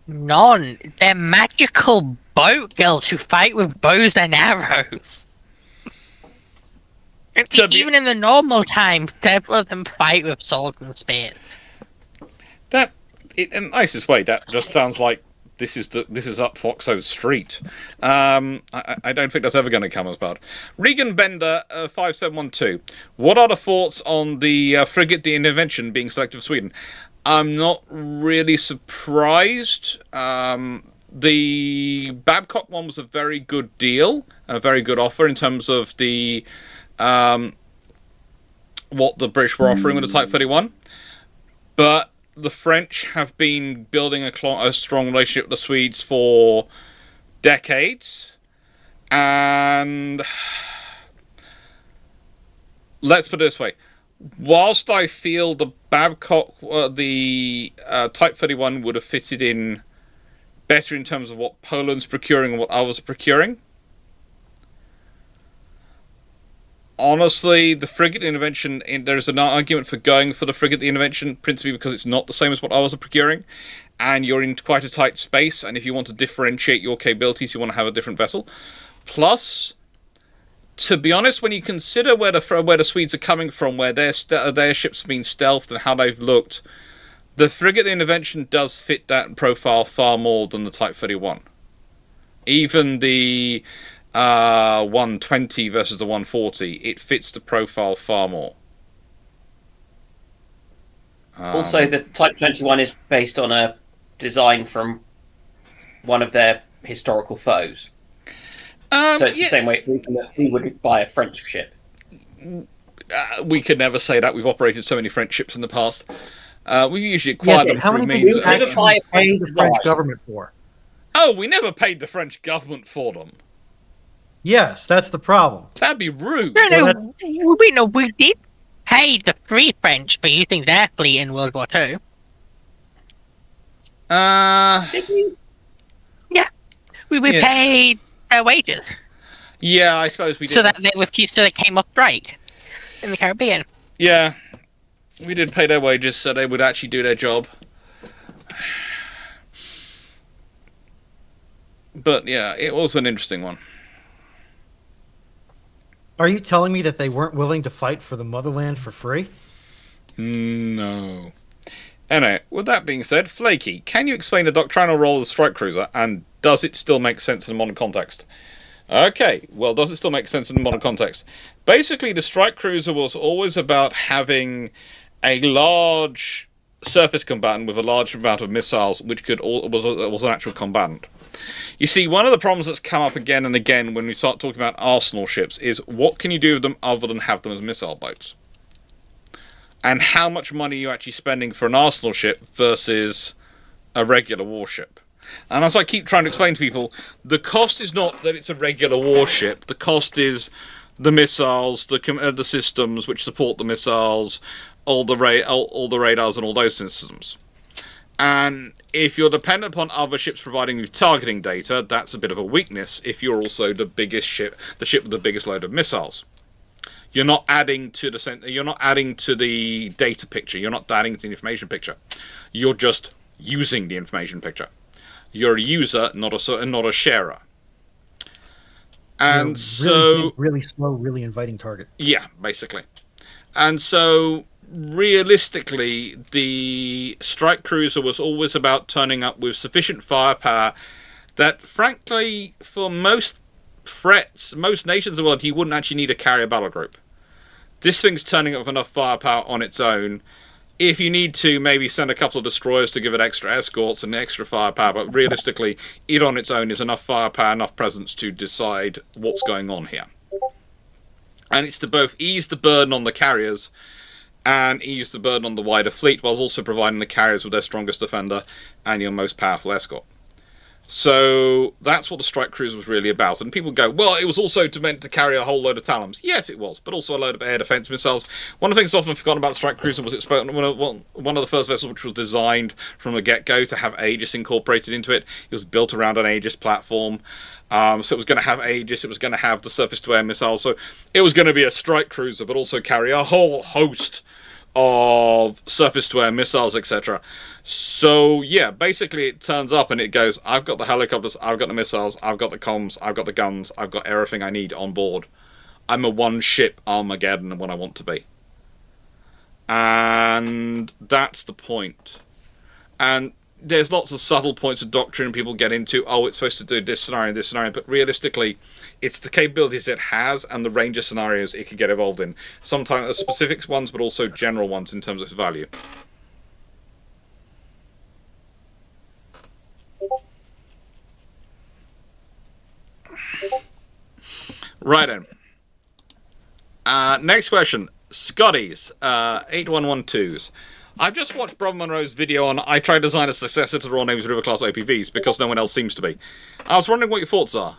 None. They're magical boat girls who fight with bows and arrows. Even in the normal times, several of them fight with swords and spears. That, in the nicest way, that just sounds like this is up Foxo's street. I don't think that's ever going to come as bad. Regan Bender 5712. What are the thoughts on the frigate The Intervention being selected for Sweden? I'm not really surprised. The Babcock one was a very good deal and a very good offer in terms of the what the British were offering with the Type 31. But the French have been building a strong relationship with the Swedes for decades. And let's put it this way. Whilst I feel the Babcock, the Type 31 would have fitted in better in terms of what Poland's procuring and what others are procuring, honestly, the frigate intervention, there's an argument for going for the frigate intervention, principally because it's not the same as what others are procuring, and you're in quite a tight space, and if you want to differentiate your capabilities, you want to have a different vessel. Plus, to be honest, when you consider where the Swedes are coming from, where their ships have been stealthed and how they've looked, the frigate intervention does fit that profile far more than the Type 31. Even the 120 versus the 140, it fits the profile far more. Also, the Type 21 is based on a design from one of their historical foes. So it's the same way we would buy a French ship. We could never say that. We've operated so many French ships in the past. We've usually acquired them through means. How many people pay the French government for? Oh, we never paid the French government for them. Yes, that's the problem. That'd be rude. No, we did pay the Free French for using their fleet in World War II. Did we? Yeah, we paid their wages. Yeah, I suppose we did. So that they came off strike in the Caribbean. Yeah, we did pay their wages so they would actually do their job. But yeah, it was an interesting one. Are you telling me that they weren't willing to fight for the motherland for free? No. Anyway, with that being said, Flaky, can you explain the doctrinal role of the strike cruiser, and does it still make sense in a modern context? Okay, well, does it still make sense in a modern context? Basically, the strike cruiser was always about having a large surface combatant with a large amount of missiles, which was an actual combatant. You see, one of the problems that's come up again and again when we start talking about arsenal ships is what can you do with them other than have them as missile boats? And how much money are you actually spending for an arsenal ship versus a regular warship? And as I keep trying to explain to people, the cost is not that it's a regular warship. The cost is the missiles, the systems which support the missiles, all the radars and all those systems. And if you're dependent upon other ships providing you targeting data, that's a bit of a weakness if you're also the biggest ship, the ship with the biggest load of missiles. You're not adding to you're not adding to the data picture. You're not adding to the information picture. You're just using the information picture. You're a user, not a sharer. And so really slow, really inviting target. Yeah, basically. And so realistically, the strike cruiser was always about turning up with sufficient firepower that, frankly, for most threats, most nations of the world, you wouldn't actually need a carrier battle group. This thing's turning up with enough firepower on its own. If you need to, maybe send a couple of destroyers to give it extra escorts and extra firepower, but realistically, it on its own is enough firepower, enough presence to decide what's going on here. And it's to both ease the burden on the carriers and ease the burden on the wider fleet, whilst also providing the carriers with their strongest defender and your most powerful escort. So that's what the strike cruiser was really about. And people go, well, it was also meant to carry a whole load of Talons. Yes, it was, but also a load of air defense missiles. One of the things often forgotten about the strike cruiser was one of the first vessels which was designed from the get-go to have Aegis incorporated into it. It was built around an Aegis platform. So it was going to have Aegis, it was going to have the surface-to-air missiles. So it was going to be a strike cruiser, but also carry a whole host of surface-to-air missiles, etc. So, yeah, basically it turns up and it goes, I've got the helicopters, I've got the missiles, I've got the comms, I've got the guns, I've got everything I need on board. I'm a one-ship Armageddon when I want to be. And that's the point. And there's lots of subtle points of doctrine people get into. Oh, it's supposed to do this scenario, but realistically, it's the capabilities it has and the range of scenarios it can get involved in. Sometimes specific ones, but also general ones in terms of its value. Right then. Next question. Scotty's 8112s. I've just watched Brother Monroe's video on I Try to Design a Successor to the Royal Navy's River Class OPVs because no one else seems to be. I was wondering what your thoughts are.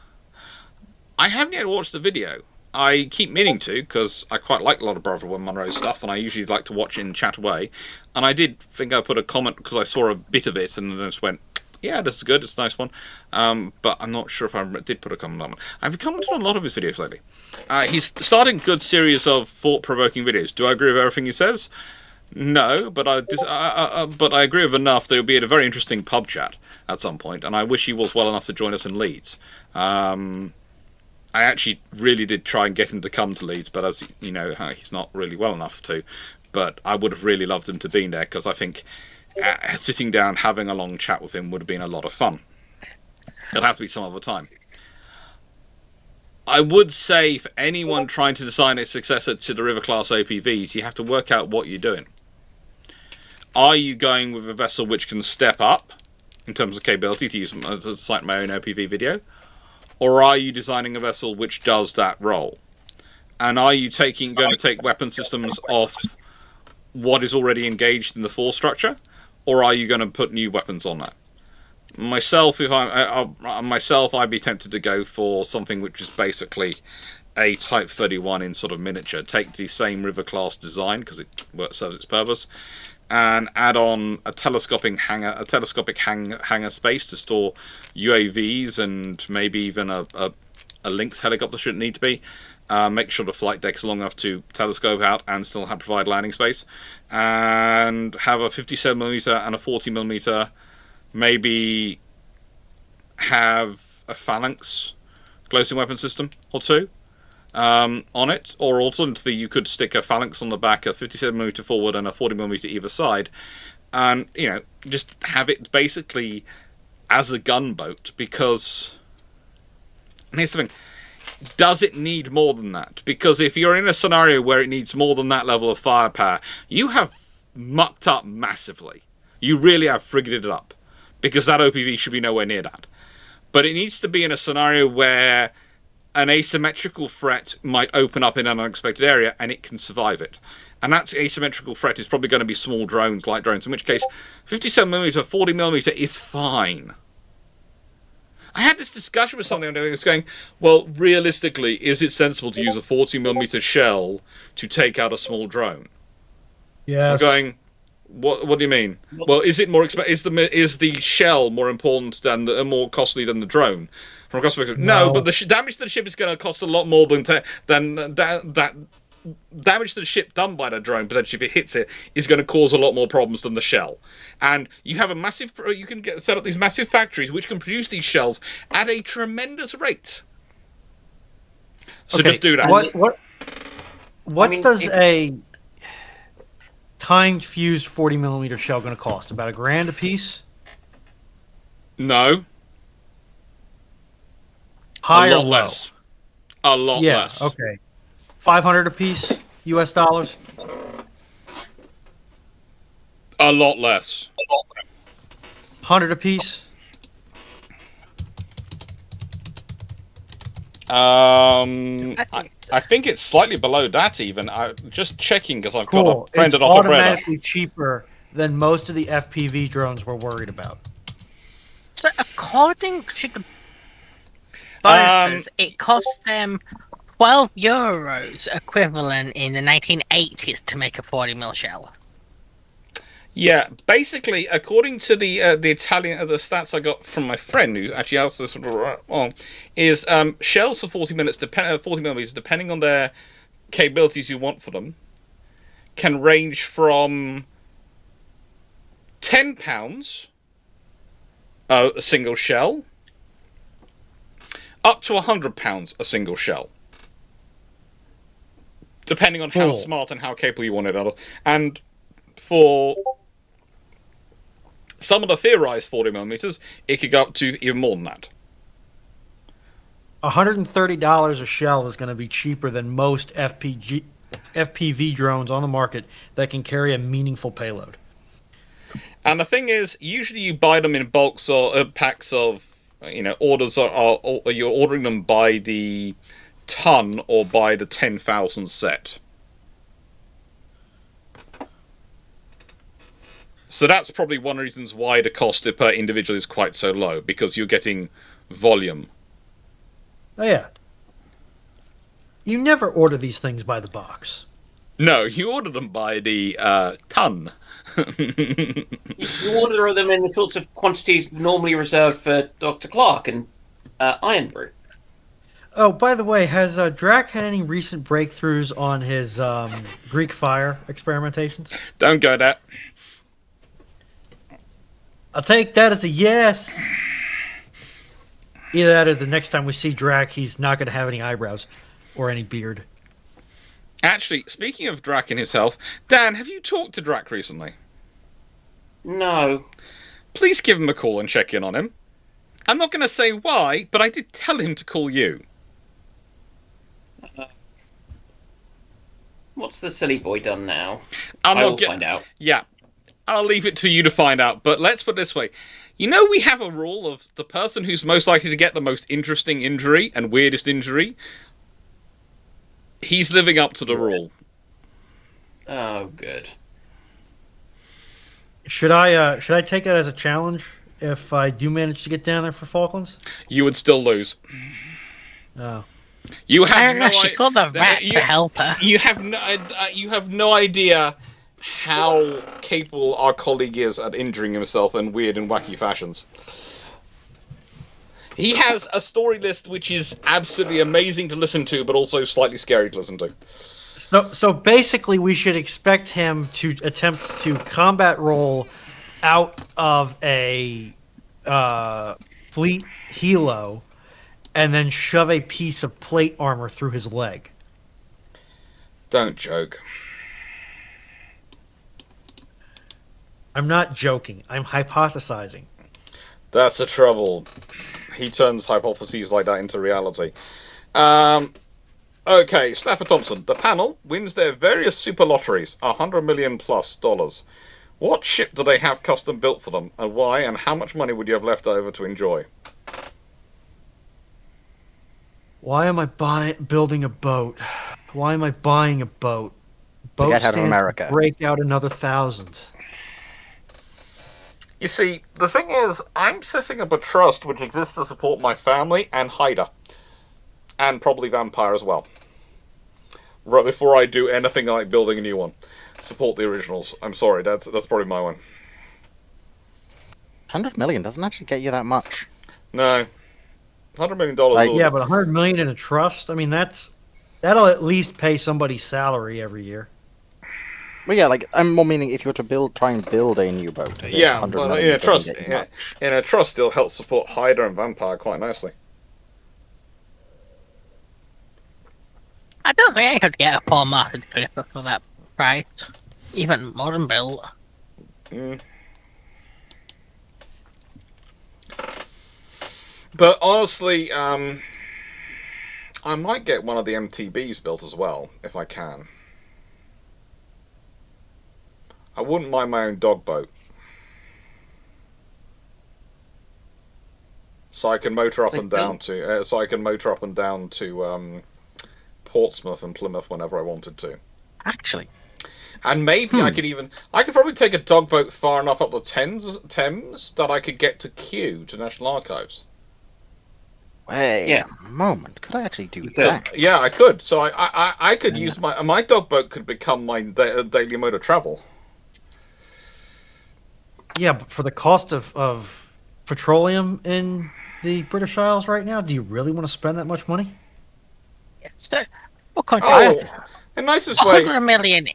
I haven't yet watched the video. I keep meaning to because I quite like a lot of Brother Monroe's stuff and I usually like to watch it and chat away. And I did think I put a comment because I saw a bit of it and then just went, yeah, this is good, it's a nice one. But I'm not sure if I did put a comment on it. I've commented on a lot of his videos lately. He's starting a good series of thought-provoking videos. Do I agree with everything he says? No, but I agree with enough that it'll be a very interesting pub chat at some point, and I wish he was well enough to join us in Leeds. I actually really did try and get him to come to Leeds, but as you know, he's not really well enough to. But I would have really loved him to be there, because I think sitting down, having a long chat with him would have been a lot of fun. It'll have to be some other time. I would say for anyone trying to design a successor to the River Class OPVs, you have to work out what you're doing. Are you going with a vessel which can step up in terms of capability, to use as a cite my own OPV video, or are you designing a vessel which does that role? And are you going to take weapon systems off what is already engaged in the force structure, or are you going to put new weapons on that? Myself, I'd be tempted to go for something which is basically a Type 31 in sort of miniature. Take the same River Class design because it serves its purpose, and add on a telescopic hangar space to store UAVs and maybe even a Lynx helicopter should need to be. Make sure the flight deck is long enough to telescope out and still provide landing space, and have a 57mm and a 40mm. Maybe have a phalanx close-in weapon system or two on it, or alternatively you could stick a phalanx on the back, a 57mm forward and a 40mm either side, and just have it basically as a gunboat. Because here's the thing, does it need more than that? Because if you're in a scenario where it needs more than that level of firepower, you have mucked up massively. You really have frigged it up. Because that OPV should be nowhere near that. But it needs to be in a scenario where an asymmetrical threat might open up in an unexpected area and it can survive it. And that asymmetrical threat is probably going to be small drones, light drones, in which case 57mm, 40mm is fine. I had this discussion with somebody who was going, well, realistically, is it sensible to use a 40mm shell to take out a small drone? Yes. I'm going, what do you mean? Well, is it more is the shell more important than more costly than the drone? From a cost perspective, no, but the damage to the ship is going to cost a lot more than damage to the ship done by the drone, potentially if it hits it, is going to cause a lot more problems than the shell. And you have you can set up these massive factories which can produce these shells at a tremendous rate. So just do that. What does a timed fused 40mm shell going to cost? About $1,000 a piece? No. High a lot or low? less. A lot less. Okay. $500 a piece, US dollars. A lot less. 100 a piece. I think it's slightly below that even. Just checking because I've got a friend It's at Operator. automatically cheaper than most of the FPV drones we're worried about. So according to the developers, it cost them €12 equivalent in the 1980s to make a 40mm shell. Yeah, basically, according to the Italian the stats I got from my friend who actually asked this on, is shells for 40 millimeters, depending on their capabilities you want for them, can range from £10 a single shell up to £100 a single shell, depending on how smart and how capable you want it. And for some of the theorized 40mm, it could go up to even more than that. $130 a shell is going to be cheaper than most FPV drones on the market that can carry a meaningful payload. And the thing is, usually you buy them in bulks or packs of, orders, or you're ordering them by the ton or by the 10,000 set. So that's probably one of the reasons why the cost per individual is quite so low, because you're getting volume. Oh, yeah. You never order these things by the box. No, you order them by the ton. You order them in the sorts of quantities normally reserved for Dr. Clarke and Iron Brew. Oh, by the way, has Drac had any recent breakthroughs on his Greek fire experimentations? Don't go there. I'll take that as a yes. Either that or the next time we see Drac, he's not going to have any eyebrows or any beard. Actually, speaking of Drac and his health, Dan, have you talked to Drac recently? No. Please give him a call and check in on him. I'm not going to say why, but I did tell him to call you. What's the silly boy done now? I will find out. Yeah, I'll leave it to you to find out. But let's put it this way. We have a rule of the person who's most likely to get the most interesting injury and weirdest injury. He's living up to the rule. Oh, good. Should I take that as a challenge if I do manage to get down there for Falklands? You would still lose. Oh. You have I don't know. She's got the rats to help her. You have no idea how capable our colleague is at injuring himself in weird and wacky fashions. He has a story list which is absolutely amazing to listen to, but also slightly scary to listen to. So basically, we should expect him to attempt to combat roll out of a fleet helo and then shove a piece of plate armor through his leg. Don't joke. I'm not joking. I'm hypothesizing. That's the trouble. He turns hypotheses like that into reality. Okay, Stafford Thompson. The panel wins their various super lotteries, $100 million plus. What ship do they have custom built for them, and why, and how much money would you have left over to enjoy? Why am I building a boat? Why am I buying a boat? Boat get out of stands America. to break out another 1,000. You see, the thing is, I'm setting up a trust which exists to support my family and Haida. And probably Vampire as well. Right before I do anything like building a new one. Support the originals. I'm sorry, that's probably my one. $100 million doesn't actually get you that much. No. $100 million. Yeah, but $100 million in a trust? I mean, that's That'll at least pay somebody's salary every year. Well, yeah, like I'm more meaning if you were to try and build a new boat. Is it Yeah, 100 but million in a doesn't trust, get you much? in a trust, it'll help support Hyder and Vampire quite nicely. I don't think I could get a Paul Martin Clipper for that price. Even modern build. Mm. But honestly, I might get one of the MTBs built as well, if I can. I wouldn't mind my own dog boat. So I can motor up and down to Portsmouth and Plymouth whenever I wanted to. Actually, And maybe I could probably take a dog boat far enough up the Thames that I could get to Kew, to National Archives. wait Yeah. a moment. Could I actually do could. that? Yeah, I could. So I could use my dog boat could become my daily mode of travel. Yeah, but for the cost of petroleum in the British Isles right now, do you really want to spend that much money? So, what country? Oh, the nicest way. 100 million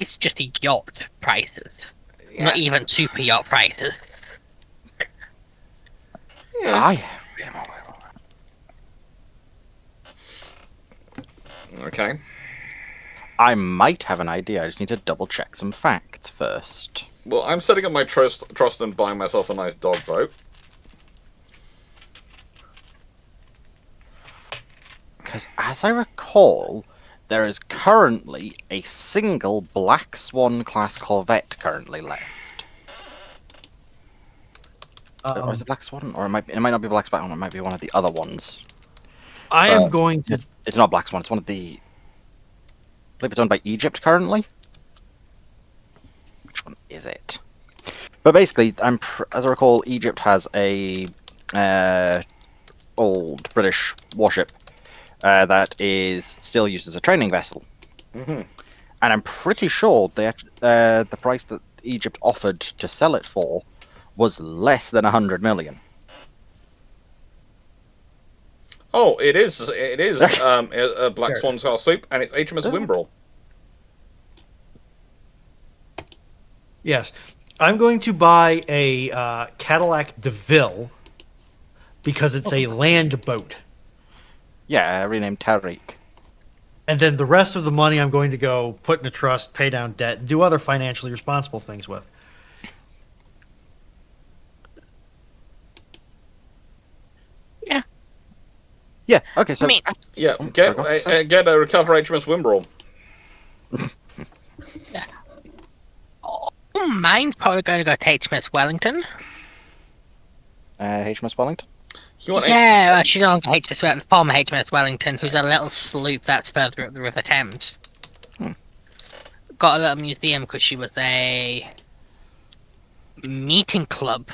is just yacht prices. Yeah. Not even super yacht prices. Yeah. Okay. I might have an idea. I just need to double check some facts first. Well, I'm setting up my trust and buying myself a nice dog boat. Because as I recall, there is currently a single Black Swan class corvette currently left. Or is it Black Swan? Or it might not be Black Swan, it might be one of the other ones. I am going to. It's not Black Swan, it's one of the... I believe it's owned by Egypt currently. Which one is it? But basically, as I recall, Egypt has a old British warship that is still used as a training vessel. Mm-hmm. And I'm pretty sure the price that Egypt offered to sell it for was less than 100 million. Oh, it is a Black Swan style soup, and it's HMS Wimbrel. Yes, I'm going to buy a Cadillac DeVille because it's a land boat. Yeah, renamed Tariq. And then the rest of the money I'm going to go put in a trust, pay down debt, and do other financially responsible things with. Yeah, okay, so... Yeah, Oh, get sorry, get a recover HMS Wimbrel. Mine's probably going to go to HMS Wellington. HMS Wellington? You want Yeah, she's on HMS Wellington, the former HMS Wellington, who's a little sloop that's further up the River Thames. Got a little museum because she was a meeting club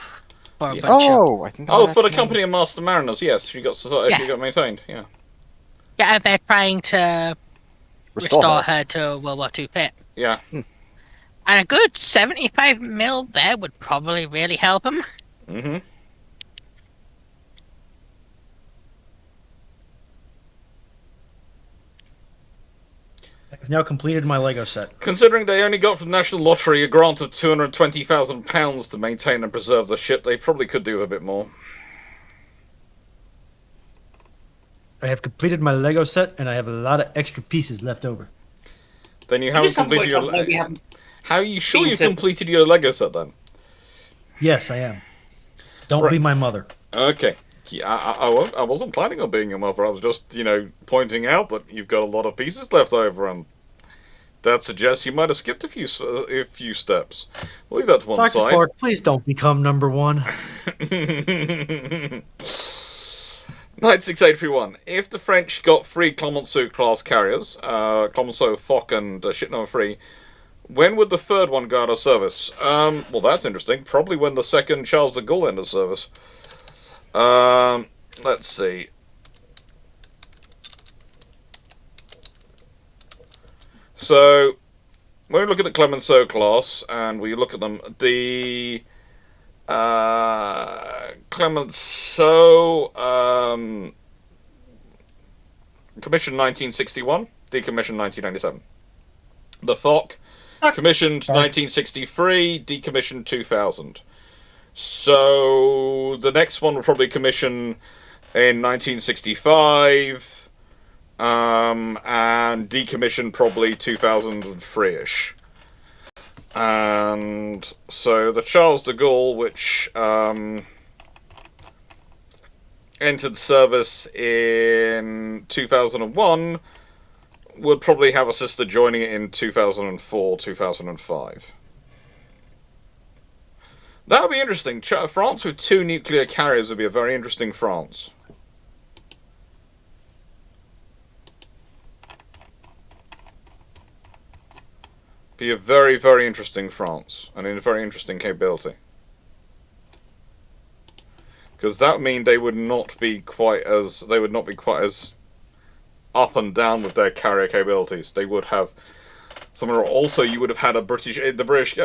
for a bunch of... I think... for the company of Master Mariners, yes, she got maintained, yeah. Yeah, they're trying to restore her to World War II fit. Yeah. And a good 75 mil there would probably really help them. Mm-hmm. I've now completed my Lego set. Considering they only got from the National Lottery a grant of £220,000 to maintain and preserve the ship, they probably could do a bit more. I have completed my Lego set, and I have a lot of extra pieces left over. Then you haven't completed your... How are you sure you completed your Lego set, then? Yes, I am. Don't be my mother. Okay. Yeah, I wasn't planning on being your mother. I was just, pointing out that you've got a lot of pieces left over, and that suggests you might have skipped a few steps. We'll leave that to one Dr. side. Clarke, please don't become number one. Knight 6831. If the French got 3 Clemenceau class carriers, Clemenceau, Foch, and ship number 3, when would the third one go out of service? Well, that's interesting. Probably when the second Charles de Gaulle ended service. Let's see. So, when we look at the Clemenceau class, and we look at them, the Clemenceau commissioned 1961. decommissioned 1997. The Fock, commissioned 1963, decommissioned 2000. So the next one will probably commission in 1965, and decommission probably 2003-ish. And so the Charles de Gaulle, which entered service in 2001, would probably have a sister joining it in 2004, 2005. That would be interesting. France with 2 nuclear carriers would be a very interesting France. Be a very, very interesting France, and a very interesting capability. Because that would mean they would not be quite as up and down with their carrier capabilities. They would have somewhere. Also, you would have had when the British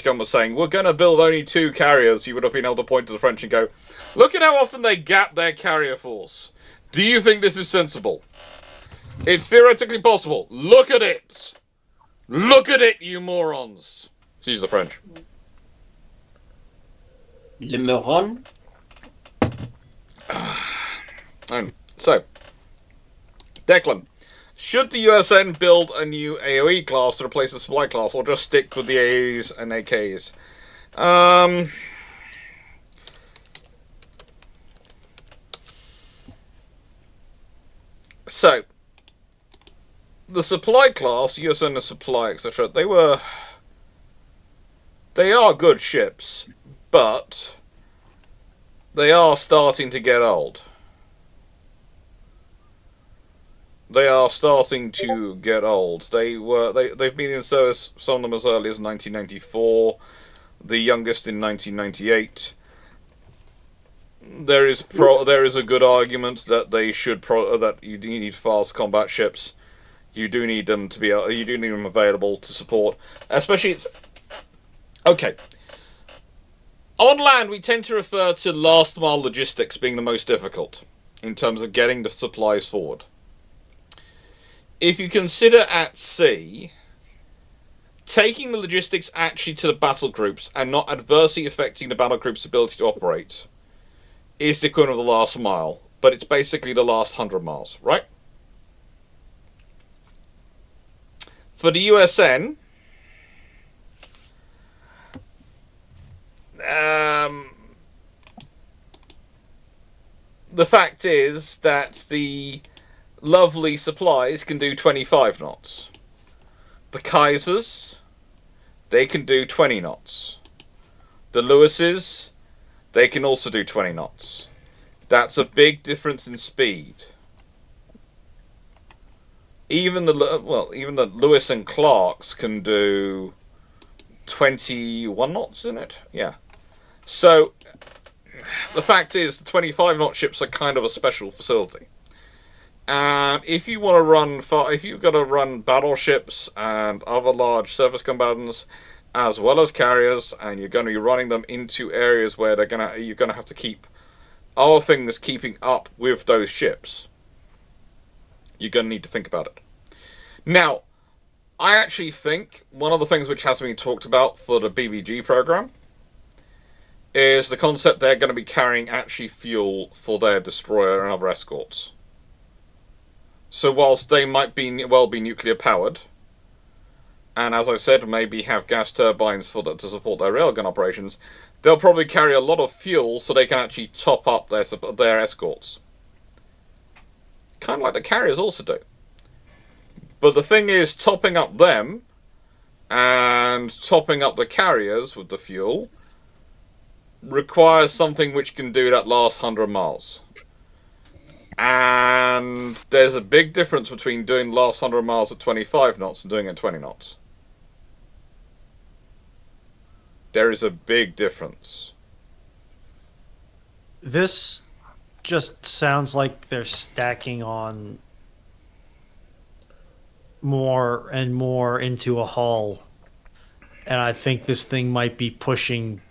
government was saying we're going to build only 2 carriers, you would have been able to point to the French and go, look at how often they gap their carrier force. Do you think this is sensible? It's theoretically possible. Look at it. Look at it, you morons. Excuse the French. Le Moron. So, Declan, should the USN build a new AoE class to replace the supply class, or just stick with the AAs and AKs? So, the supply class, USN, the supply, etc., they are good ships, but they are starting to get old. They are starting to get old. They've been in service, some of them as early as 1994, the youngest in 1998. There is a good argument that they should that you do need fast combat ships. You do need them to be. You do need them available to support, especially it's. Okay. On land, we tend to refer to last mile logistics being the most difficult in terms of getting the supplies forward. If you consider at sea, taking the logistics actually to the battle groups and not adversely affecting the battle group's ability to operate is the equivalent of the last mile, but it's basically the last 100 miles, right? For the USN, the fact is that the lovely supplies can do 25 knots. The Kaisers, they can do 20 knots. The Lewises, they can also do 20 knots. That's a big difference in speed. Even the Lewis and Clarkes can do 21 knots in it. Yeah. So the fact is, the 25 knot ships are kind of a special facility. And if you want to run, if you've got to run battleships and other large surface combatants, as well as carriers, and you're going to be running them into areas where you're gonna have to keep other things keeping up with those ships, you're going to need to think about it. Now, I actually think one of the things which has been talked about for the BBG program is the concept they're going to be carrying actually fuel for their destroyer and other escorts. So whilst they might be nuclear powered, and as I've said, maybe have gas turbines to support their railgun operations, they'll probably carry a lot of fuel so they can actually top up their escorts. Kind of like the carriers also do. But the thing is, topping up them and topping up the carriers with the fuel requires something which can do that last 100 miles. And there's a big difference between doing the last 100 miles at 25 knots and doing it at 20 knots. There is a big difference. This just sounds like they're stacking on more and more into a hull. And I think this thing might be pushing,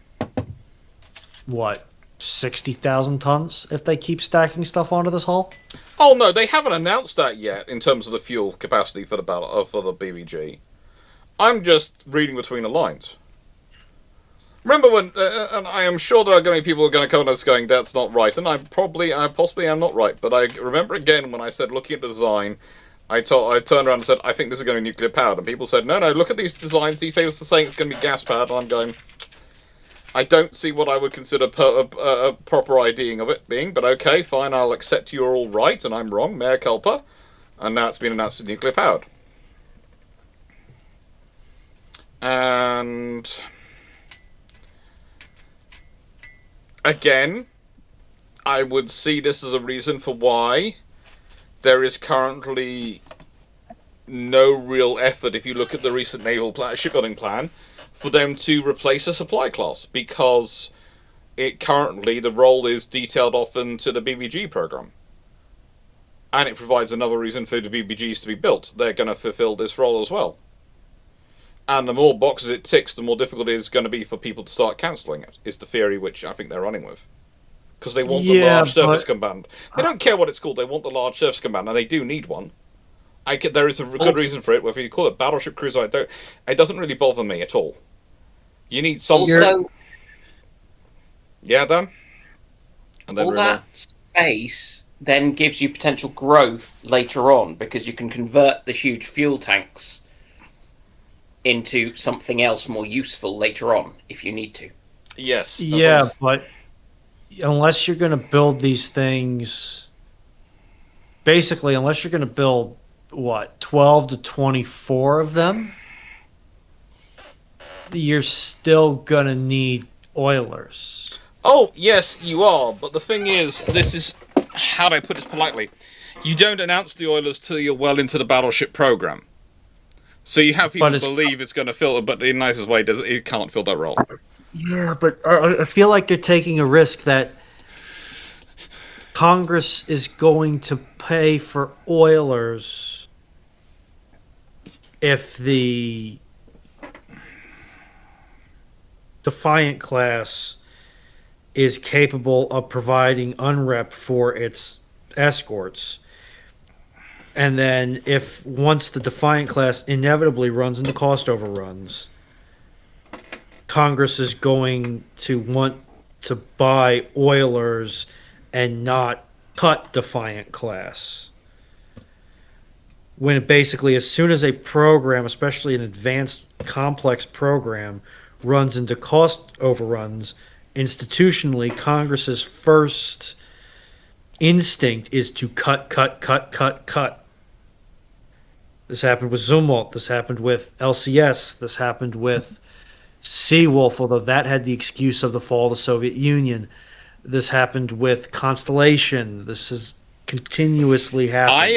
60,000 tons if they keep stacking stuff onto this hull? Oh no, they haven't announced that yet in terms of the fuel capacity for the for the BBG. I'm just reading between the lines. Remember when, and I am sure there are going to be people who are going to come on us going, that's not right, and I possibly am not right, but I remember again when I said looking at the design, I turned around and said, I think this is going to be nuclear powered, and people said, no, look at these designs, these people are saying it's going to be gas powered, and I'm going, I don't see what I would consider a proper IDing of it being, but okay, fine, I'll accept you're all right, and I'm wrong, mea culpa, and now it's been announced as nuclear powered. And again, I would see this as a reason for why there is currently no real effort, if you look at the recent naval shipbuilding plan, for them to replace a supply class, because currently the role is detailed often to the BBG program. And it provides another reason for the BBGs to be built. They're going to fulfill this role as well. And the more boxes it ticks, the more difficult it is going to be for people to start cancelling it, is the theory which I think they're running with. Because they want the large surface command. They don't care what it's called, they want the large surface command, and they do need one. There is a good reason for it, whether you call it battleship cruiser, it doesn't really bother me at all. You need some... Also, yeah, Dan? And then all that space then gives you potential growth later on, because you can convert the huge fuel tanks into something else more useful later on, if you need to. Yes. Yeah, but unless you're going to build these things, basically, unless you're going to build, 12 to 24 of them, you're still going to need oilers. Oh, yes, you are, but the thing is, this is, how do I put this politely? You don't announce the oilers till you're well into the battleship program. So you have people believe it's going to fill, but in the nicest way, it can't fill that role. Yeah, but I feel like they're taking a risk that Congress is going to pay for oilers if the Defiant class is capable of providing unrep for its escorts. And then once the Defiant class inevitably runs into cost overruns, Congress is going to want to buy oilers and not cut Defiant class. When basically, as soon as a program, especially an advanced complex program, runs into cost overruns, institutionally, Congress's first instinct is to cut. This happened with Zumwalt. This happened with LCS. This happened with Seawolf, although that had the excuse of the fall of the Soviet Union. This happened with Constellation. This has continuously happened. I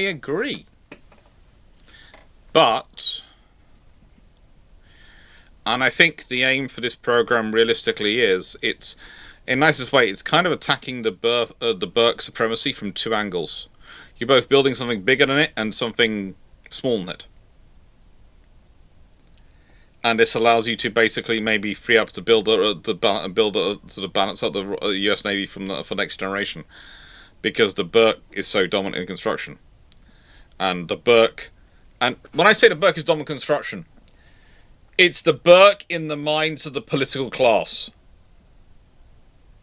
agree. But, and I think the aim for this program realistically is, it's, in nicest way, it's kind of attacking the Burke supremacy from two angles. You're both building something bigger than it and something small than it. And this allows you to basically maybe free up to build a sort of balance out the US Navy for next generation, because the Burke is so dominant in construction, and the Burke, and when I say the Burke is dominant in construction, it's the Burke in the minds of the political class.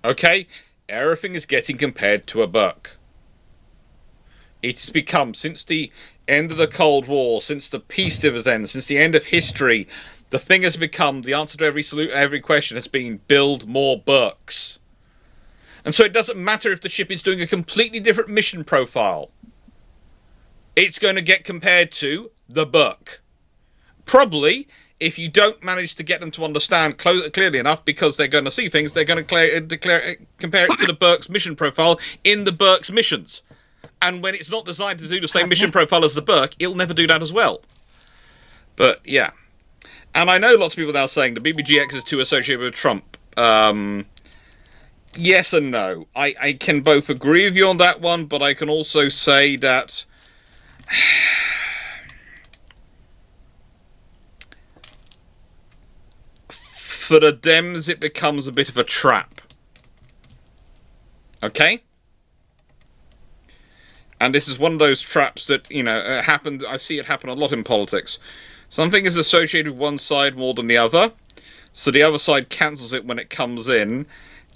Okay, everything is getting compared to a Burke. It's become, since the end of the Cold War, since the peace dividend, since the end of history, the thing has become, the answer to every question has been, build more Burkes. And so it doesn't matter if the ship is doing a completely different mission profile. It's going to get compared to the Burke. Probably, if you don't manage to get them to understand clearly enough, because they're going to see things, they're going to compare it to the Burke's mission profile in the Burke's missions. And when it's not designed to do the same mission profile as the Burke, it'll never do that as well. But, yeah. And I know lots of people now saying the BBGX is too associated with Trump. Yes and no. I can both agree with you on that one, but I can also say that for the Dems it becomes a bit of a trap. Okay? And this is one of those traps that, happens. I see it happen a lot in politics. Something is associated with one side more than the other, so the other side cancels it when it comes in,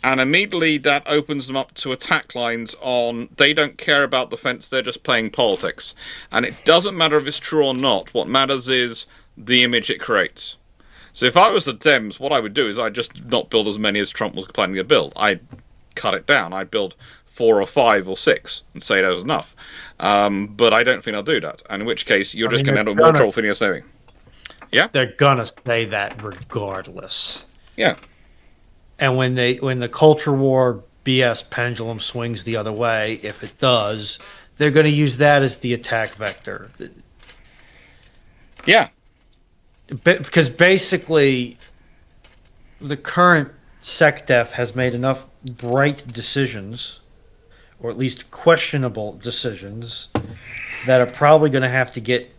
and immediately that opens them up to attack lines on they don't care about the fence, they're just playing politics. And it doesn't matter if it's true or not. What matters is the image it creates. So if I was the Dems, what I would do is I'd just not build as many as Trump was planning to build. I'd cut it down. I'd build 4 or 5 or 6 and say that was enough. But I don't think I'll do that. And in which case, you're just going to end up with more trouble than you're saving. Yeah? They're gonna say that regardless. Yeah. And when the culture war BS pendulum swings the other way, if it does, they're going to use that as the attack vector. Yeah. Because basically, the current SecDef has made enough bright decisions, or at least questionable decisions, that are probably going to have to get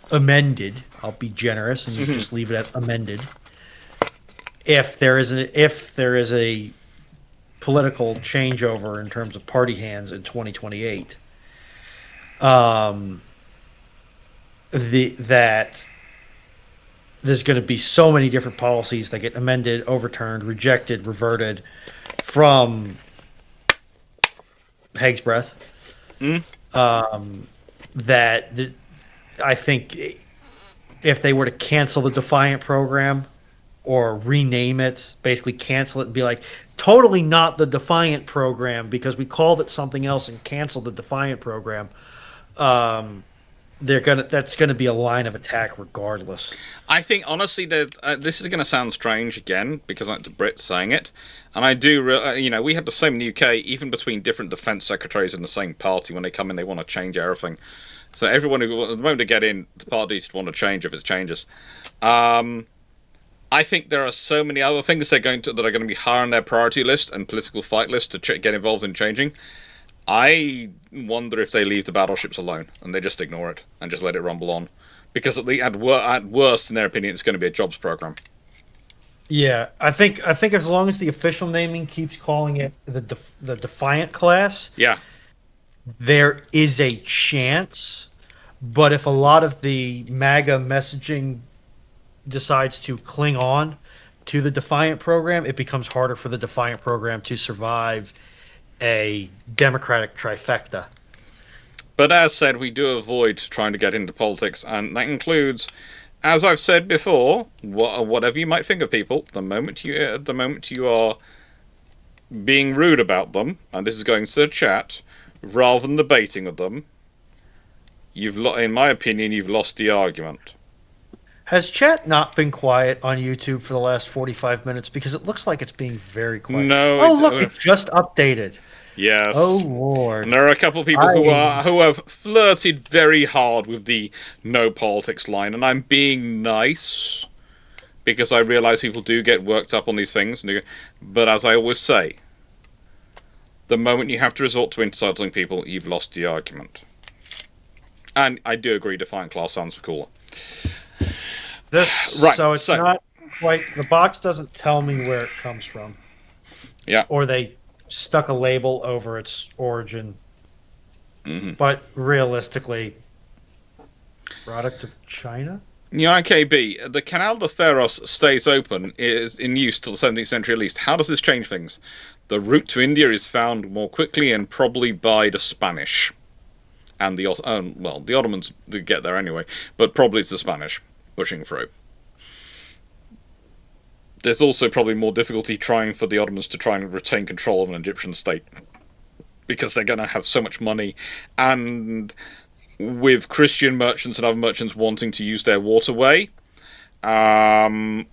amended. I'll be generous and just leave it at amended. If there is a political changeover in terms of party hands in 2028, that there's going to be so many different policies that get amended, overturned, rejected, reverted from Haig's breath. That I think if they were to cancel the Defiant program or rename it, basically cancel it and be like, totally not the Defiant program because we called it something else and canceled the Defiant program, that's gonna be a line of attack regardless. I think honestly that this is going to sound strange again because it's a Brit saying it, and I do. We have the same in the UK, even between different defence secretaries in the same party. When they come in, they want to change everything. So everyone who, at the moment they get in, the parties want to change if it changes. I think there are so many other things that are going to be higher on their priority list and political fight list to get involved in changing. I wonder if they leave the battleships alone and they just ignore it and just let it rumble on, because at worst, in their opinion, it's going to be a jobs program. Yeah, I think as long as the official naming keeps calling it the Defiant class, yeah, there is a chance. But if a lot of the MAGA messaging decides to cling on to the Defiant program, it becomes harder for the Defiant program to survive a Democratic trifecta. But as said, we do avoid trying to get into politics, and that includes, as I've said before, whatever you might think of people, the moment you are being rude about them, and this is going to the chat, rather than debating with them, in my opinion, you've lost the argument. Has chat not been quiet on YouTube for the last 45 minutes? Because it looks like it's being very quiet. No. Oh, look, it just updated. Yes. Oh, Lord. And there are a couple of people who have flirted very hard with the no politics line, and I'm being nice because I realise people do get worked up on these things. But as I always say, the moment you have to resort to insulting people, you've lost the argument. And I do agree, Defiant class sounds cooler. Right. So it's not quite. The box doesn't tell me where it comes from. Yeah. Or they stuck a label over its origin. Mm-hmm. But realistically, product of China? Yeah, IKB. The Canal de Ferros stays open, is in use till the 17th century at least. How does this change things? The route to India is found more quickly and probably by the Spanish. And the Ottomans get there anyway, but probably it's the Spanish pushing through. There's also probably more difficulty trying for the Ottomans to try and retain control of an Egyptian state, because they're going to have so much money, and with Christian merchants and other merchants wanting to use their waterway, let's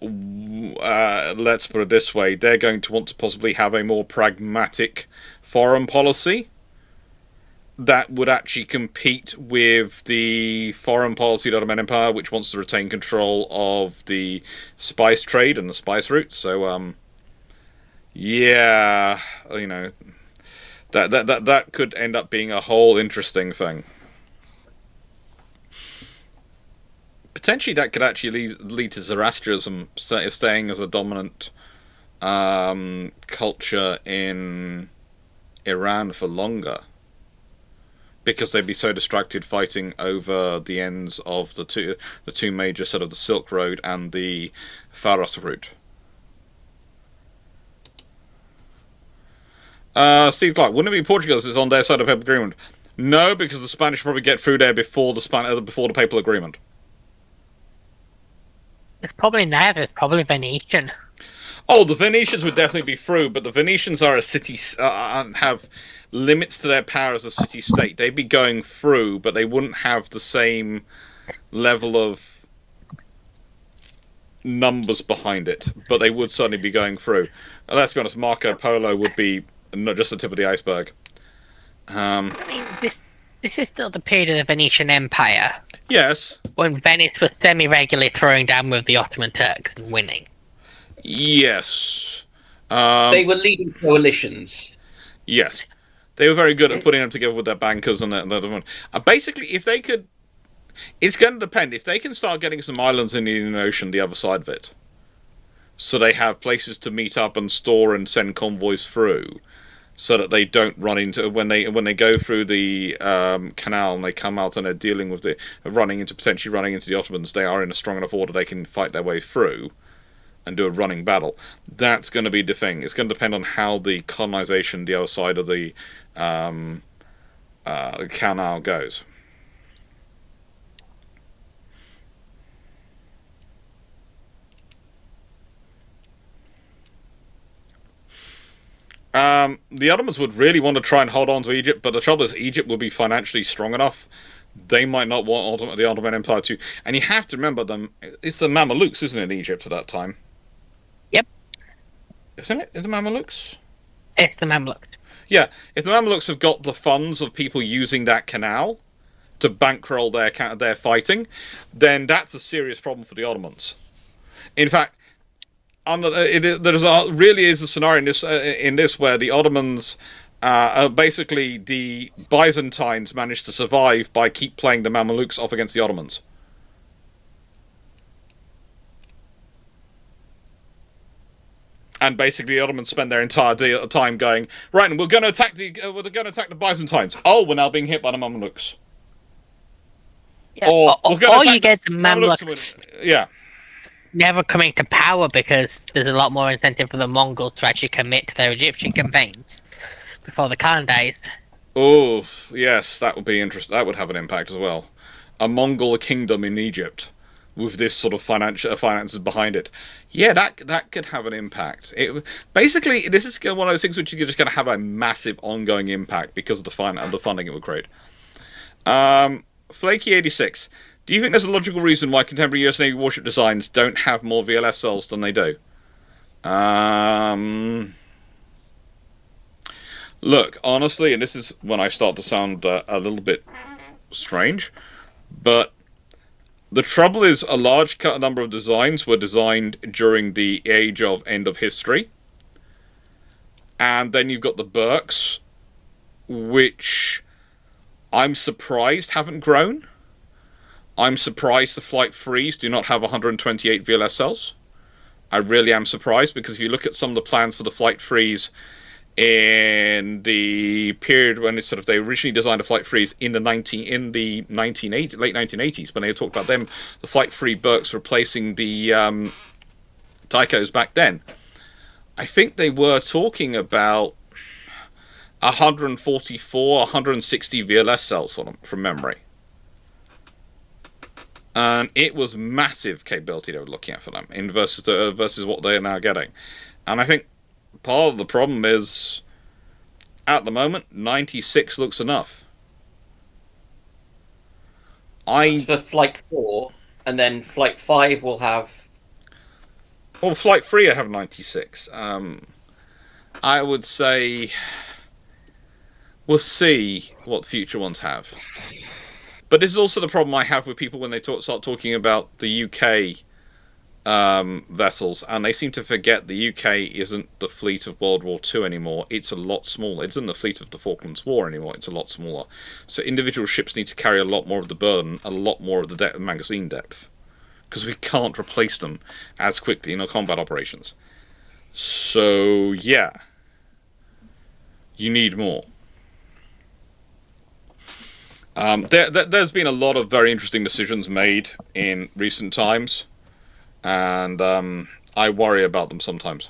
put it this way, they're going to want to possibly have a more pragmatic foreign policy that would actually compete with the foreign policy of the Ottoman Empire, which wants to retain control of the spice trade and the spice route. So, that could end up being a whole interesting thing. Potentially, that could actually lead to Zoroastrianism staying as a dominant culture in Iran for longer, because they'd be so distracted fighting over the ends of the two major sort of the Silk Road and the Faros route. Steve Clarke, wouldn't it be Portugal is on their side of the paper agreement? No, because the Spanish probably get through there before the papal agreement. It's probably neither. It's probably Venetian. Oh, the Venetians would definitely be through, but the Venetians are a city, have limits to their power as a city-state. They'd be going through, but they wouldn't have the same level of numbers behind it. But they would certainly be going through. Let's be honest, Marco Polo would be not just the tip of the iceberg. I mean, this is still the period of the Venetian Empire. Yes. When Venice was semi-regularly throwing down with the Ottoman Turks and winning. Yes. They were leading coalitions. Yes. They were very good at putting them together with their bankers and that other one. Basically, if they could... It's going to depend. If they can start getting some islands in the Indian Ocean the other side of it, so they have places to meet up and store and send convoys through, so that they don't run into... When they go through the canal and they come out and they're dealing with potentially running into the Ottomans, they are in a strong enough order they can fight their way through and do a running battle. That's going to be the thing. It's going to depend on how the colonization the other side of the canal goes. The Ottomans would really want to try and hold on to Egypt, but the trouble is Egypt will be financially strong enough. They might not want the Ottoman Empire to. And you have to remember them. It's the Mamelukes, isn't it, in Egypt at that time? Yep. Isn't it? Is the Mamelukes? It's the Mamluks. Yeah. If the Mamelukes have got the funds of people using that canal to bankroll their fighting, then that's a serious problem for the Ottomans. In fact, there really is a scenario in this where the Ottomans, basically the Byzantines managed to survive by keep playing the Mamelukes off against the Ottomans. And basically, the Ottomans spend their entire time going, right, and we're going to attack the Byzantines. Oh, we're now being hit by the Mamelukes. Yeah, or you get the Mamluks. Yeah. Never coming to power because there's a lot more incentive for the Mongols to actually commit to their Egyptian campaigns before the Khan days. Oh, yes, that would be interesting. That would have an impact as well. A Mongol kingdom in Egypt with this sort of finances behind it. Yeah, that could have an impact. Basically, this is one of those things which is just going to have a massive ongoing impact because of the funding it would create. Flaky86. Do you think there's a logical reason why contemporary US Navy warship designs don't have more VLS cells than they do? Look, honestly, and this is when I start to sound a little bit strange, but the trouble is a large number of designs were designed during the age of end of history. And then you've got the Burks, which I'm surprised haven't grown. I'm surprised the Flight 3s do not have 128 VLS cells. I really am surprised, because if you look at some of the plans for the Flight 3s in the period when they originally designed the Flight 3s in the late 1980s, when they talked about them, the Flight 3 Burks replacing the Tychos back then, I think they were talking about 144, 160 VLS cells on them, from memory. And it was massive capability they were looking at for them versus what they are now getting. And I think part of the problem is, at the moment, 96 looks enough. That's for Flight 4, and then Flight 5 will have... Well, Flight 3 I have 96. I would say we'll see what future ones have. But this is also the problem I have with people when they start talking about the UK vessels, and they seem to forget the UK isn't the fleet of World War II anymore. It's a lot smaller. It isn't the fleet of the Falklands War anymore. It's a lot smaller. So individual ships need to carry a lot more of the burden, a lot more of the magazine depth, because we can't replace them as quickly in our combat operations. So, yeah. You need more. There's been a lot of very interesting decisions made in recent times, and I worry about them sometimes.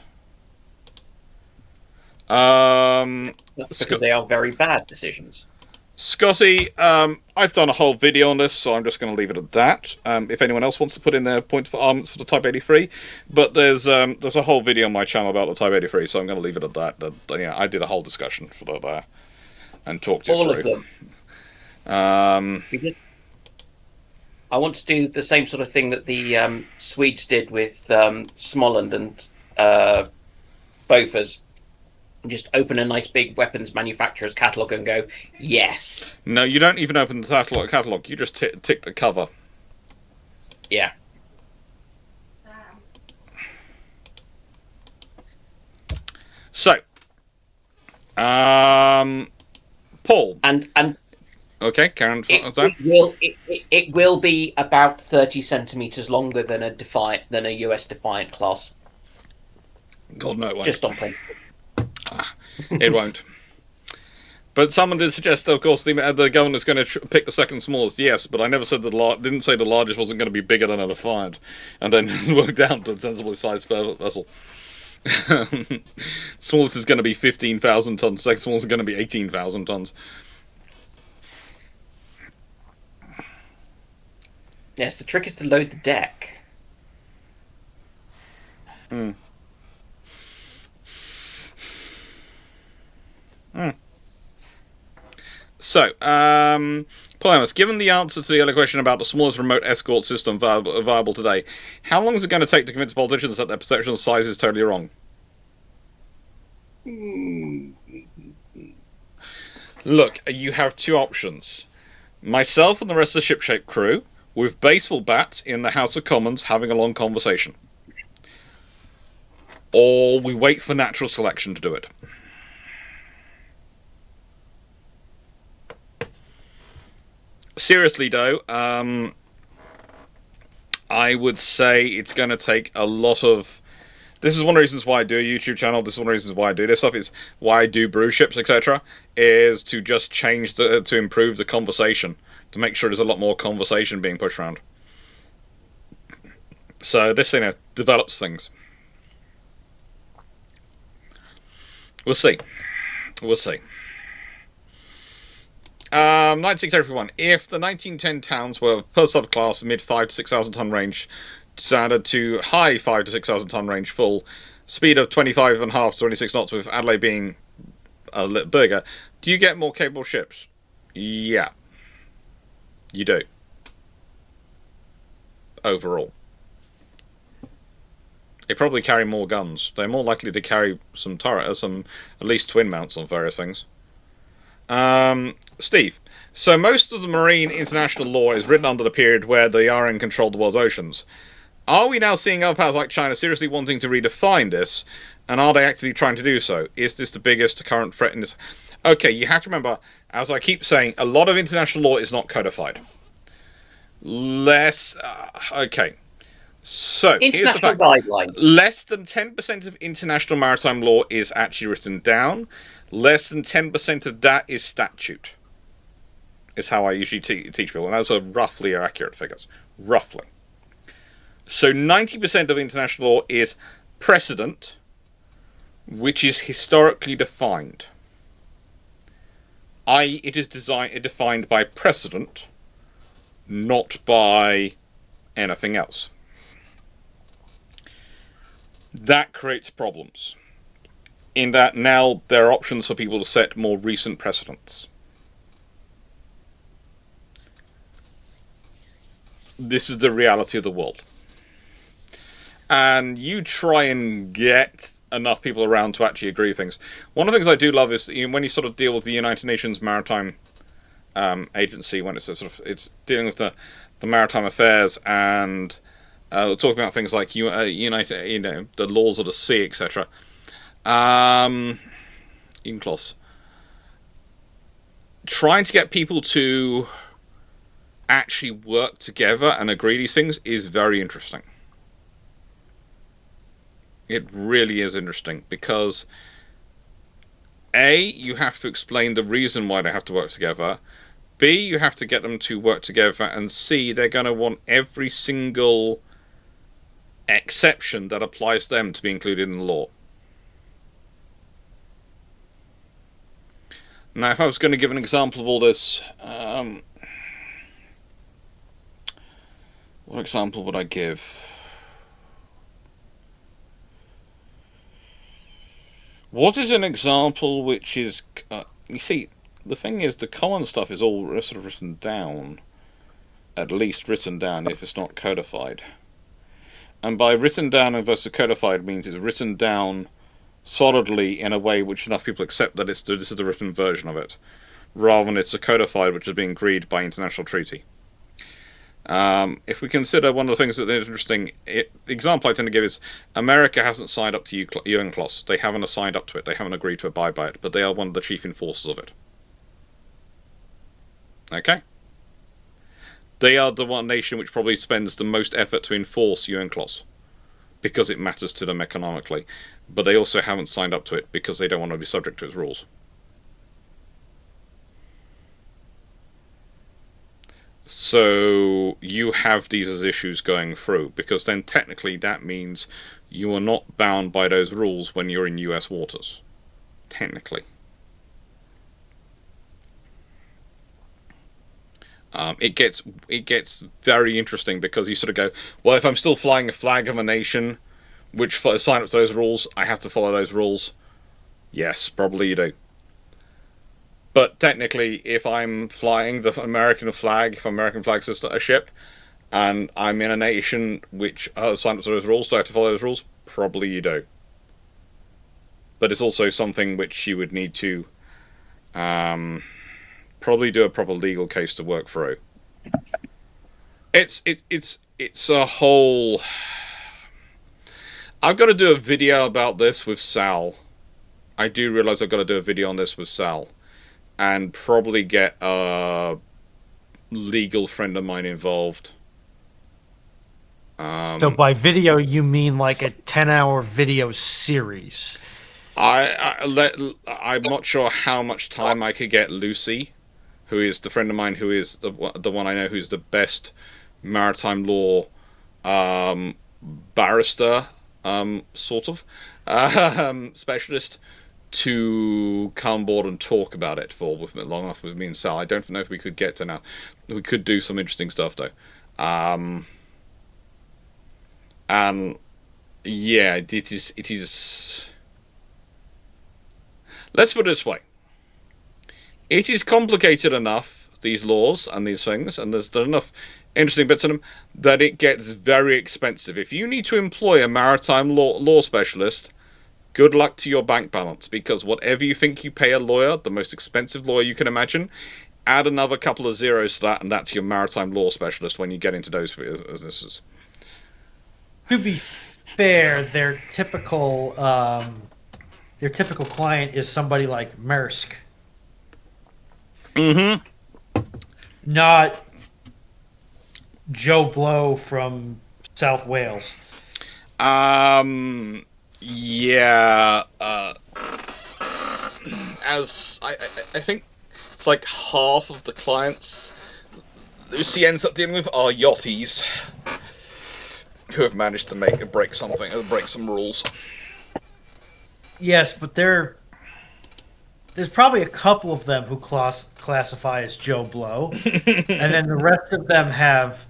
That's because they are very bad decisions. Scotty, I've done a whole video on this, so I'm just going to leave it at that. If anyone else wants to put in their points for arguments for the Type 83, but there's a whole video on my channel about the Type 83, so I'm going to leave it at that. I did a whole discussion for that there and talked it All through. of them. Because I want to do the same sort of thing that the Swedes did with Smoland and Bofors. Just open a nice big weapons manufacturer's catalogue and go, yes. No, you don't even open the catalogue. You just tick the cover. Yeah. So, Paul. And okay, Karen. It will be about 30 centimeters longer than a US Defiant class. God, no, it won't. Just on principle. It won't. But someone did suggest, of course, the governor's going to pick the second smallest. Yes, but I never said didn't say the largest wasn't going to be bigger than a Defiant, and then work down to a sensibly sized vessel. Smallest is going to be 15,000 tons. Second smallest is going to be 18,000 tons. Yes, the trick is to load the deck. Hmm. So, Polemus, given the answer to the other question about the smallest remote escort system viable today, how long is it going to take to convince politicians that their perception of size is totally wrong? Look, you have two options. Myself and the rest of the ship-shape crew, with baseball bats in the House of Commons having a long conversation. Or we wait for natural selection to do it. Seriously, though, I would say it's going to take a lot of... This is one of the reasons why I do a YouTube channel. This is one of the reasons why I do this stuff. Is why I do Bruships, etc. Is to just to improve the conversation, to make sure there's a lot more conversation being pushed around. So this, develops things. We'll see. We'll see. 96 everyone. If the 1910 towns were per subclass mid 5 to 6,000 ton range, standard to high 5 to 6,000 ton range full, speed of 25.5 to 26 knots with Adelaide being a little bigger, do you get more capable ships? Yeah. You do. Overall. They probably carry more guns. They're more likely to carry some at least twin mounts on various things. Steve, so most of the marine international law is written under the period where the RN controlled the world's oceans. Are we now seeing other powers like China seriously wanting to redefine this, and are they actually trying to do so? Is this the biggest current threat in this? Okay, you have to remember, as I keep saying, a lot of international law is not codified. Okay. So, international guidelines. Less than 10% of international maritime law is actually written down. Less than 10% of that is statute. Is how I usually teach people. And those are roughly accurate figures. Roughly. So 90% of international law is precedent, which is historically defined. I.e., it is defined by precedent, not by anything else. That creates problems. In that now there are options for people to set more recent precedents. This is the reality of the world. And you try and get enough people around to actually agree with things. One of the things I do love is when you sort of deal with the United Nations Maritime Agency, when it's it's dealing with the maritime affairs and talking about things like the laws of the sea, etc. UNCLOS. Trying to get people to actually work together and agree these things is very interesting. It really is interesting because A, you have to explain the reason why they have to work together. B, you have to get them to work together, and C, they're going to want every single exception that applies to them to be included in the law. Now, if I was going to give an example of all this, what example would I give? What is an example which is... you see, the thing is, the common stuff is all sort of written down. At least written down, if it's not codified. And by written down versus codified means it's written down solidly in a way which enough people accept that this is the written version of it, rather than it's a codified which is being agreed by international treaty. If we consider one of the things that is interesting, the example I tend to give is America hasn't signed up to UNCLOS. They haven't signed up to it. They haven't agreed to abide by it, but they are one of the chief enforcers of it. Okay? They are the one nation which probably spends the most effort to enforce UNCLOS because it matters to them economically, but they also haven't signed up to it because they don't want to be subject to its rules. So you have these as issues going through, because then technically that means you are not bound by those rules when you're in US waters. Technically. It gets very interesting because you sort of go, well, if I'm still flying a flag of a nation which sign up to those rules, I have to follow those rules. Yes, probably you do. But technically, if I'm flying the American flag, if American flag's a ship, and I'm in a nation which signed up to those rules, do I have to follow those rules? Probably you do. But it's also something which you would need to probably do a proper legal case to work through. It's a whole... I've got to do a video about this with Sal. I do realise I've got to do a video on this with Sal. And probably get a legal friend of mine involved. So by video, you mean like a 10-hour video series? I'm not sure how much time I could get Lucy, who is the friend of mine, who is the one I know who's the best maritime law barrister, sort of, specialist, to come board and talk about it for long enough with me and Sal. I don't know if we could get to now. We could do some interesting stuff though. And yeah, it is. Let's put it this way. It is complicated enough, these laws and these things, and there's enough interesting bits in them, that it gets very expensive. If you need to employ a maritime law specialist, good luck to your bank balance, because whatever you think you pay a lawyer, the most expensive lawyer you can imagine, add another couple of zeros to that, and that's your maritime law specialist when you get into those businesses. To be fair, their typical client is somebody like Maersk. Mm-hmm. Not Joe Blow from South Wales. Yeah, as I think it's like half of the clients Lucy ends up dealing with are yachties who have managed to break some rules. Yes, but there's probably a couple of them who classify as Joe Blow, and then the rest of them have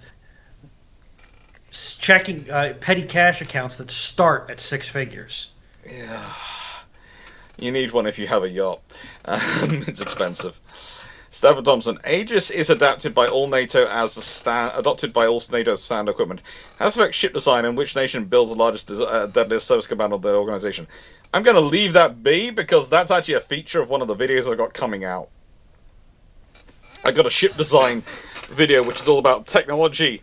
checking petty cash accounts that start at 6 figures. Yeah, you need one if you have a yacht. It's expensive. Stafford Thompson, Aegis is adopted by all NATO as standard equipment. How does it affect ship design, and which nation builds the largest deadliest service command of the organization? I'm going to leave that be, because that's actually a feature of one of the videos I got coming out. I got a ship design video which is all about technology,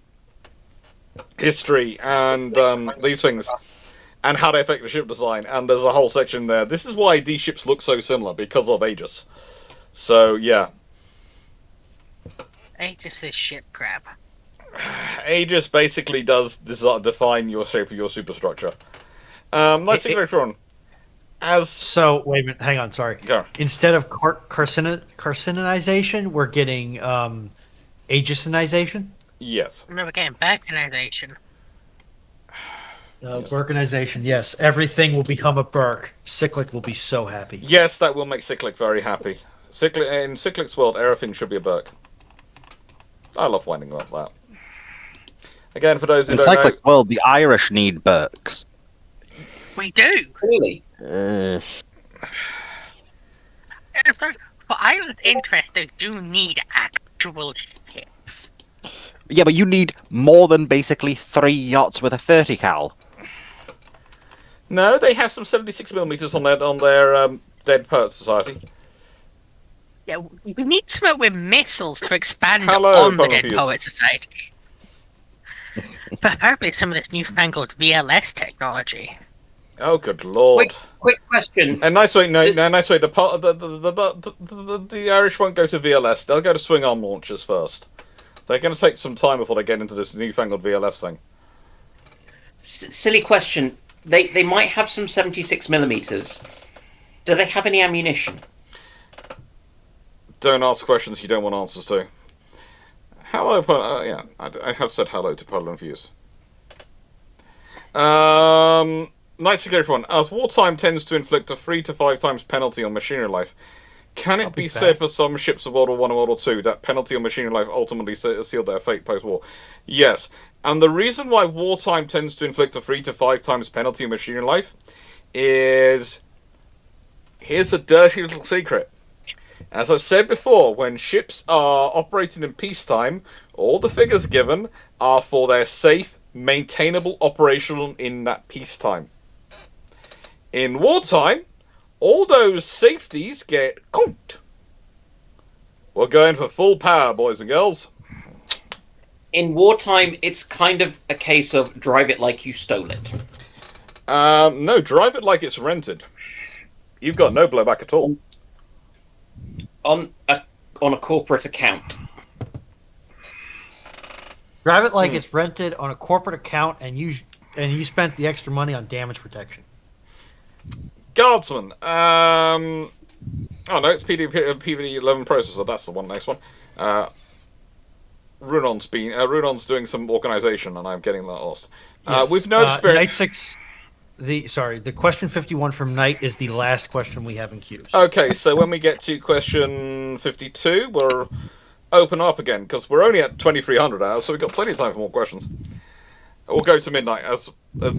history, and these things, and how they affect the ship design, and there's a whole section there. This is why these ships look so similar, because of Aegis. So, yeah. Aegis is ship crap. Aegis basically does define your shape of your superstructure. Knights of Clarke, as So wait a minute, hang on, sorry. Go. Instead of carcinization, we're getting aegisonization. Yes. No, we're getting balkanization. Burkinization, yes. Everything will become a Burke. Cyclic will be so happy. Yes, that will make Cyclic very happy. In Cyclic's world, everything should be a Burke. I love whining about that. Again, for those who In don't know... Cyclic's world, the Irish need Burks. We do. Really? For Ireland's interest, they do need actual ships. Yeah, but you need more than basically 3 yachts with a 30 cal. No, they have some 76mm on their Dead Poet Society. Yeah, we need something with missiles to expand Hello, on the Dead Prometheus. Poet Society. Preferably some of this newfangled VLS technology. Oh, good lord! Quick question. And nice way, nice way. The Irish won't go to VLS. They'll go to swing arm launchers first. They're going to take some time before they get into this newfangled VLS thing. Silly question. They might have some 76mm. Do they have any ammunition? Don't ask questions you don't want answers to. Hello, yeah, I have said hello to Poland Views. Nights to everyone. As wartime tends to inflict a 3 to 5 times penalty on machinery life, can it be said for some ships of World War I and World War II that penalty on machinery life ultimately sealed their fate post-war? Yes. And the reason why wartime tends to inflict a 3 to 5 times penalty on machinery life is... Here's a dirty little secret. As I've said before, when ships are operating in peacetime, all the figures given are for their safe, maintainable operation in that peacetime. In wartime, all those safeties get conked. We're going for full power, boys and girls. In wartime, it's kind of a case of drive it like you stole it. No, drive it like it's rented. You've got no blowback at all. On a corporate account. Drive it like it's rented on a corporate account, and you spent the extra money on damage protection. Guardsman. Oh no, it's PVD11 processor. That's the one. Next one. Runon's doing some organisation, and I'm getting that lost. Yes. We've no experience. Knight 6. The question 51 from Knight is the last question we have in queues. Okay, so when we get to question 52, we'll open up again, because we're only at 2300 hours, so we've got plenty of time for more questions. We'll go to midnight, as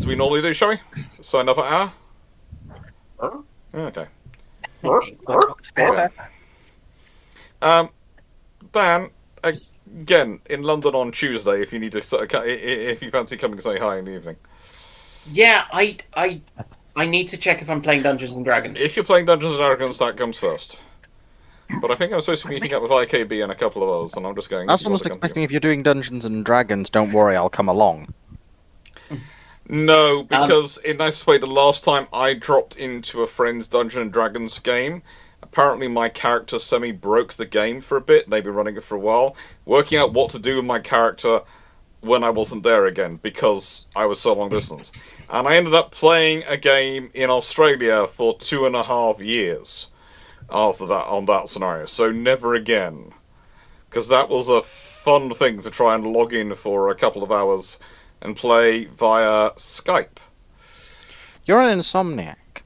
we normally do, shall we? So another hour? Okay. Dan, again, in London on Tuesday, if you need to, if you fancy coming and say hi in the evening. Yeah, I need to check if I'm playing Dungeons and Dragons. If you're playing Dungeons and Dragons, that comes first. But I think I'm supposed to be meeting up with IKB and a couple of others, and I'm just going... I was almost expecting if you're doing Dungeons and Dragons, don't worry, I'll come along. No, because in this way, the last time I dropped into a friend's Dungeons and Dragons game, apparently my character semi-broke the game for a bit. They've been running it for a while. Working out what to do with my character when I wasn't there again, because I was so long distance. And I ended up playing a game in Australia for 2.5 years after that, on that scenario. So never again. Because that was a fun thing to try and log in for a couple of hours and play via Skype. You're an insomniac.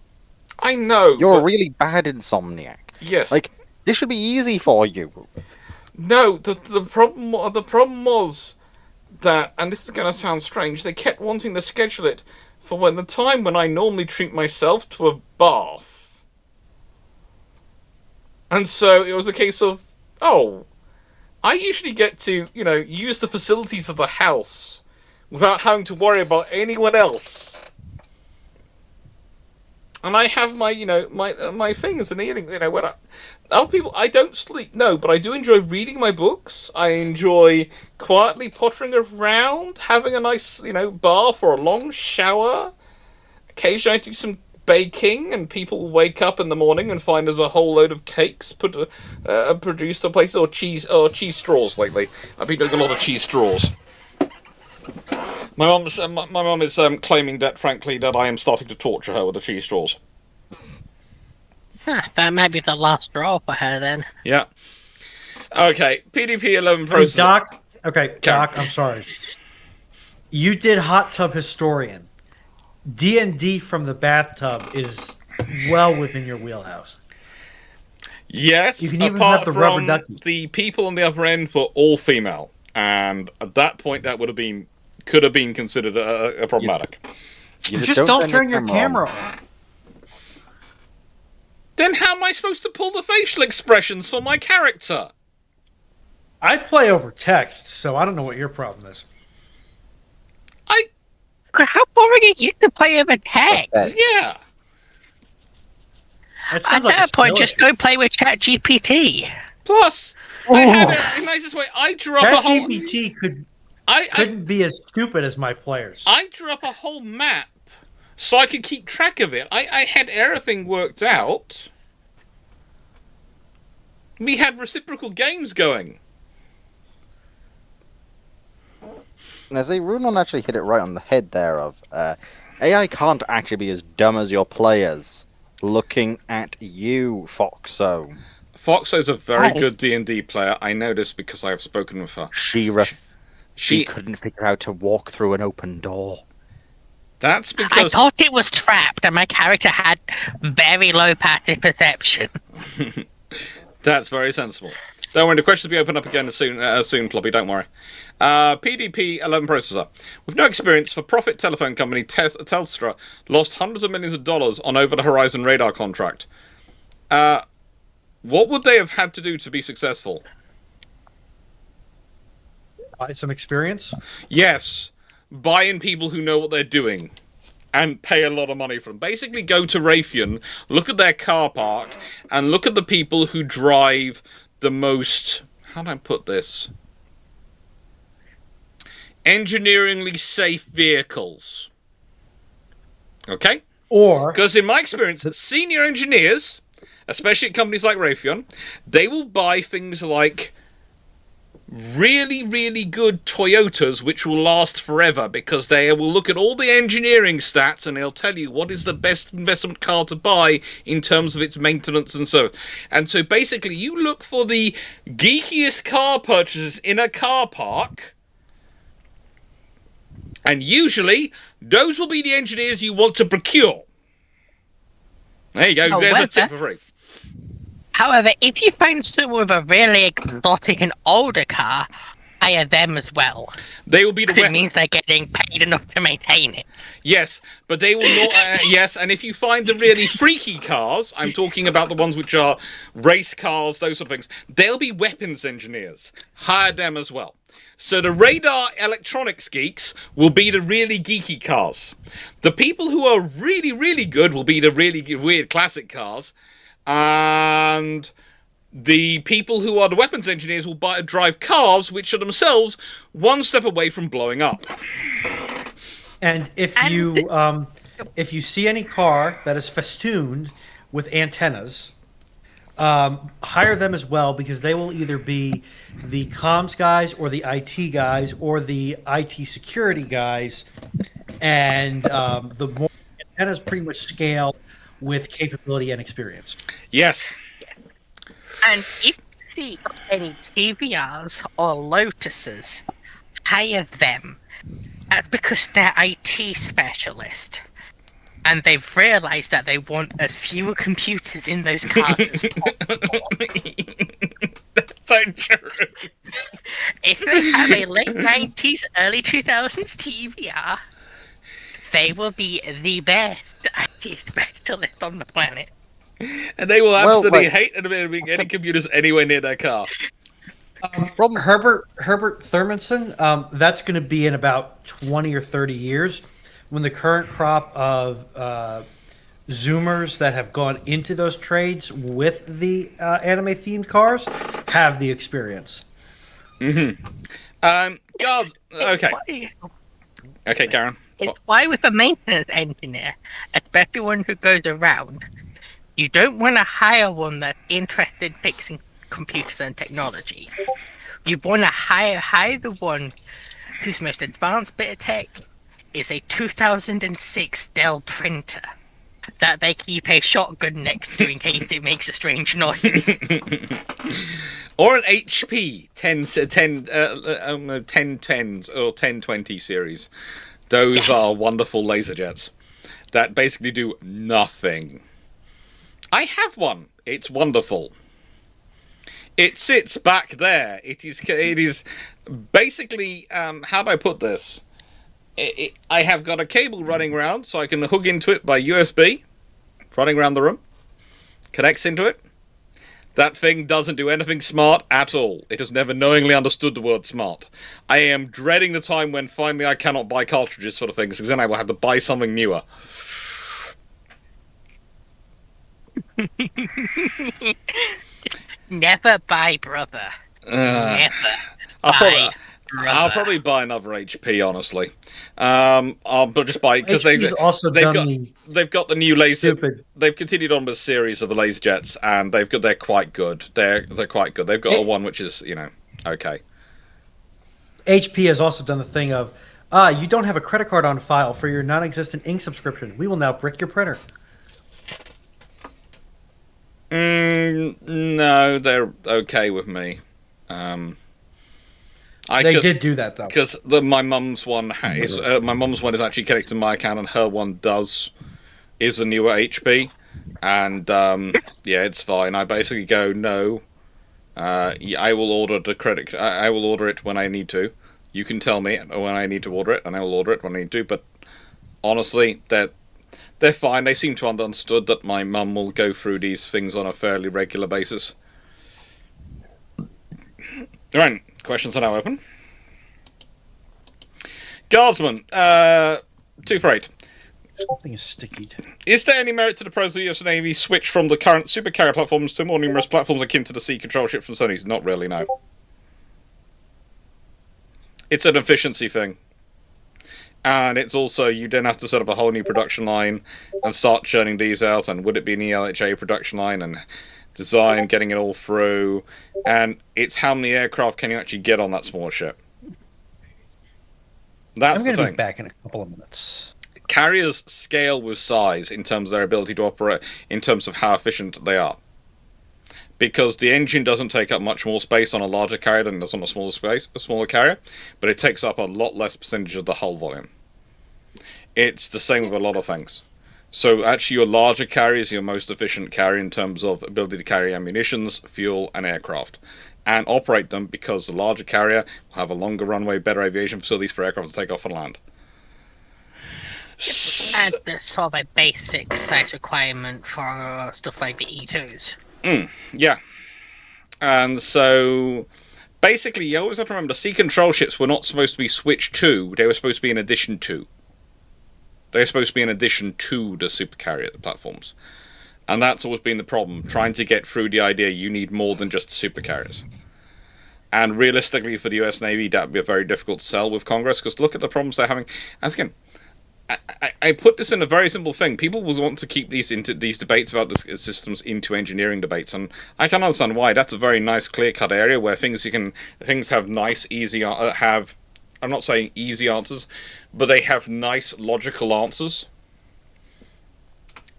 I know. You're a really bad insomniac. Yes. Like, this should be easy for you. No, the problem was that, and this is going to sound strange, they kept wanting to schedule it for when the time when I normally treat myself to a bath. And so it was a case of, oh, I usually get to, use the facilities of the house without having to worry about anyone else. And I have my, my things and eating, when other people, I don't sleep, no, but I do enjoy reading my books. I enjoy quietly pottering around, having a nice, bath or a long shower. Occasionally I do some baking, and people will wake up in the morning and find there's a whole load of cakes produced at places, or cheese straws lately. I've been doing a lot of cheese straws. My mum is claiming that, frankly, that I am starting to torture her with the cheese straws. Huh, that might be the last straw for her then. Yeah. Okay, PDP-11 I mean, processor. Doc. Okay, Karen. Doc. I'm sorry. You did Hot Tub Historian. D&D from the bathtub is well within your wheelhouse. Yes, You can even apart have the rubber from ducky. the people on the other end were all female, and at that point, that could have been considered a problematic. You Just don't turn your camera on. Then how am I supposed to pull the facial expressions for my character? I play over text, so I don't know what your problem is. How boring are you to play over text? Yeah. That At sounds like a that point, skill just issue. go play with ChatGPT. Plus, I had it in the nicest way. I drew up a whole. ChatGPT I couldn't be as stupid as my players. I drew up a whole map so I could keep track of it. I had everything worked out. We had reciprocal games going. Now, see, Runon actually hit it right on the head there of AI can't actually be as dumb as your players. Looking at you, Foxo. Foxo's a very Hi. good D&D player. I know this because I have spoken with her. She couldn't figure out to walk through an open door. That's I because thought it was trapped, and my character had very low passive perception. that's very sensible. Don't worry, the questions will be open up again soon, Ploppy, don't worry. PDP-11 processor. With no experience, for-profit telephone company Telstra lost hundreds of millions of dollars on over-the-horizon radar contract. What would they have had to do to be successful? Buy some experience. Yes, buy in people who know what they're doing. And pay a lot of money for them. Basically, go to Raytheon, look at their car park, and look at the people who drive the most... How do I put this? Engineeringly safe vehicles. Okay? Or Because in my experience, senior engineers, especially at companies like Raytheon, they will buy things like really, really good Toyotas which will last forever because they will look at all the engineering stats and they'll tell you what is the best investment car to buy in terms of its maintenance and so. And so basically you look for the geekiest car purchases in a car park, and usually those will be the engineers you want to procure. There you go, there's a tip for free. However, if you find someone with a really exotic and older car, hire them as well. They will be the It means they're getting paid enough to maintain it. Yes, but they will not. Yes, and if you find the really freaky cars, I'm talking about the ones which are race cars, those sort of things, they'll be weapons engineers. Hire them as well. So the radar electronics geeks will be the really geeky cars. The people who are really, really good will be the really weird classic cars. And the people who are the weapons engineers will drive cars which are themselves one step away from blowing up. And if you see any car that is festooned with antennas, hire them as well because they will either be the comms guys or the IT guys or the IT security guys, and the more antennas pretty much scale with capability and experience. Yes. And if you see any TVRs or Lotuses, hire them. That's because they're IT specialists. And they've realised that they want as fewer computers in those cars as possible. That's so true. If they have a late 90s, early 2000s TVR, they will be the best IT specialist on the planet. And they will absolutely wait. hate having any computers anywhere near their car. Herbert Thurmanson, that's going to be in about 20 or 30 years when the current crop of Zoomers that have gone into those trades with the anime-themed cars have the experience. Mm-hmm. God, okay. Okay, Karen. It's why with a maintenance engineer, especially one who goes around, you don't want to hire one that's interested in fixing computers and technology. You want to hire the one whose most advanced bit of tech is a 2006 Dell printer that they keep a shotgun next to in case it makes a strange noise. Or an HP 1010s or 1020 series. Those Yes. are wonderful laser jets that basically do nothing. I have one. It's wonderful. It sits back there. It is basically, how do I put this? I have got a cable running around so I can hook into it by USB, running around the room, connects into it. That thing doesn't do anything smart at all. It has never knowingly understood the word smart. I am dreading the time when finally I cannot buy cartridges for the things, because then I will have to buy something newer. Never buy, brother. Never buy, brother. I'll probably buy another HP, honestly. I'll just buy because they've got the new laser. Stupid. They've continued on with a series of the laser jets, and they're quite good. They're quite good. They've got a one which is okay. HP has also done the thing of, you don't have a credit card on file for your non-existent ink subscription. We will now brick your printer. No, they're okay with me. They did do that though, because my mum's one is actually connected to my account, and her one is a newer HP, and yeah, it's fine. I basically go no. I will order the credit. I will order it when I need to. You can tell me when I need to order it, and I will order it when I need to. But honestly, they're fine. They seem to have understood that my mum will go through these things on a fairly regular basis. Alright, questions are now open. Guardsman, 2 for 8. something is sticky. Is there any merit to the proposal of the Navy switch from the current supercarrier platforms to more numerous platforms akin to the sea control ship from Sony's? Not really, no. It's an efficiency thing. And it's also, you then have to set up a whole new production line and start churning these out, and would it be an ELHA production line, and design, getting it all through, and it's how many aircraft can you actually get on that small ship. That's I'm going the to thing. be back in a couple of minutes. Carriers scale with size in terms of their ability to operate, in terms of how efficient they are. Because the engine doesn't take up much more space on a larger carrier than it does on a smaller carrier, but it takes up a lot less percentage of the hull volume. It's the same with a lot of things. So actually your larger carrier is your most efficient carrier in terms of ability to carry ammunitions, fuel, and aircraft. And operate them, because the larger carrier will have a longer runway, better aviation facilities for aircraft to take off and land. And there's sort of a basic size requirement for stuff like the E2s. Yeah. And so, basically, you always have to remember, sea control ships were not supposed to be switched to, they were supposed to be in addition to. They were supposed to be in addition to the supercarrier platforms. And that's always been the problem, trying to get through the idea you need more than just the supercarriers. And realistically, for the US Navy, that would be a very difficult sell with Congress, because look at the problems they're having. As again, I put this in a very simple thing. People will want to keep these debates about the systems into engineering debates, and I can understand why. That's a very nice, clear-cut area where things have nice, easy have. I'm not saying easy answers, but they have nice, logical answers.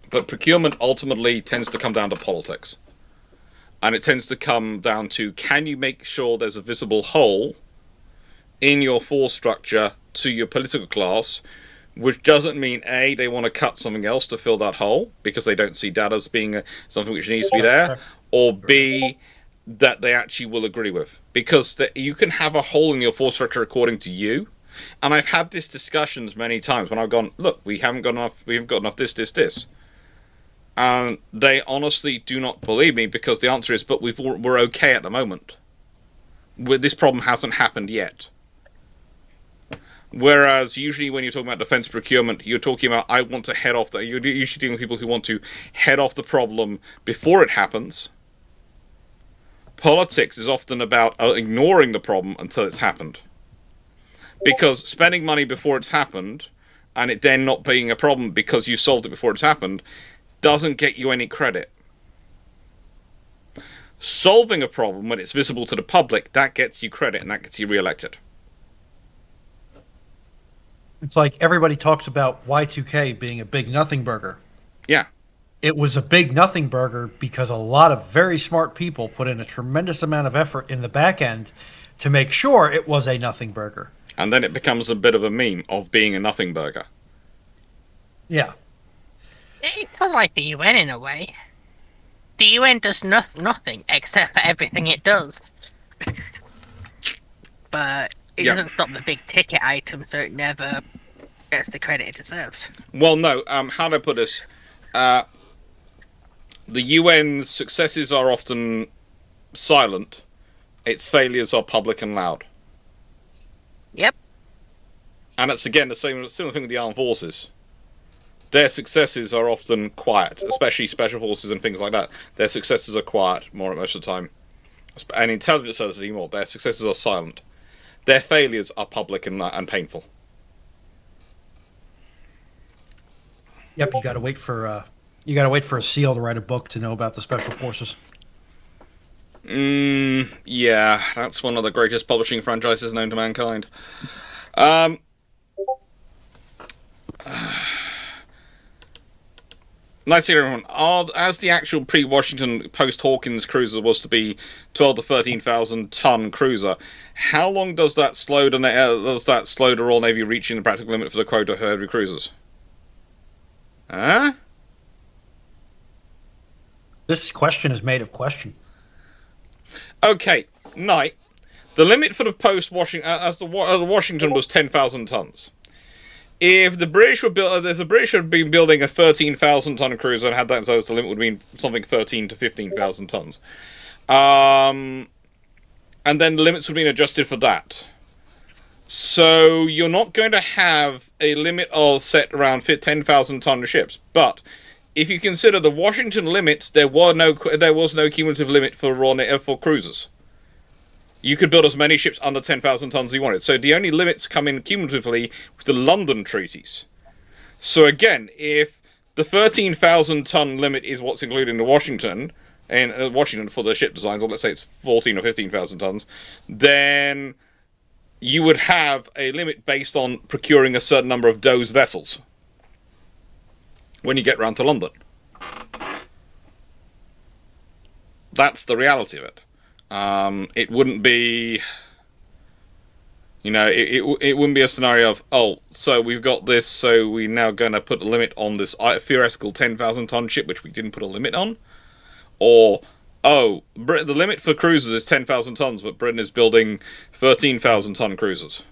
But procurement ultimately tends to come down to politics, and it tends to come down to, can you make sure there's a visible hole in your force structure to your political class? Which doesn't mean, A, they want to cut something else to fill that hole, because they don't see that as being something which needs to be there, or B, that they actually will agree with. Because you can have a hole in your force structure according to you, and I've had these discussions many times when I've gone, look, we haven't got enough this. And they honestly do not believe me, because the answer is, but we're okay at the moment. This problem hasn't happened yet. Whereas usually when you're talking about defense procurement, you're talking about, I want to head off that. You're usually dealing with people who want to head off the problem before it happens. Politics is often about ignoring the problem until it's happened. Because spending money before it's happened, and it then not being a problem because you solved it before it's happened, doesn't get you any credit. Solving a problem when it's visible to the public, that gets you credit, and that gets you re-elected. It's like everybody talks about Y2K being a big nothing burger. Yeah. It was a big nothing burger because a lot of very smart people put in a tremendous amount of effort in the back end to make sure it was a nothing burger. And then it becomes a bit of a meme of being a nothing burger. Yeah. It's kind of like the UN in a way. The UN does nothing except for everything it does. But it Yeah. doesn't stop the big ticket items, so it never gets the credit it deserves. Well, no. How do I put this? The UN's successes are often silent. Its failures are public and loud. Yep. And it's again the similar thing with the armed forces. Their successes are often quiet, especially special forces and things like that. Their successes are quiet most of the time. And intelligence services anymore. Their successes are silent. Their failures are public and painful. Yep, you got to wait for a SEAL to write a book to know about the special forces. Yeah, that's one of the greatest publishing franchises known to mankind. Nice to hear everyone. As the actual pre-Washington post-Hawkins cruiser was to be 12 to 13,000 ton cruiser, how long does that slow the Royal Navy reaching the practical limit for the quota for heavy cruisers? Huh? This question is made of question. Okay, Knight. The limit for the post-Washington, Washington was 10,000 tons. If the British had been building a 13,000 ton cruiser and had that, so the limit would have been something 13 to 15,000 tons. And then the limits would have been adjusted for that. So you're not going to have a limit of set around 10,000 ton ships. But if you consider the Washington limits, there was no cumulative limit for cruisers. You could build as many ships under 10,000 tons as you wanted. So the only limits come in cumulatively with the London treaties. So again, if the 13,000 ton limit is what's included in the Washington for the ship designs, or let's say it's 14 or 15,000 tons, then you would have a limit based on procuring a certain number of those vessels when you get round to London. That's the reality of it. It wouldn't be, it wouldn't be a scenario of, oh, so we've got this, so we're now going to put a limit on this theoretical 10,000 ton ship, which we didn't put a limit on. Or, oh, the limit for cruisers is 10,000 tons, but Britain is building 13,000 ton cruisers.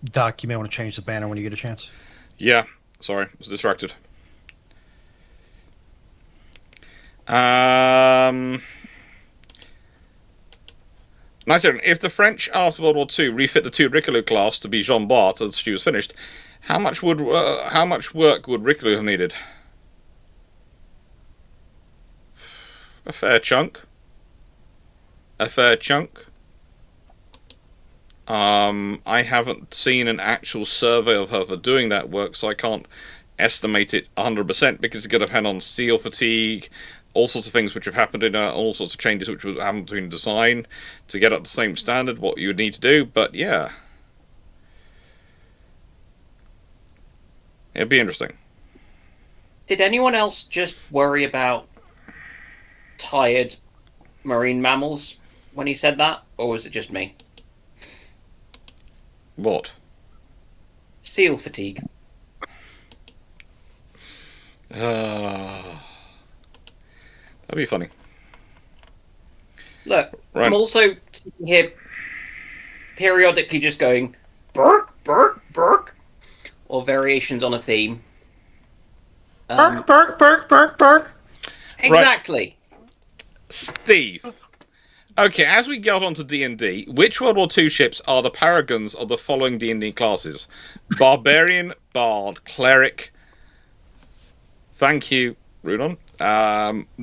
Doc, you may want to change the banner when you get a chance. Yeah, sorry, I was distracted. Nice. If the French after World War II refit the 2 Richelieu class to be Jean Bart as she was finished, how much work would Richelieu have needed? A fair chunk. I haven't seen an actual survey of her for doing that work, so I can't estimate it 100% because it's going to depend on seal fatigue, all sorts of things which have happened in all sorts of changes which haven't been designed to get up to the same standard, what you would need to do, but yeah. It'd be interesting. Did anyone else just worry about tired marine mammals when he said that, or was it just me? What? Seal fatigue. That'd be funny. Look, Right. I'm also sitting here periodically just going, burk, burk, burk, or variations on a theme. Burk, burk, burk, burk, burk. Exactly. Steve. Okay, as we get on to D&D, which World War II ships are the paragons of the following D&D classes? Barbarian, Bard, Cleric, thank you, Rudon,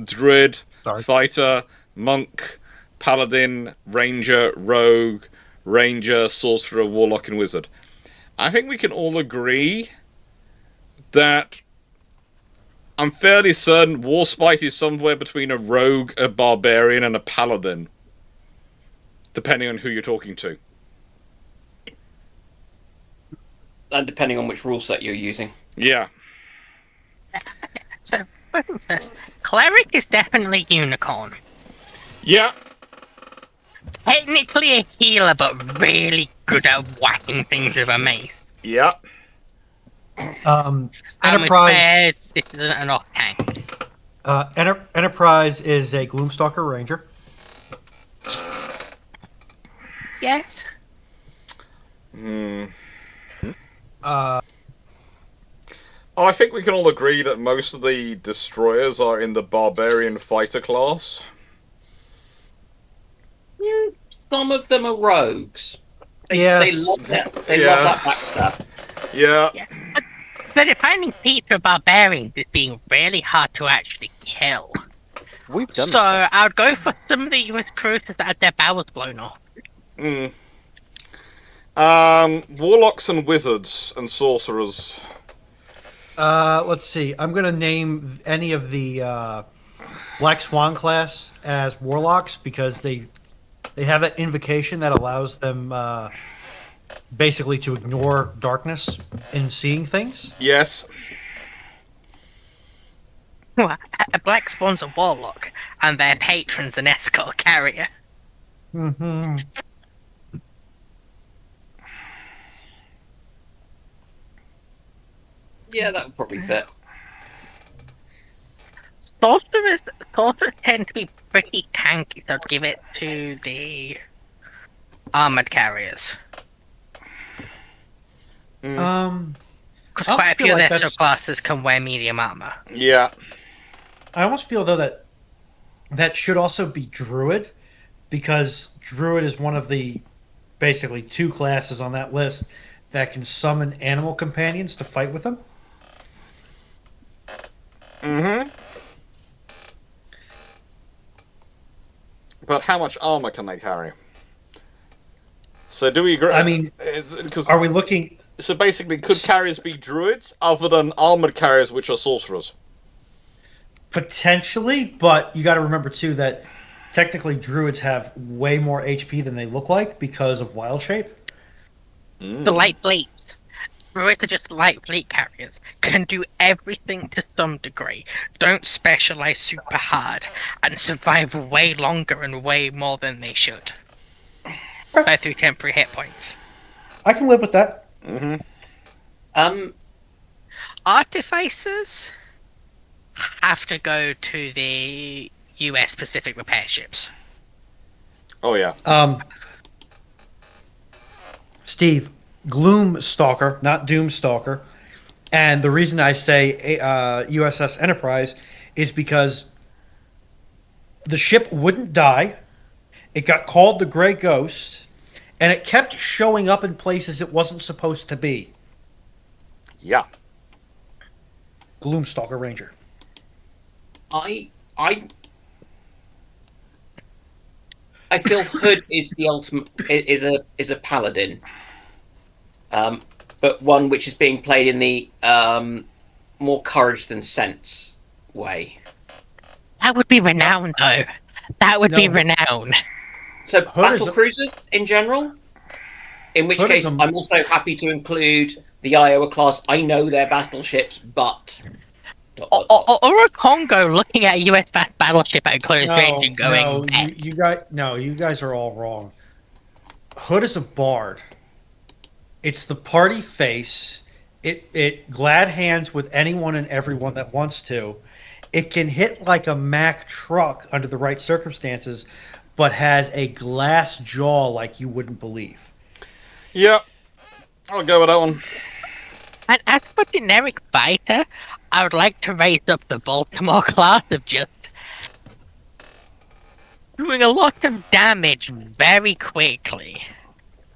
Druid, Sorry. Fighter, Monk, Paladin, Ranger, Rogue, Ranger, Sorcerer, Warlock, and Wizard. I think we can all agree that I'm fairly certain Warspite is somewhere between a Rogue, a Barbarian, and a Paladin. Depending on who you're talking to. depending on which rule set you're using. Yeah. So, first things first, Cleric is definitely unicorn. Yeah. Technically a healer, but really good at whacking things with a mace. Yeah. Enterprise. This is an off tank. Enterprise is a Gloomstalker Ranger. Yes. I think we can all agree that most of the destroyers are in the barbarian fighter class. Some of them are rogues. They love that. They Yeah. love that backstab. Yeah. Yeah. The defining feature of barbarians is being really hard to actually kill. We've done So I'd go for some of the US cruisers that had their bowels blown off. Warlocks and wizards and sorcerers. Let's see. I'm going to name any of the Black Swan class as warlocks because they have an invocation that allows them basically to ignore darkness in seeing things. Yes. A Black Swan's a warlock, and their patron's an escort carrier. Mm-hmm. Yeah, that would probably fit. Sorcerers tend to be pretty tanky, so I'd give it to the armored carriers. I Because I quite a feel few of like their that's- subclasses can wear medium armor. Yeah. I almost feel though that should also be druid because druid is one of the basically two classes on that list that can summon animal companions to fight with them. But how much armor can they carry? So do we agree? I mean, because are we looking? so basically, could carriers be druids other than armored carriers, which are sorcerers? Potentially, but you got to remember too that technically druids have way more HP than they look like because of wild shape. The light fleet. Druids are just light fleet carriers. Can do everything to some degree. Don't specialize super hard. And survive way longer and way more than they should. By through temporary hit points. I can live with that. Artificers have to go to the US Pacific repair ships. Oh yeah. Steve, Gloom Stalker, not Doom Stalker. And the reason I say USS Enterprise is because the ship wouldn't die. It got called the Grey Ghost, and it kept showing up in places it wasn't supposed to be. Yeah. Gloomstalker Ranger. I feel Hood is the ultimate is a paladin, but one which is being played in the more courage than sense way. That would be renowned, though. That would be renowned. So Hood is battle a- cruisers in general. In which Hood is case, a- I'm also happy to include the Iowa class. I know they're battleships, but Or a Congo looking at a US battleship at close range and going, you guys are all wrong. Hood is a bard. It's the party face. It glad hands with anyone and everyone that wants to. It can hit like a Mack truck under the right circumstances, but has a glass jaw like you wouldn't believe. Yep. I'll go with that one. And as for generic fighter, I would like to raise up the Baltimore class of just doing a lot of damage very quickly,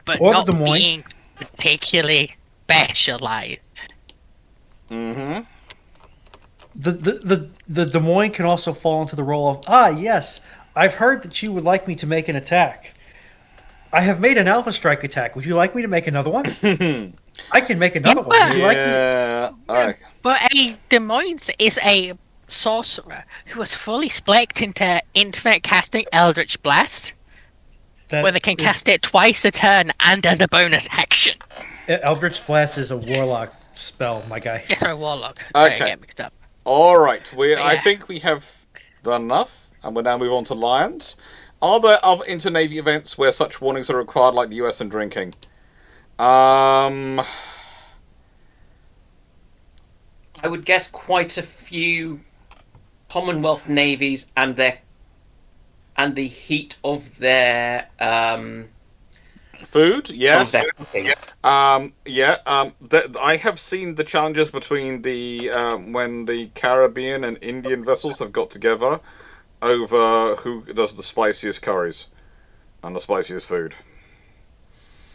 but Or the not Des Moines. being particularly specialized. Mm-hmm. The Des Moines can also fall into the role of, yes, I've heard that you would like me to make an attack. I have made an Alpha Strike attack. Would you like me to make another one? I can make another one. Would you like me? Yeah. Alright. But a Des Moines is a sorcerer who was fully spliced into infinite casting Eldritch Blast, That where they can is- cast it twice a turn and as a bonus action. Eldritch Blast is a warlock spell, my guy. Yeah, sorry, Warlock. Sorry, I Okay. get mixed up. All right. I Yeah. think we have done enough, and we'll now move on to Lions. Are there other inter-navy events where such warnings are required, like the US and drinking? I would guess quite a few Commonwealth navies and the heat of their Food, yes. some of their cooking. I have seen the challenges between the when the Caribbean and Indian vessels have got together over who does the spiciest curries and the spiciest food.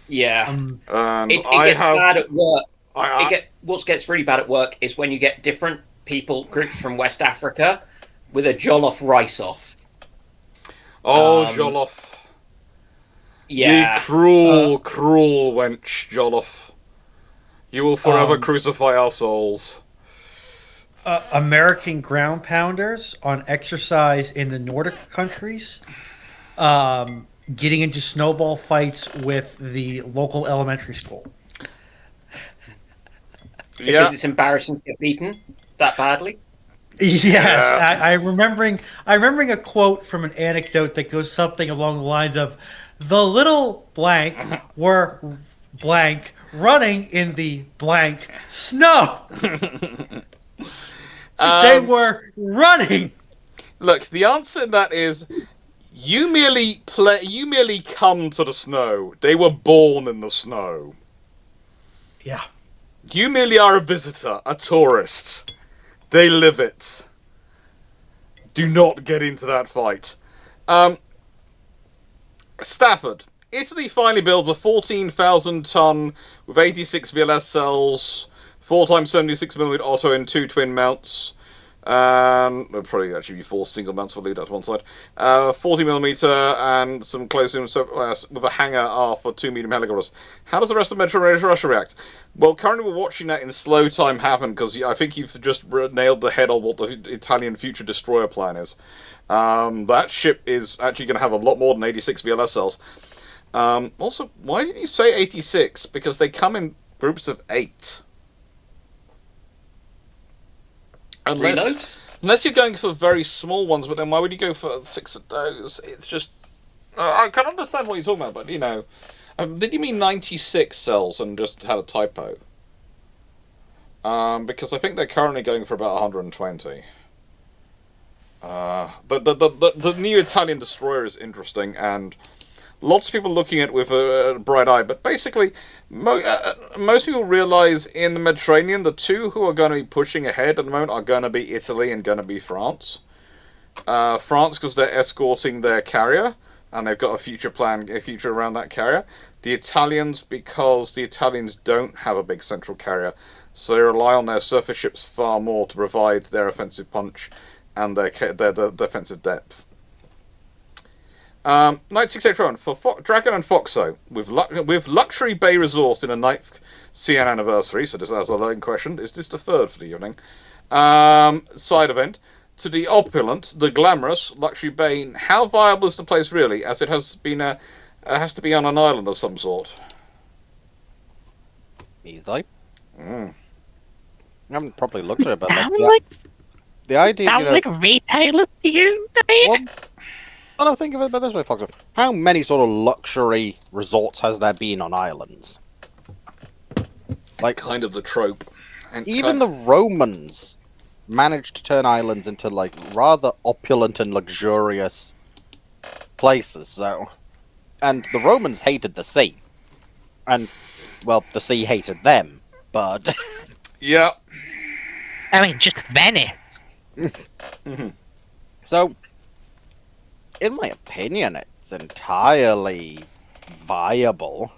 Yeah. And It gets bad at work. I What gets really bad at work is when you get different groups from West Africa with a jollof rice-off. Jollof. Yeah. Ye cruel, cruel wench, Jollof. You will forever crucify our souls. American ground pounders on exercise in the Nordic countries, getting into snowball fights with the local elementary school. Because it's embarrassing to get beaten that badly. Yes, I'm remembering a quote from an anecdote that goes something along the lines of, "The little blank were blank running in the blank snow." They were running. Look, the answer to that is you merely come to the snow. They were born in the snow. Yeah. You merely are a visitor, a tourist. They live it. Do not get into that fight. Stafford. Italy finally builds a 14,000 ton with 86 VLS cells, 4x76mm auto and 2 twin mounts. There'll probably actually be 4 single mounts. We'll leave that to one side. 40mm and some close-in with a hangar for 2 medium helicopters. How does the rest of Mediterranean Russia react? Well, currently we're watching that in slow time happen because I think you've just nailed the head on what the Italian future destroyer plan is. That ship is actually going to have a lot more than 86 VLS cells. Also, why didn't you say 86? Because they come in groups of 8. Unless you're going for very small ones, but then why would you go for 6 of those? It's just... I can understand what you're talking about, but, you know... did you mean 96 cells and just had a typo? Because I think they're currently going for about 120. The new Italian destroyer is interesting, and lots of people looking at it with a bright eye. But basically, most people realize in the Mediterranean, the two who are going to be pushing ahead at the moment are going to be Italy and going to be France. France because they're escorting their carrier, and they've got a future around that carrier. The Italians because the Italians don't have a big central carrier, so they rely on their surface ships far more to provide their offensive punch and their defensive depth. 9681 for Dragon and Foxo with Luxury Bay Resort in a 9th CN anniversary. So this has a learning question: is this the 3rd for the evening? Side event to the opulent, the glamorous Luxury Bay. How viable is the place really? As it has been has to be on an island of some sort. Easily. I haven't properly looked at it, but the idea. Sounds like a retailer to you. Well, think of it by this way, Fox. How many sort of luxury resorts has there been on islands? Like Kind of the trope. And even the Romans managed to turn islands into like rather opulent and luxurious places. So, and the Romans hated the sea, and well, the sea hated them. But yeah. I mean, just Venice. So, in my opinion, it's entirely viable.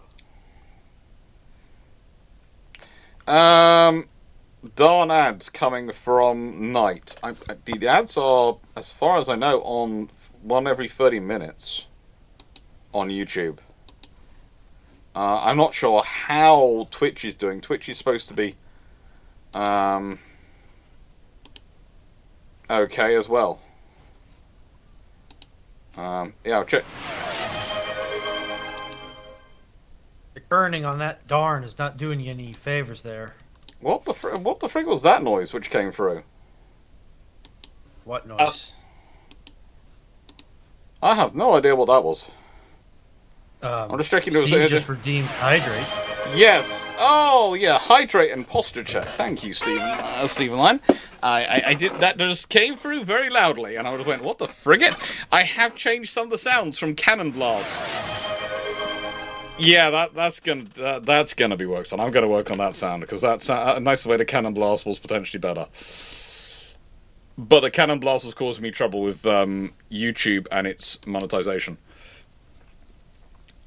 Darn ads coming from Night. The ads are, as far as I know, on 1 every 30 minutes on YouTube. I'm not sure how Twitch is doing. Twitch is supposed to be okay as well. Yeah, I'll check. burning on that darn is not doing you any favors there. What the frig was that noise which came through? What noise? I have no idea what that was. I'm just checking. Steve just redeemed hydrate. Yes. Oh, yeah. Hydrate and posture check. Thank you, Stephen Line. I did that. Just came through very loudly, and I would have went, "What the frigate?" I have changed some of the sounds from cannon blast. Yeah, that's gonna be worked on. I'm gonna work on that sound because that's a nice way. The cannon blast was potentially better, but the cannon blast was causing me trouble with YouTube and its monetization.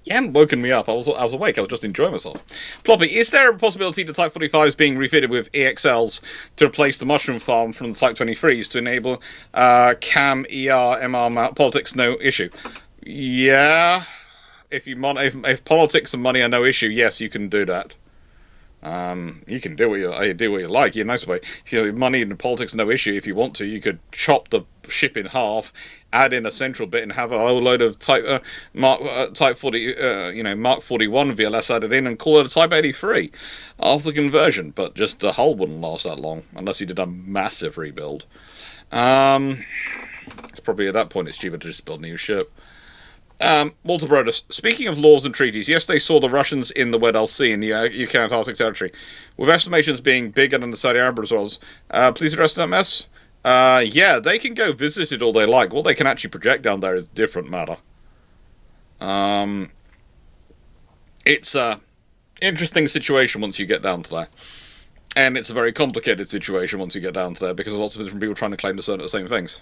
You hadn't woken me up. I was awake. I was just enjoying myself. Ploppy, is there a possibility the Type 45s being refitted with EXLs to replace the mushroom farm from the Type 23s to enable CAM, ER, MR politics no issue? Yeah. If politics and money are no issue, yes, you can do that. You can do what you like. You know, if money and politics are no issue, if you want to, you could chop the ship in half, add in a central bit, and have a whole load of Mark 41 VLS added in, and call it a Type 83 after the conversion. But just the hull wouldn't last that long unless you did a massive rebuild. It's probably at that point it's cheaper to just build a new ship. Walter Brodus, speaking of laws and treaties, yes, they saw the Russians in the Weddell Sea in the UK Antarctic territory, with estimations being bigger than the Saudi Arabia as well. Please address that mess. Yeah, they can go visit it all they like. What they can actually project down there is a different matter. It's a interesting situation once you get down to there. And it's a very complicated situation once you get down to there, because lots of different people trying to claim the same things.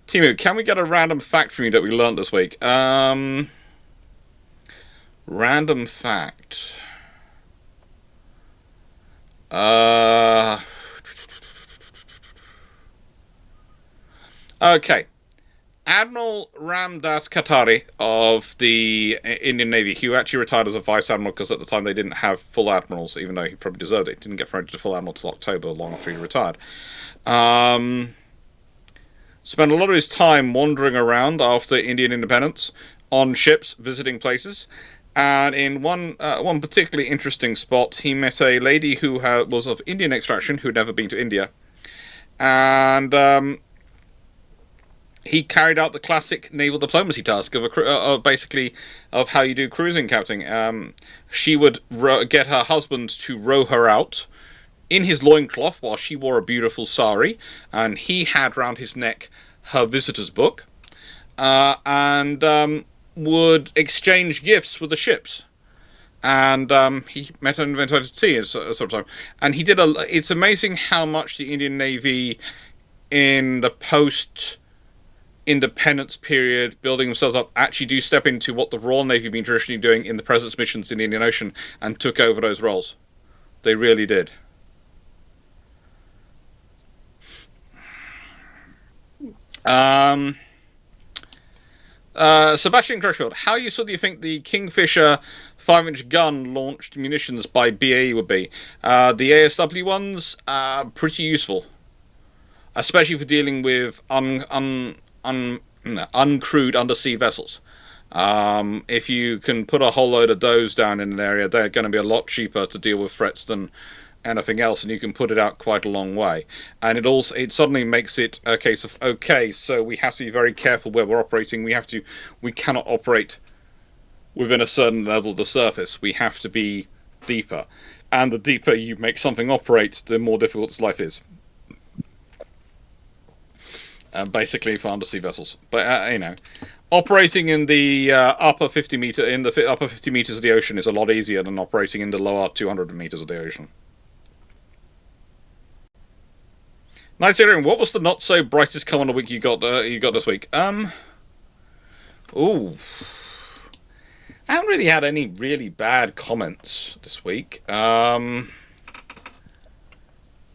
Timu, can we get a random fact from you that we learned this week? Random fact. Okay. Admiral Ramdas Katari of the Indian Navy, who actually retired as a vice admiral because at the time they didn't have full admirals, even though he probably deserved it. Didn't get promoted to full admiral until October, long after he retired. Spent a lot of his time wandering around after Indian independence on ships, visiting places. And in one particularly interesting spot, he met a lady who was of Indian extraction, who had never been to India. And he carried out the classic naval diplomacy task of basically of how you do cruising captaining. She would get her husband to row her out in his loincloth while she wore a beautiful sari, and he had round his neck her visitor's book, and would exchange gifts with the ships. And he met her and went out to tea at sort of time. And he did it's amazing how much the Indian Navy in the post-independence period, building themselves up, actually do step into what the Royal Navy have been traditionally doing in the President's missions in the Indian Ocean, and took over those roles. They really did. Sebastian Crutchfield, how useful do you think the Kingfisher 5-inch gun launched munitions by BAE would be? The ASW ones are pretty useful, especially for dealing with uncrewed undersea vessels. If you can put a whole load of those down in an area, they're going to be a lot cheaper to deal with threats than anything else, and you can put it out quite a long way. And it suddenly makes it a case of, okay, so we have to be very careful where we're operating. We cannot operate within a certain level of the surface. We have to be deeper, and the deeper you make something operate, the more difficult its life is. Basically for undersea vessels, but operating in the upper 50 meters of the ocean is a lot easier than operating in the lower 200 meters of the ocean. Nice hearing. What was the not so brightest comment of the week you got this week? I haven't really had any really bad comments this week. I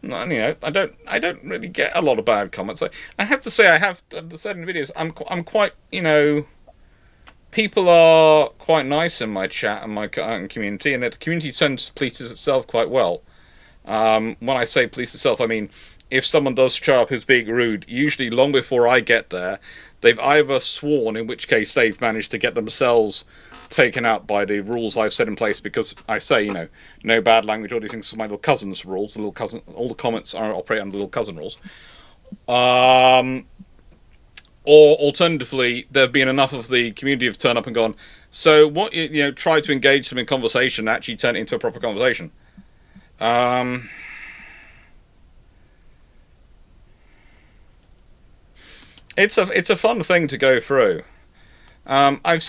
don't really get a lot of bad comments. I have to say, I have said in videos, I'm quite, people are quite nice in my chat and my community, and the community tends to police itself quite well. When I say police itself, I mean, if someone does show up who's being rude, usually long before I get there, they've either sworn, in which case they've managed to get themselves taken out by the rules I've set in place, because I say, no bad language, all these things are my little cousin's rules. All the comments are operate under the little cousin rules. Or alternatively, there have been enough of the community have turned up and gone, so what, try to engage them in conversation and actually turn it into a proper conversation. It's a fun thing to go through. I've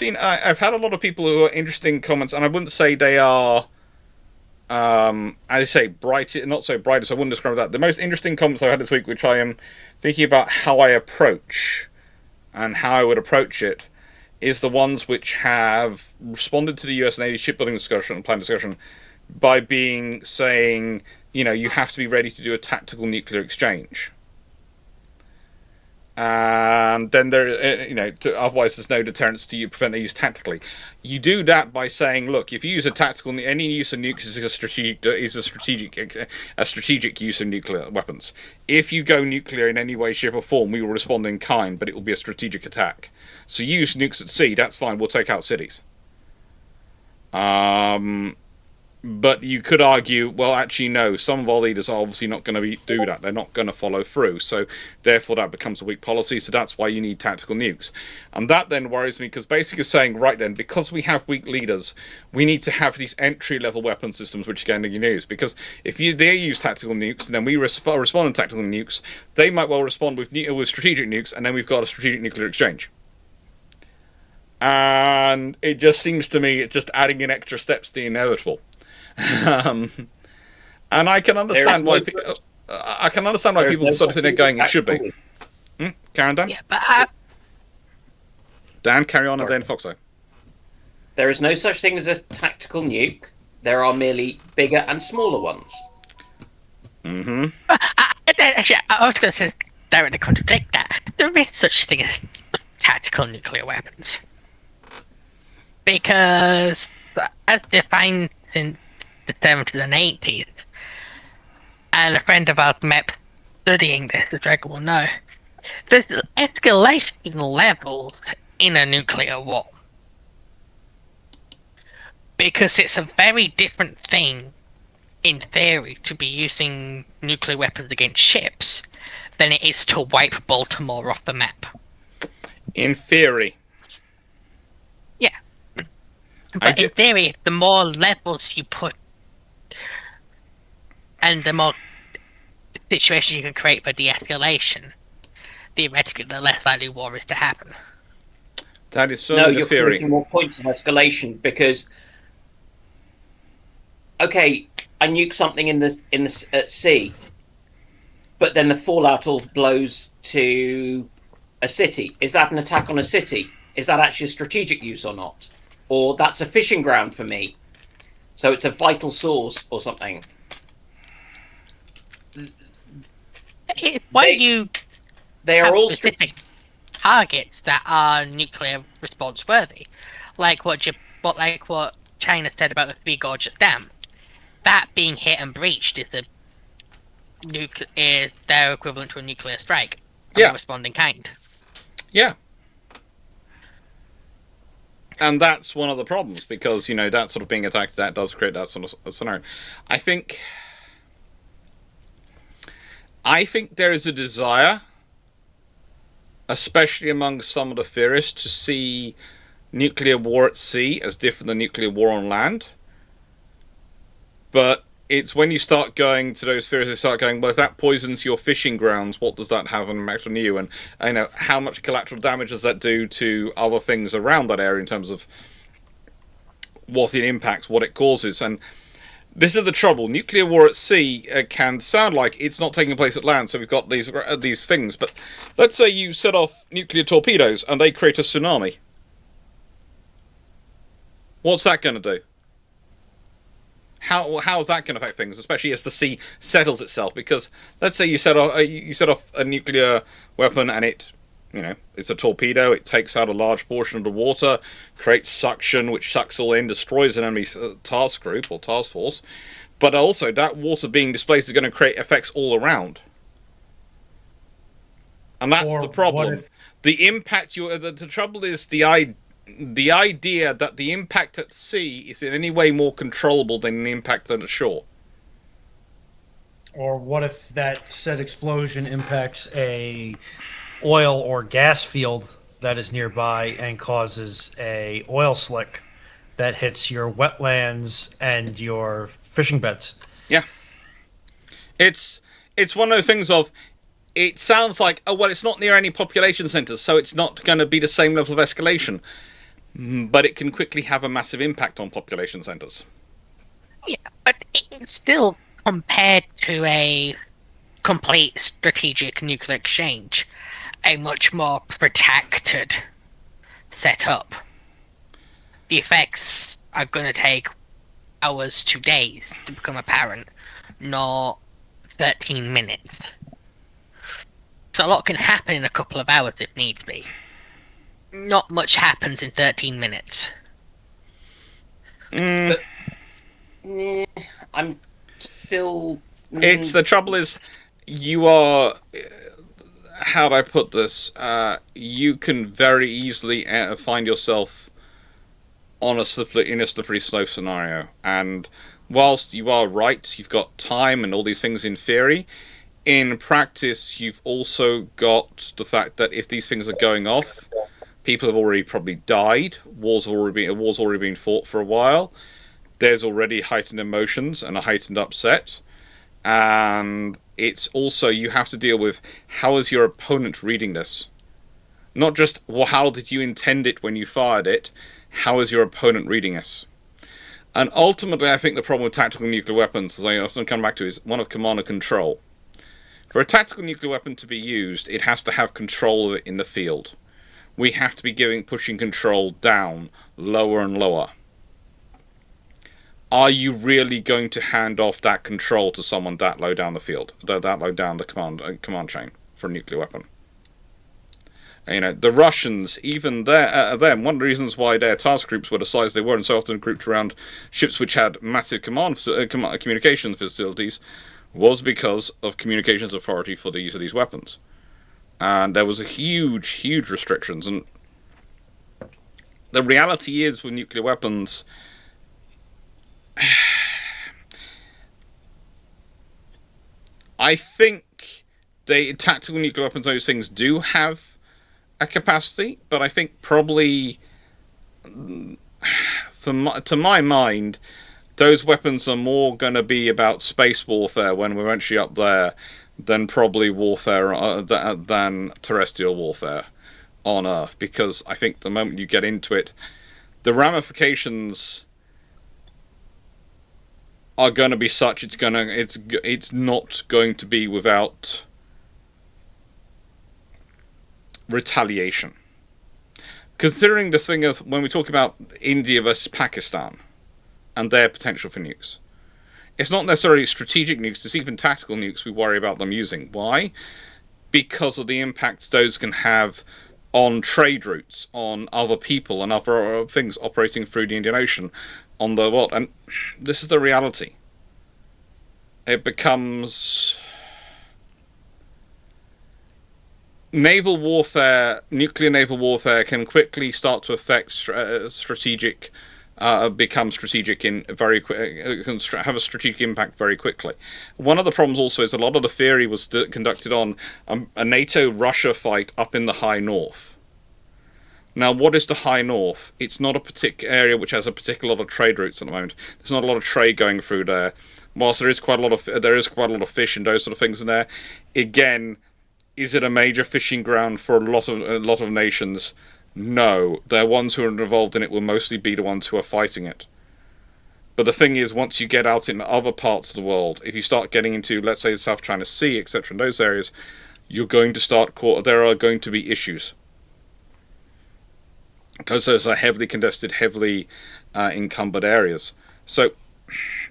had a lot of people who are interesting comments, and I wouldn't say they are, as I say, bright, not so bright, so I wouldn't describe that. The most interesting comments I had this week, which I am thinking about how I approach, and how I would approach it, is the ones which have responded to the US Navy shipbuilding discussion, plan discussion, by saying, you have to be ready to do a tactical nuclear exchange. And then otherwise there's no deterrence to you prevent their use tactically. You do that by saying, look, if you use a tactical, any use of nukes is a strategic use of nuclear weapons. If you go nuclear in any way, shape, or form, we will respond in kind, but it will be a strategic attack. So you use nukes at sea, that's fine. We'll take out cities. But you could argue, well, actually, no, some of our leaders are obviously not going to do that. They're not going to follow through. So, therefore, that becomes a weak policy. So that's why you need tactical nukes. And that then worries me, because basically saying, right then, because we have weak leaders, we need to have these entry-level weapon systems which are going to be used. Because if they use tactical nukes, and then we respond with tactical nukes, they might well respond with strategic nukes, and then we've got a strategic nuclear exchange. And it just seems to me it's just adding in extra steps to the inevitable. And I can understand why. I can understand why people sort of think they're going. It should be. Carry on, Dan. Yeah, but Dan, carry on, and then Foxo. There is no such thing as a tactical nuke. There are merely bigger and smaller ones. Actually, I was going to say directly contradict that. There is such thing as tactical nuclear weapons, because as defined in the 70s and 80s, and a friend of ours met studying this, as Greg will know, there's escalation levels in a nuclear war. Because it's a very different thing, in theory, to be using nuclear weapons against ships than it is to wipe Baltimore off the map. In theory. Yeah. But in theory, the more levels you put and the more situations you can create for de-escalation, theoretically, the less likely war is to happen. That is certainly you're theory. creating more points of escalation, because okay, I nuke something at sea, but then the fallout all blows to a city. Is that an attack on a city? Is that actually a strategic use or not? Or that's a fishing ground for me, so it's a vital source or something. It's why you they are have all specific targets that are nuclear response worthy, like what China said about the Three Gorges Dam. That being hit and breached is their equivalent to a nuclear strike. Yeah. Responding kind. Yeah. And that's one of the problems, because, that sort of being attacked, that does create that sort of scenario. I think there is a desire, especially among some of the theorists, to see nuclear war at sea as different than nuclear war on land. But it's when you start going to those theorists, they start going, well, if that poisons your fishing grounds, what does that have an impact on you? And how much collateral damage does that do to other things around that area in terms of what it impacts, what it causes? And this is the trouble. Nuclear war at sea can sound like it's not taking place at land, so we've got these things. But let's say you set off nuclear torpedoes and they create a tsunami. What's that going to do? How's that going to affect things, especially as the sea settles itself? Because let's say you set off a nuclear weapon and it's a torpedo. It takes out a large portion of the water, creates suction, which sucks all in, destroys an enemy task group or task force. But also, that water being displaced is going to create effects all around, and that's the problem. The impact the trouble is the idea that the impact at sea is in any way more controllable than the impact at shore. Or what if that said explosion impacts a oil or gas field that is nearby and causes a oil slick that hits your wetlands and your fishing beds? Yeah. It's one of the things of, it sounds like, oh, well, it's not near any population centres, so it's not going to be the same level of escalation. But it can quickly have a massive impact on population centres. Yeah, but it's still, compared to a complete strategic nuclear exchange, a much more protected setup. The effects are going to take hours to days to become apparent, not 13 minutes. So a lot can happen in a couple of hours if needs be. Not much happens in 13 minutes. I'm still. It's the trouble is, you are. How do I put this? You can very easily find yourself in a slippery slope scenario. And whilst you are right, you've got time and all these things in theory. In practice, you've also got the fact that if these things are going off, people have already probably died. War's already been fought for a while. There's already heightened emotions and a heightened upset. And it's also, you have to deal with, how is your opponent reading this? Not just, well, how did you intend it when you fired it? How is your opponent reading this? And ultimately, I think the problem with tactical nuclear weapons, as I often come back to, is one of command and control. For a tactical nuclear weapon to be used, it has to have control of it in the field. We have to be pushing control down, lower and lower. Are you really going to hand off that control to someone that low down the field, that low down the command chain for a nuclear weapon? You know, the Russians, even them, one of the reasons why their task groups were the size they were, and so often grouped around ships which had massive communication facilities, was because of communications authority for the use of these weapons. And there was a huge restrictions. And the reality is, with nuclear weapons, I think tactical nuclear weapons, those things do have a capacity, but I think probably, to my mind, those weapons are more going to be about space warfare when we're actually up there than probably warfare than terrestrial warfare on Earth, because I think the moment you get into it, the ramifications are going to be such, it's not going to be without retaliation. Considering this thing of when we talk about India versus Pakistan and their potential for nukes, it's not necessarily strategic nukes, it's even tactical nukes we worry about them using. Why? Because of the impact those can have on trade routes, on other people and other things operating through the Indian Ocean, on the what? And this is the reality. It becomes naval warfare, nuclear naval warfare can quickly start to affect strategic. Become strategic in very have a strategic impact very quickly. One of the problems also is a lot of the theory was conducted on a NATO-Russia fight up in the high north. Now, what is the high north? It's not a particular area which has a particular lot of trade routes at the moment. There's not a lot of trade going through there. Whilst there is quite a lot of fish and those sort of things in there. Again, is it a major fishing ground for a lot of nations? No, the ones who are involved in it will mostly be the ones who are fighting it. But the thing is, once you get out in other parts of the world, if you start getting into, let's say, the South China Sea, etc., in those areas, you're going to there are going to be issues. Because those are heavily contested, heavily encumbered areas. So,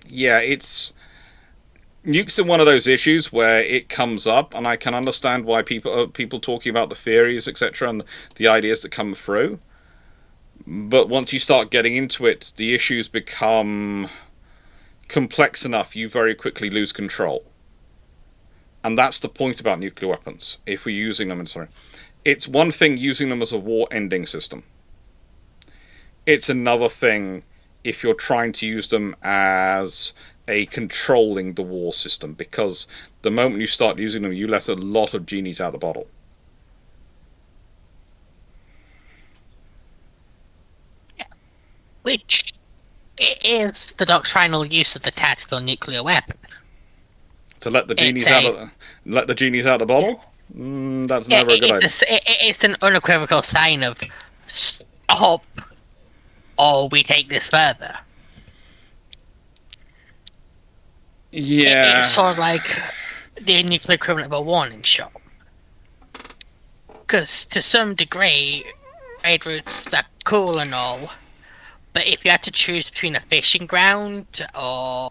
yeah, nukes are one of those issues where it comes up, and I can understand why people talking about the theories, etc., and the ideas that come through. But once you start getting into it, the issues become complex enough, you very quickly lose control. And that's the point about nuclear weapons. If we're using them, it's one thing using them as a war-ending system. It's another thing if you're trying to use them as a controlling the war system, because the moment you start using them, you let a lot of genies out of the bottle. Which is the doctrinal use of the tactical nuclear weapon. To let the genies out of the bottle? That's never a good idea. It's an unequivocal sign of stop, or we take this further. Yeah. It's sort of like the nuclear equivalent of a warning shot. Because to some degree, trade routes are cool and all, but if you had to choose between a fishing ground or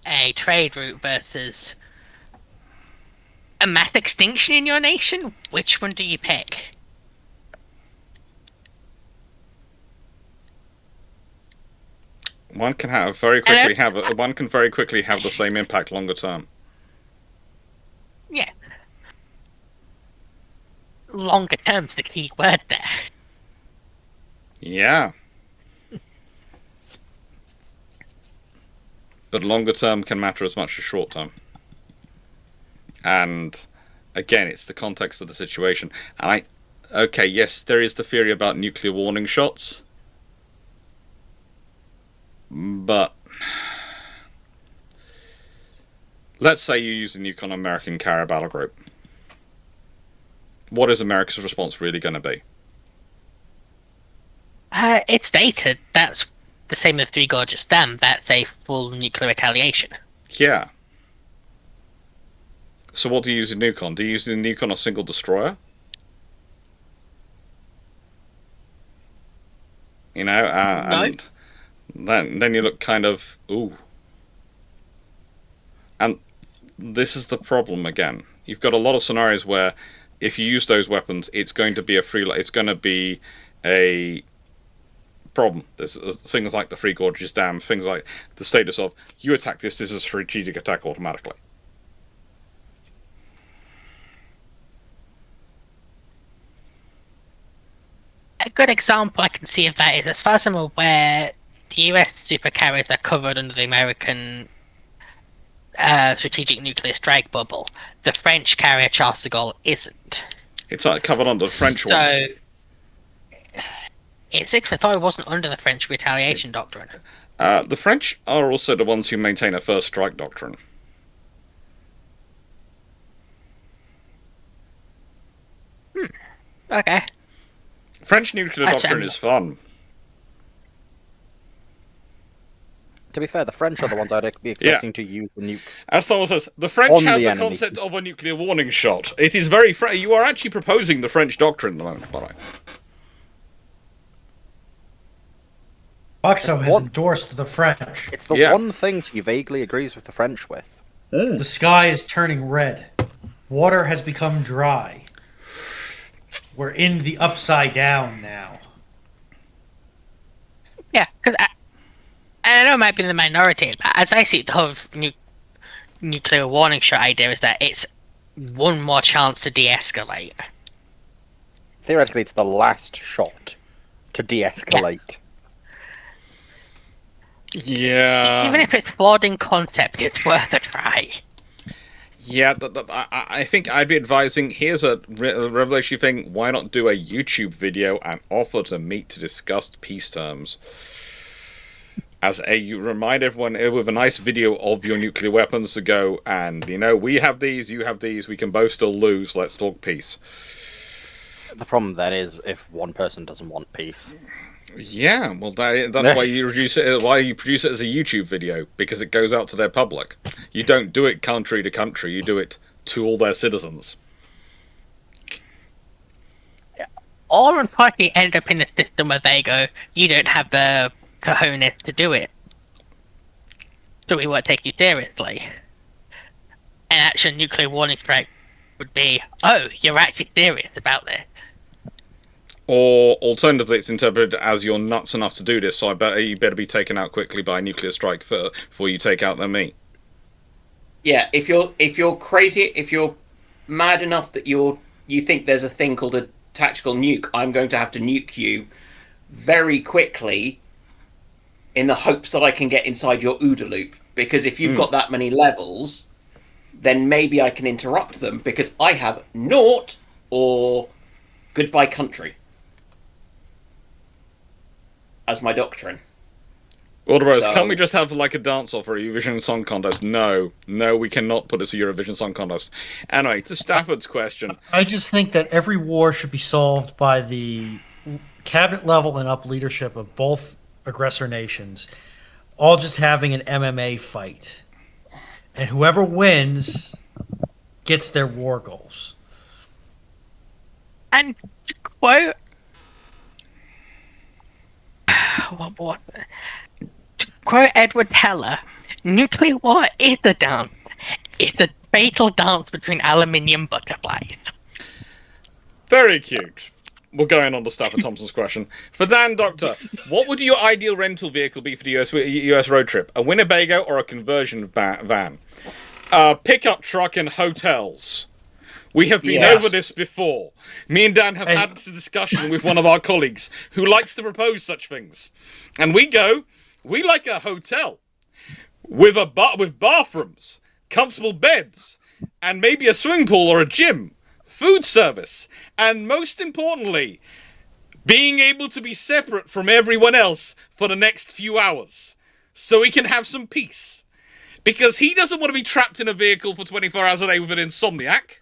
a trade route versus a mass extinction in your nation, which one do you pick? One can very quickly have the same impact longer term. Yeah. Longer term's the key word there. Yeah. But longer term can matter as much as short term. And again, it's the context of the situation. And yes, there is the theory about nuclear warning shots. But let's say you use a nuke on an American carrier battle group. What is America's response really going to be? It's dated. That's the same as Three Gorges Dam. That's a full nuclear retaliation. Yeah. So what do you use a nuke on? Do you use a nuke on a single destroyer? You know, No. And then you look kind of, ooh. And this is the problem again. You've got a lot of scenarios where if you use those weapons, it's going to be a problem. There's things like the Three Gorges Dam, things like the status of, you attack this is a strategic attack automatically. A good example I can see of that is, as far as I'm aware, the US supercarriers are covered under the American strategic nuclear strike bubble. The French carrier Charles de Gaulle isn't. It's covered under the French one. So, I thought it wasn't under the French retaliation doctrine. The French are also the ones who maintain a first strike doctrine. Okay. French nuclear doctrine is fun. To be fair, the French are the ones I'd be expecting to use the nukes. As Thomas says, the French have the enemy. concept of a nuclear warning shot. It is very... You are actually proposing the French doctrine at the moment, by the way. Oxo has endorsed the French. It's the one thing he vaguely agrees with the French with. The sky is turning red. Water has become dry. We're in the upside down now. Yeah, because I know it might be the minority, but as I see it, the whole nuclear warning shot idea is that it's one more chance to de-escalate. Theoretically, it's the last shot to de-escalate. Yeah. Even if it's flawed in concept, it's worth a try. Yeah, I think I'd be advising, here's a revelation thing, why not do a YouTube video and offer to meet to discuss peace terms? As you remind everyone with a nice video of your nuclear weapons to go, and, we have these, you have these, we can both still lose, let's talk peace. The problem then is if one person doesn't want peace. Yeah, well, that's why you produce it as a YouTube video, because it goes out to their public. You don't do it country to country, you do it to all their citizens. Or unfortunately end up in a system where they go, you don't have the cojones to do it, so we won't take you seriously. An actual nuclear warning strike would be, oh, you're actually serious about this. Or alternatively, it's interpreted as you're nuts enough to do this, so you better be taken out quickly by a nuclear strike before you take out me. Yeah, if you're crazy, if you're mad enough that you think there's a thing called a tactical nuke, I'm going to have to nuke you. very quickly in the hopes that I can get inside your OODA loop. Because if you've got that many levels, then maybe I can interrupt them because I have naught or goodbye country as my doctrine. Otherwise, So- can't we just have like a dance-off for a Eurovision Song Contest? No, we cannot put this a Eurovision Song Contest. Anyway, to Stafford's question. I just think that every war should be solved by the cabinet level and up leadership of both aggressor nations, all just having an MMA fight. And whoever wins gets their war goals. And to quote, what? To quote Edward Teller, nuclear war is a dance. It's a fatal dance between aluminium butterflies. Very cute. We're going on to Stafford Thompson's question. For Dan Doctor, what would your ideal rental vehicle be for the US road trip? A Winnebago or a conversion van? Pickup truck and hotels. We have been over this before. Me and Dan have had this discussion with one of our colleagues who likes to propose such things. And we like a hotel with with bathrooms, comfortable beds, and maybe a swimming pool or a gym, food service, and most importantly, being able to be separate from everyone else for the next few hours so we can have some peace. Because he doesn't want to be trapped in a vehicle for 24 hours a day with an insomniac.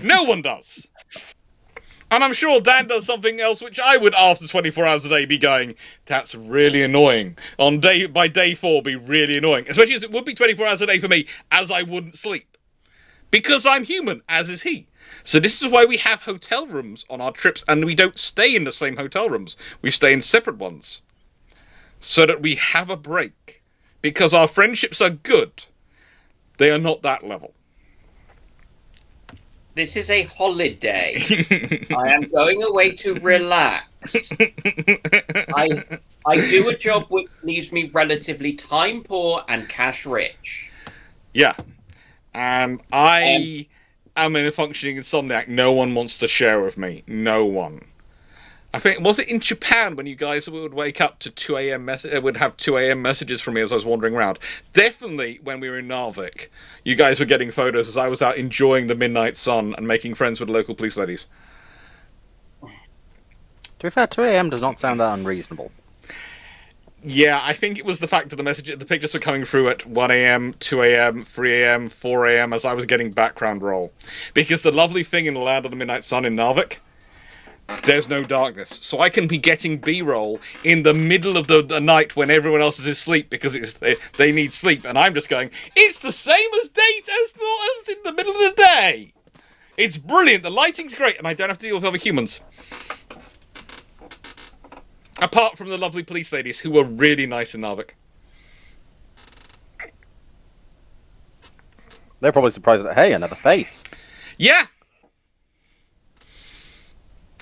No one does. And I'm sure Dan does something else which I would, after 24 hours a day, be going, that's really annoying. By day 4, be really annoying. Especially as it would be 24 hours a day for me, as I wouldn't sleep. Because I'm human, as is he. So this is why we have hotel rooms on our trips, and we don't stay in the same hotel rooms. We stay in separate ones. So that we have a break. Because our friendships are good. They are not that level. This is a holiday. I am going away to relax. I do a job which leaves me relatively time poor and cash rich. Yeah. And I am in a functioning insomniac. No one wants to share with me. No one. I think, was it in Japan when you guys would wake up to 2 a.m. would have 2 a.m. messages from me as I was wandering around? Definitely when we were in Narvik, you guys were getting photos as I was out enjoying the midnight sun and making friends with local police ladies. To be fair, 2 a.m. does not sound that unreasonable. Yeah, I think it was the fact that the pictures were coming through at 1 a.m., 2 a.m., 3 a.m., 4 a.m. as I was getting background roll. Because the lovely thing in the land of the midnight sun in Narvik, there's no darkness. So I can be getting B-roll in the middle of the night when everyone else is asleep because they need sleep. And I'm just going, it's the same as as in the middle of the day. It's brilliant. The lighting's great. And I don't have to deal with other humans. Apart from the lovely police ladies who were really nice in Narvik. They're probably surprised that, hey, another face. Yeah.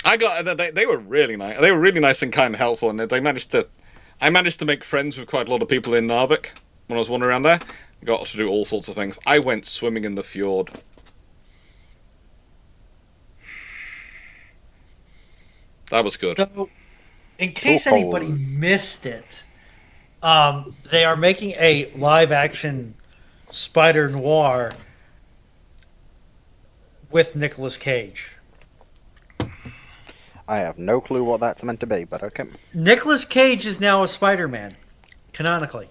They were really nice. They were really nice and kind and helpful, and I managed to make friends with quite a lot of people in Narvik when I was wandering around there. Got to do all sorts of things. I went swimming in the fjord. That was good. So, in case anybody missed it, they are making a live-action Spider Noir with Nicolas Cage. I have no clue what that's meant to be, but okay. Nicolas Cage is now a Spider-Man, canonically.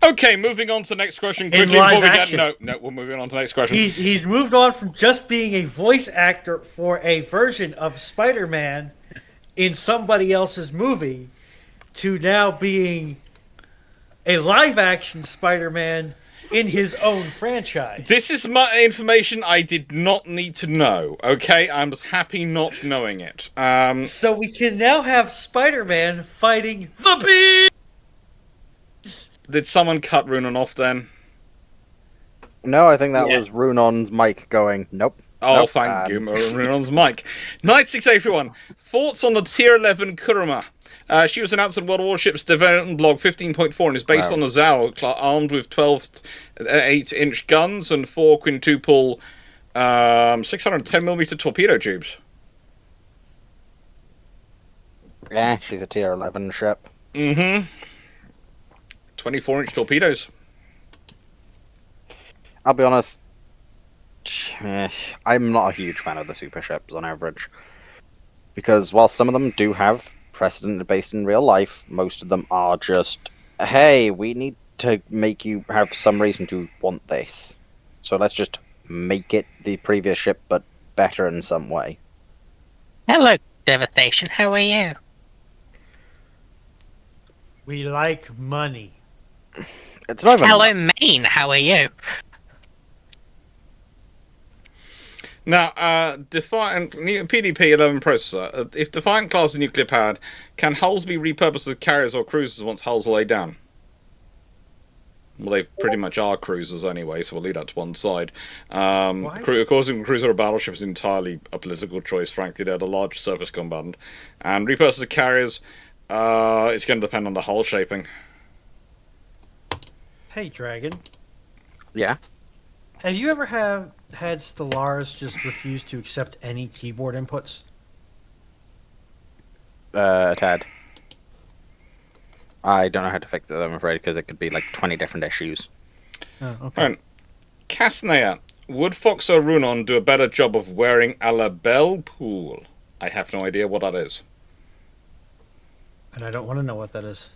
Okay, moving on to the next question quickly before we get... No, we're moving on to the next question. He's moved on from just being a voice actor for a version of Spider-Man in somebody else's movie to now being a live-action Spider-Man in his own franchise. This is my information I did not need to know, okay? I'm just happy not knowing it. So we can now have Spider-Man fighting the Bees! Did someone cut Runan off then? No, I think that was Runon's mic going, nope. Oh, nope, thank you, Runon's mic. Night 6 everyone. Thoughts on the Tier 11 Kurama? She was announced on World Warships development blog 15.4 and is based on a Zao armed with 12 8-inch guns and 4 quintuple 610mm torpedo tubes. Yeah, she's a tier 11 ship. Mm-hmm. 24-inch torpedoes. I'll be honest, I'm not a huge fan of the super ships on average. Because while some of them do have precedent based in real life, most of them are just, hey, we need to make you have some reason to want this. So let's just make it the previous ship, but better in some way. Hello, Devastation. How are you? We like money. It's not even... Hello, Maine. How are you? Now, Defiant PDP-11 processor. If Defiant class is nuclear powered, can hulls be repurposed as carriers or cruisers once hulls are laid down? Well, they pretty much are cruisers anyway, so we'll leave that to one side. Of course, a cruiser or battleship is entirely a political choice, frankly. They're the large surface combatant. And repurposed as carriers, it's going to depend on the hull shaping. Hey, Dragon. Yeah? Have you ever had Stellaris just refuse to accept any keyboard inputs? A tad. I don't know how to fix it, I'm afraid, because it could be like 20 different issues. Oh, okay. Alright. Casnea. Would Fox or Runon do a better job of wearing a label pool? I have no idea what that is. And I don't want to know what that is.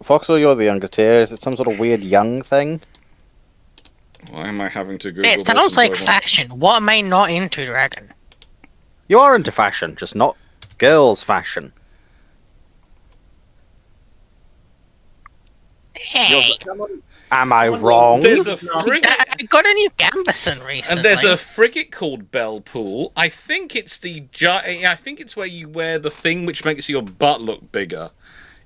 Foxo, you're the youngest here. Is it some sort of weird young thing? Why am I having to Google It this sounds like and go on? fashion. What am I not into, Dragon? You are into fashion, just not girls' fashion. Hey, Am I wrong? There's a frigate, I got a new Gambeson recently. and there's a frigate called Belle Pool. I think it's I think it's where you wear the thing which makes your butt look bigger.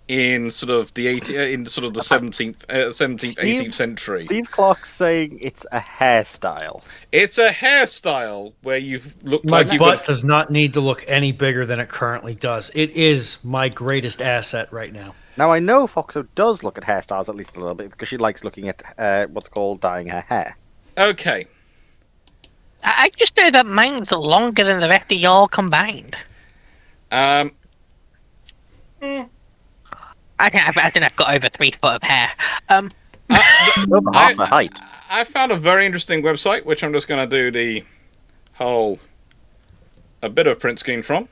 In sort of the 17th, 18th century. Steve Clarke's saying it's a hairstyle. It's a hairstyle where you've looked My like you've butt got... does not need to look any bigger than it currently does. It is my greatest asset right now. Now, I know Foxo does look at hairstyles at least a little bit because she likes looking at what's called dyeing her hair. Okay. I just know that mine's longer than the rest of y'all combined. I think I've got over 3 foot of hair. Over half the height. I found a very interesting website, which I'm just going to do a bit of print screen from.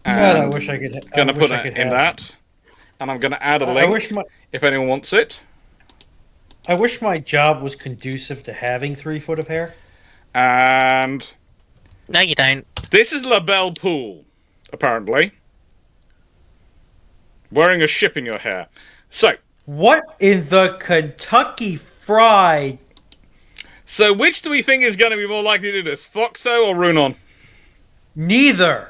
God, I wish I could. Going to put it in that, and I'm going to add a link if anyone wants it. I wish my job was conducive to having 3 foot of hair. And No, you don't. this is Labelle Pool, apparently. Wearing a ship in your hair. So, What in the Kentucky Fried? so which do we think is going to be more likely to do this, Foxo or Runon? Neither.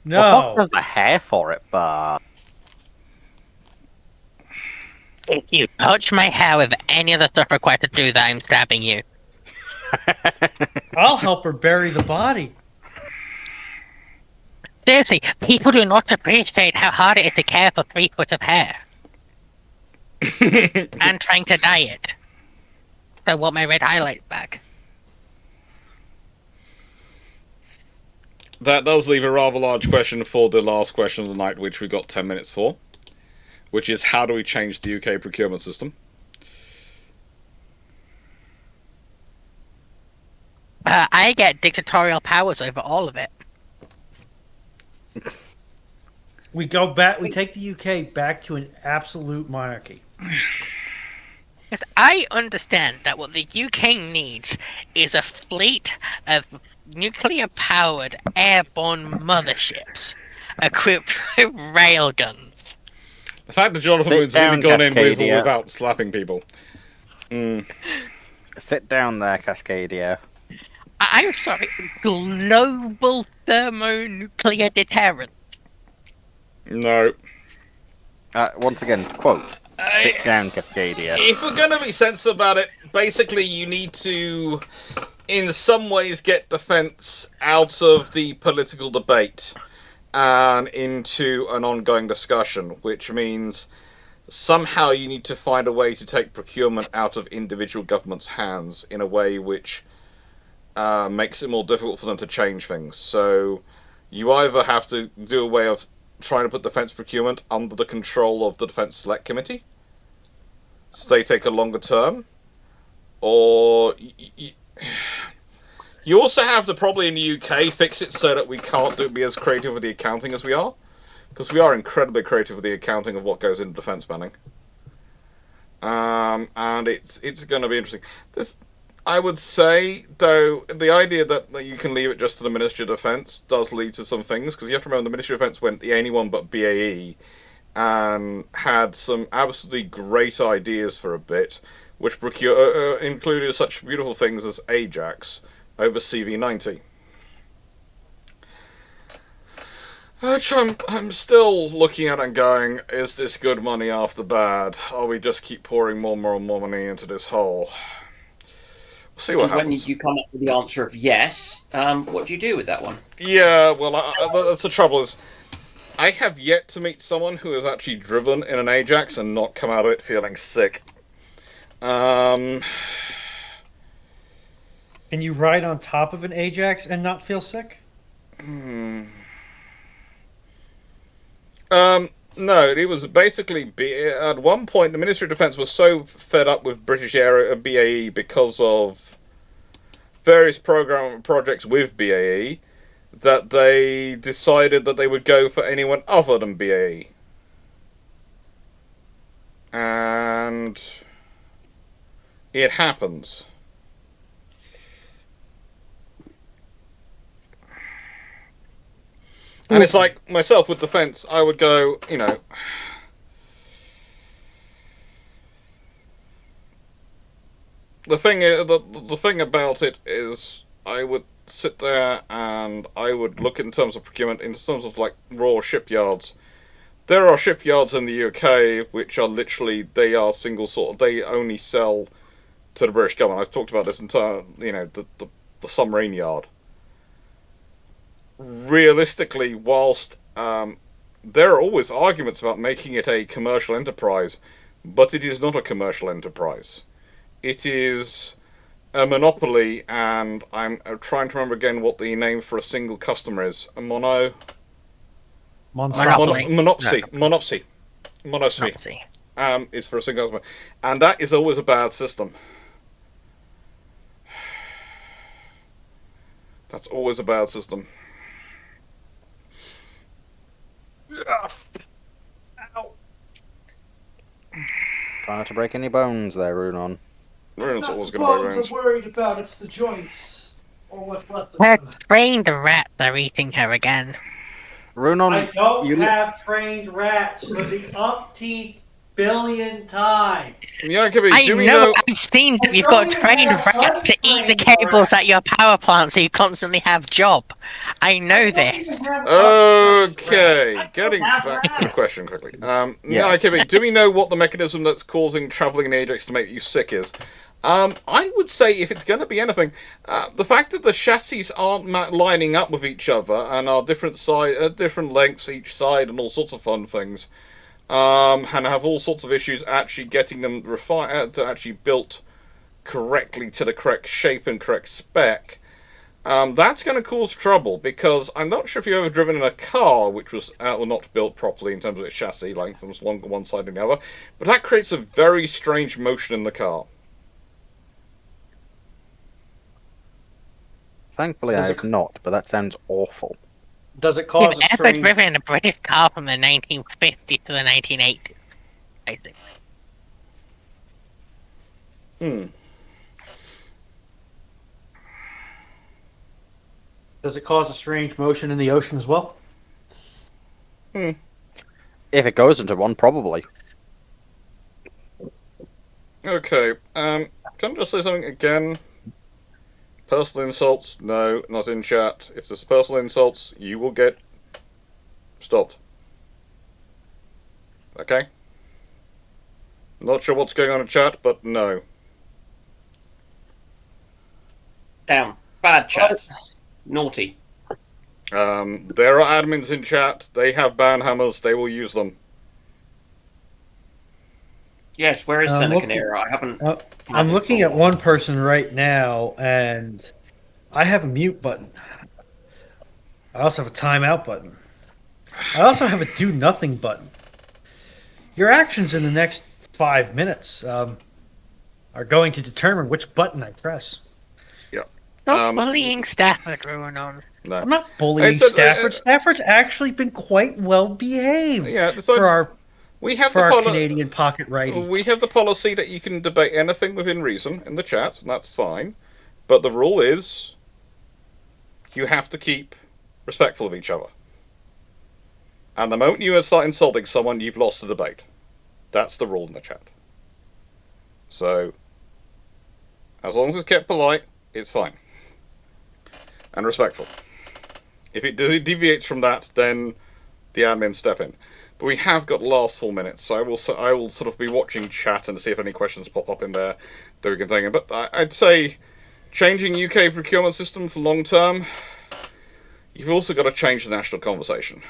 No. Well, Fox has the hair for it, but... If you touch my hair with any other stuff required to do that, I'm stabbing you. I'll help her bury the body. Seriously, people do not appreciate how hard it is to care for 3 foot of hair. And trying to dye it. So I want my red highlights back. That does leave a rather large question for the last question of the night, which we got 10 minutes for. Which is, how do we change the UK procurement system? I get dictatorial powers over all of it. We go back. We take the UK back to an absolute monarchy. Yes, I understand that what the UK needs is a fleet of nuclear-powered airborne motherships equipped with railguns. The fact that Jonathan Sit Moon's really down, gone in with or Cascadia. without slapping people. Sit down there, Cascadia. I'm sorry, global thermonuclear deterrent. No. Once again, quote. Sit down, Cascadia. If we're going to be sensible about it, basically you need to, in some ways, get defence out of the political debate and into an ongoing discussion, which means somehow you need to find a way to take procurement out of individual governments' hands in a way which makes it more difficult for them to change things. So you either have to do a way of trying to put defence procurement under the control of the Defence Select Committee, so they take a longer term, or you also have to probably in the UK fix it so that we can't be as creative with the accounting as we are, because we are incredibly creative with the accounting of what goes into defence spending. And it's going to be interesting. I would say, though, the idea that you can leave it just to the Ministry of Defence does lead to some things, because you have to remember the Ministry of Defence went the anyone but BAE and had some absolutely great ideas for a bit, which included such beautiful things as Ajax over CV90. Which I'm still looking at and going, is this good money after bad? Or we just keep pouring more and more money into this hole? We'll see what happens. When you come up with the answer of yes, what do you do with that one? Yeah, well, that's the trouble is, I have yet to meet someone who has actually driven in an Ajax and not come out of it feeling sick. Can you ride on top of an Ajax and not feel sick? No, it was basically at one point the Ministry of Defence was so fed up with British BAE because of various projects with BAE that they decided that they would go for anyone other than BAE. And it happens. And it's like myself with defence, I would go, the thing about it is, I would sit there and I would look in terms of procurement, in terms of like raw shipyards. There are shipyards in the UK which are literally, they are single sort, they only sell to the British government. I've talked about this entire, the submarine yard. Realistically, whilst there are always arguments about making it a commercial enterprise, but it is not a commercial enterprise. It is a monopoly, and I'm trying to remember again what the name for a single customer is. A monopsy. Is for a single customer, and that is always a bad system. That's always a bad system. Ow. Try not to break any bones there, Runon. Runon's always going to break bones. I'm worried about, it's the joints. Or what's left of Her them. trained rats are eating her again. Runon, I don't have trained rats for the umpteenth billion time. Yeah, Kibby, I do we know, know? I've seen that you've got trained rats to eat the cables at your power plant so you constantly have job. I know this. Okay, getting back to the question quickly. Yeah, Kibby, do we know what the mechanism that's causing travelling in Ajax to make you sick is? I would say if it's going to be anything, the fact that the chassis aren't lining up with each other and are different different lengths each side and all sorts of fun things, and have all sorts of issues actually getting them to actually built correctly to the correct shape and correct spec, that's going to cause trouble, because I'm not sure if you've ever driven in a car which was not built properly in terms of its chassis, like from one side to the other, but that creates a very strange motion in the car. Thankfully, I have not, but that sounds awful. Does it cause You've a ever strange... driven a British car from the 1950s to the 1980s, basically. Does it cause a strange motion in the ocean as well? If it goes into one, probably. Okay, can I just say something again? Personal insults, no, not in chat. If there's personal insults, you will get stopped. Okay? Not sure what's going on in chat, but no. Down. Bad chat. Naughty. There are admins in chat. They have ban hammers. They will use them. Yes, where is I'm Seneca looking- Nero? I haven't... I'm looking at one person right now, and I have a mute button. I also have a timeout button. I also have a do nothing button. Your actions in the next 5 minutes are going to determine which button I press. Not bullying Stafford, Ronan. No. I'm not bullying Stafford. Stafford's actually been quite well behaved for our Canadian pocket righty. We have the policy that you can debate anything within reason in the chat, and that's fine. But the rule is you have to keep respectful of each other. And the moment you start insulting someone, you've lost the debate. That's the rule in the chat. So, as long as it's kept polite, it's fine. And respectful. If it deviates from that, then the admins step in. But we have got the last 4 minutes, so I will sort of be watching chat and see if any questions pop up in there that we can take in. But I'd say changing UK procurement system for long term, you've also got to change the national conversation.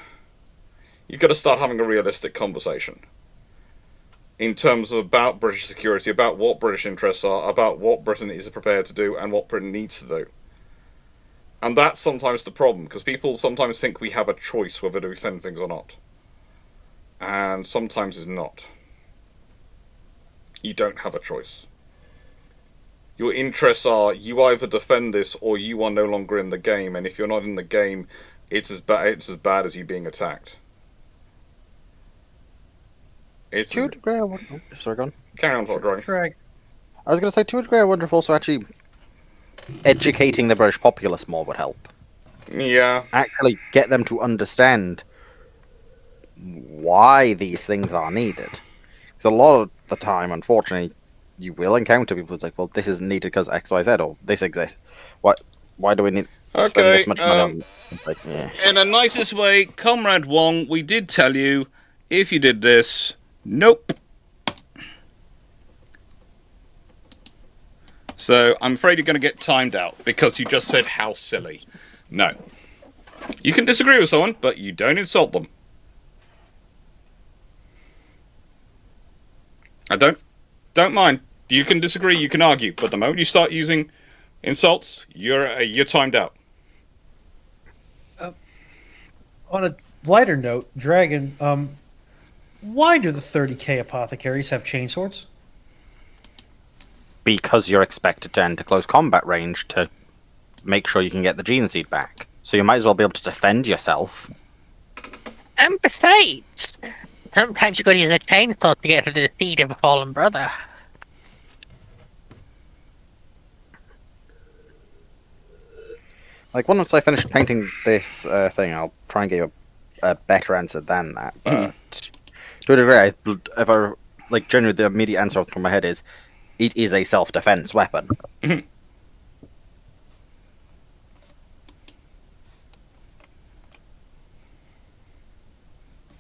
You've got to start having a realistic conversation in terms of about British security, about what British interests are, about what Britain is prepared to do and what Britain needs to do. And that's sometimes the problem, because people sometimes think we have a choice whether to defend things or not. And sometimes it's not. You don't have a choice. Your interests are, you either defend this or you are no longer in the game, and if you're not in the game, it's as bad as you being attacked. To a degree, sorry, go on. Carry on, Drag. I was going to say, to a degree, I wonder if also actually educating the British populace more would help. Yeah. Actually get them to understand why these things are needed. Because a lot of the time, unfortunately, you will encounter people who's like, well, this isn't needed because X, Y, Z, or this exists. Why do we need to spend this much money on it? Like, yeah. In the nicest way, Comrade Wong, we did tell you, if you did this, nope. So, I'm afraid you're going to get timed out, because you just said how silly. No. You can disagree with someone, but you don't insult them. I don't mind. You can disagree, you can argue, but the moment you start using insults, you're timed out. On a lighter note, Dragon, why do the 30k apothecaries have chainswords? Because you're expected to enter close combat range to make sure you can get the gene seed back. So you might as well be able to defend yourself. And besides, sometimes you've got to use a chainsaw to get to the seed of a fallen brother. Like, once I finish painting this thing, I'll try and give you a better answer than that. But to a degree, if I, like, generally the immediate answer off the top of my head is, it is a self-defense weapon.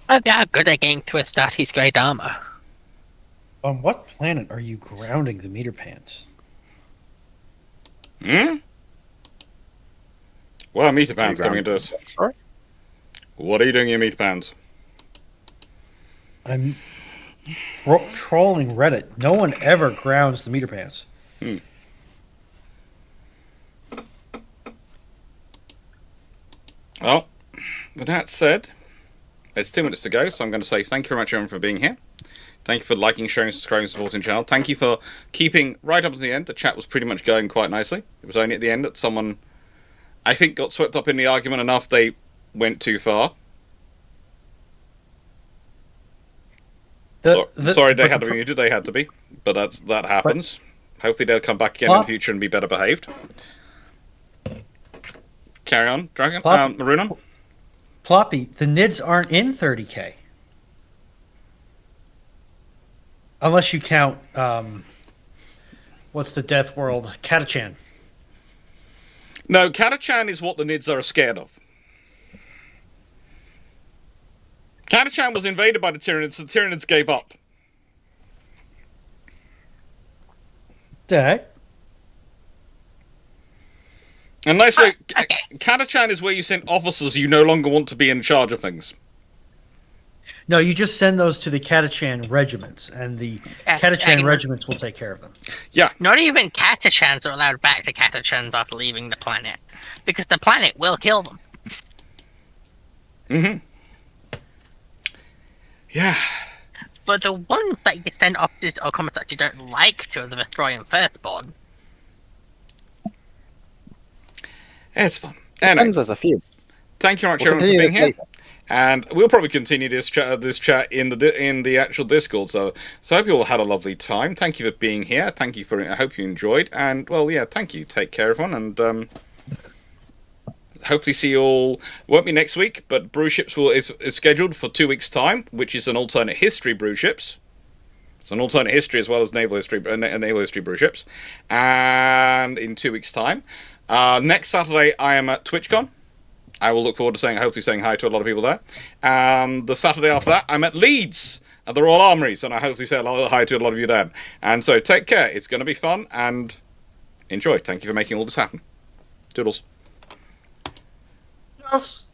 Oh, yeah, good at getting to Astartes' great armor. On what planet are you grounding the meter pans? What are meter pans coming into this? Sorry? What are you doing in your meter pans? I'm trolling Reddit. No one ever grounds the meter pans. Well, with that said, it's 2 minutes to go, so I'm going to say thank you very much, everyone, for being here. Thank you for liking, sharing, subscribing, supporting the channel. Thank you for keeping right up to the end. The chat was pretty much going quite nicely. It was only at the end that someone, I think, got swept up in the argument enough they went too far. Sorry, they had to be muted. They had to be, but that happens. Hopefully, they'll come back again in the future and be better behaved. Carry on, Dragon. Marunon. Ploppy, the NIDs aren't in 30k. Unless you count, what's the Death World? Catachan. No, Catachan is what the NIDs are scared of. Catachan was invaded by the Tyranids, the Tyranids gave up. Dad? A nice way. Catachan is where you send officers you no longer want to be in charge of things. No, you just send those to the Catachan regiments, and the Catachan regiments will take care of them. Yeah. Not even Catachans are allowed back to Catachans after leaving the planet, because the planet will kill them. Mm-hmm. Yeah. But the ones that you send off to or comets that you don't like to the Destroying Firstborn. It's fun. Anyway, Depends, there's a few. thank you very much, We'll everyone, for continue being this here. later. And we'll probably continue this chat in the actual Discord. So I hope you all had a lovely time. Thank you for being here. Thank you I hope you enjoyed. And well, yeah, thank you. Take care, everyone, and hopefully see you all. Won't be next week, but Bruships is scheduled for 2 weeks' time, which is an alternate history Bruships. It's an alternate history as well as naval history Bruships, and in 2 weeks' time. Next Saturday, I am at TwitchCon. I will look forward to hopefully saying hi to a lot of people there. And the Saturday after that, I'm at Leeds at the Royal Armouries, and I hopefully say hi to a lot of you then. And so take care. It's going to be fun, and enjoy. Thank you for making all this happen. Toodles. Yes.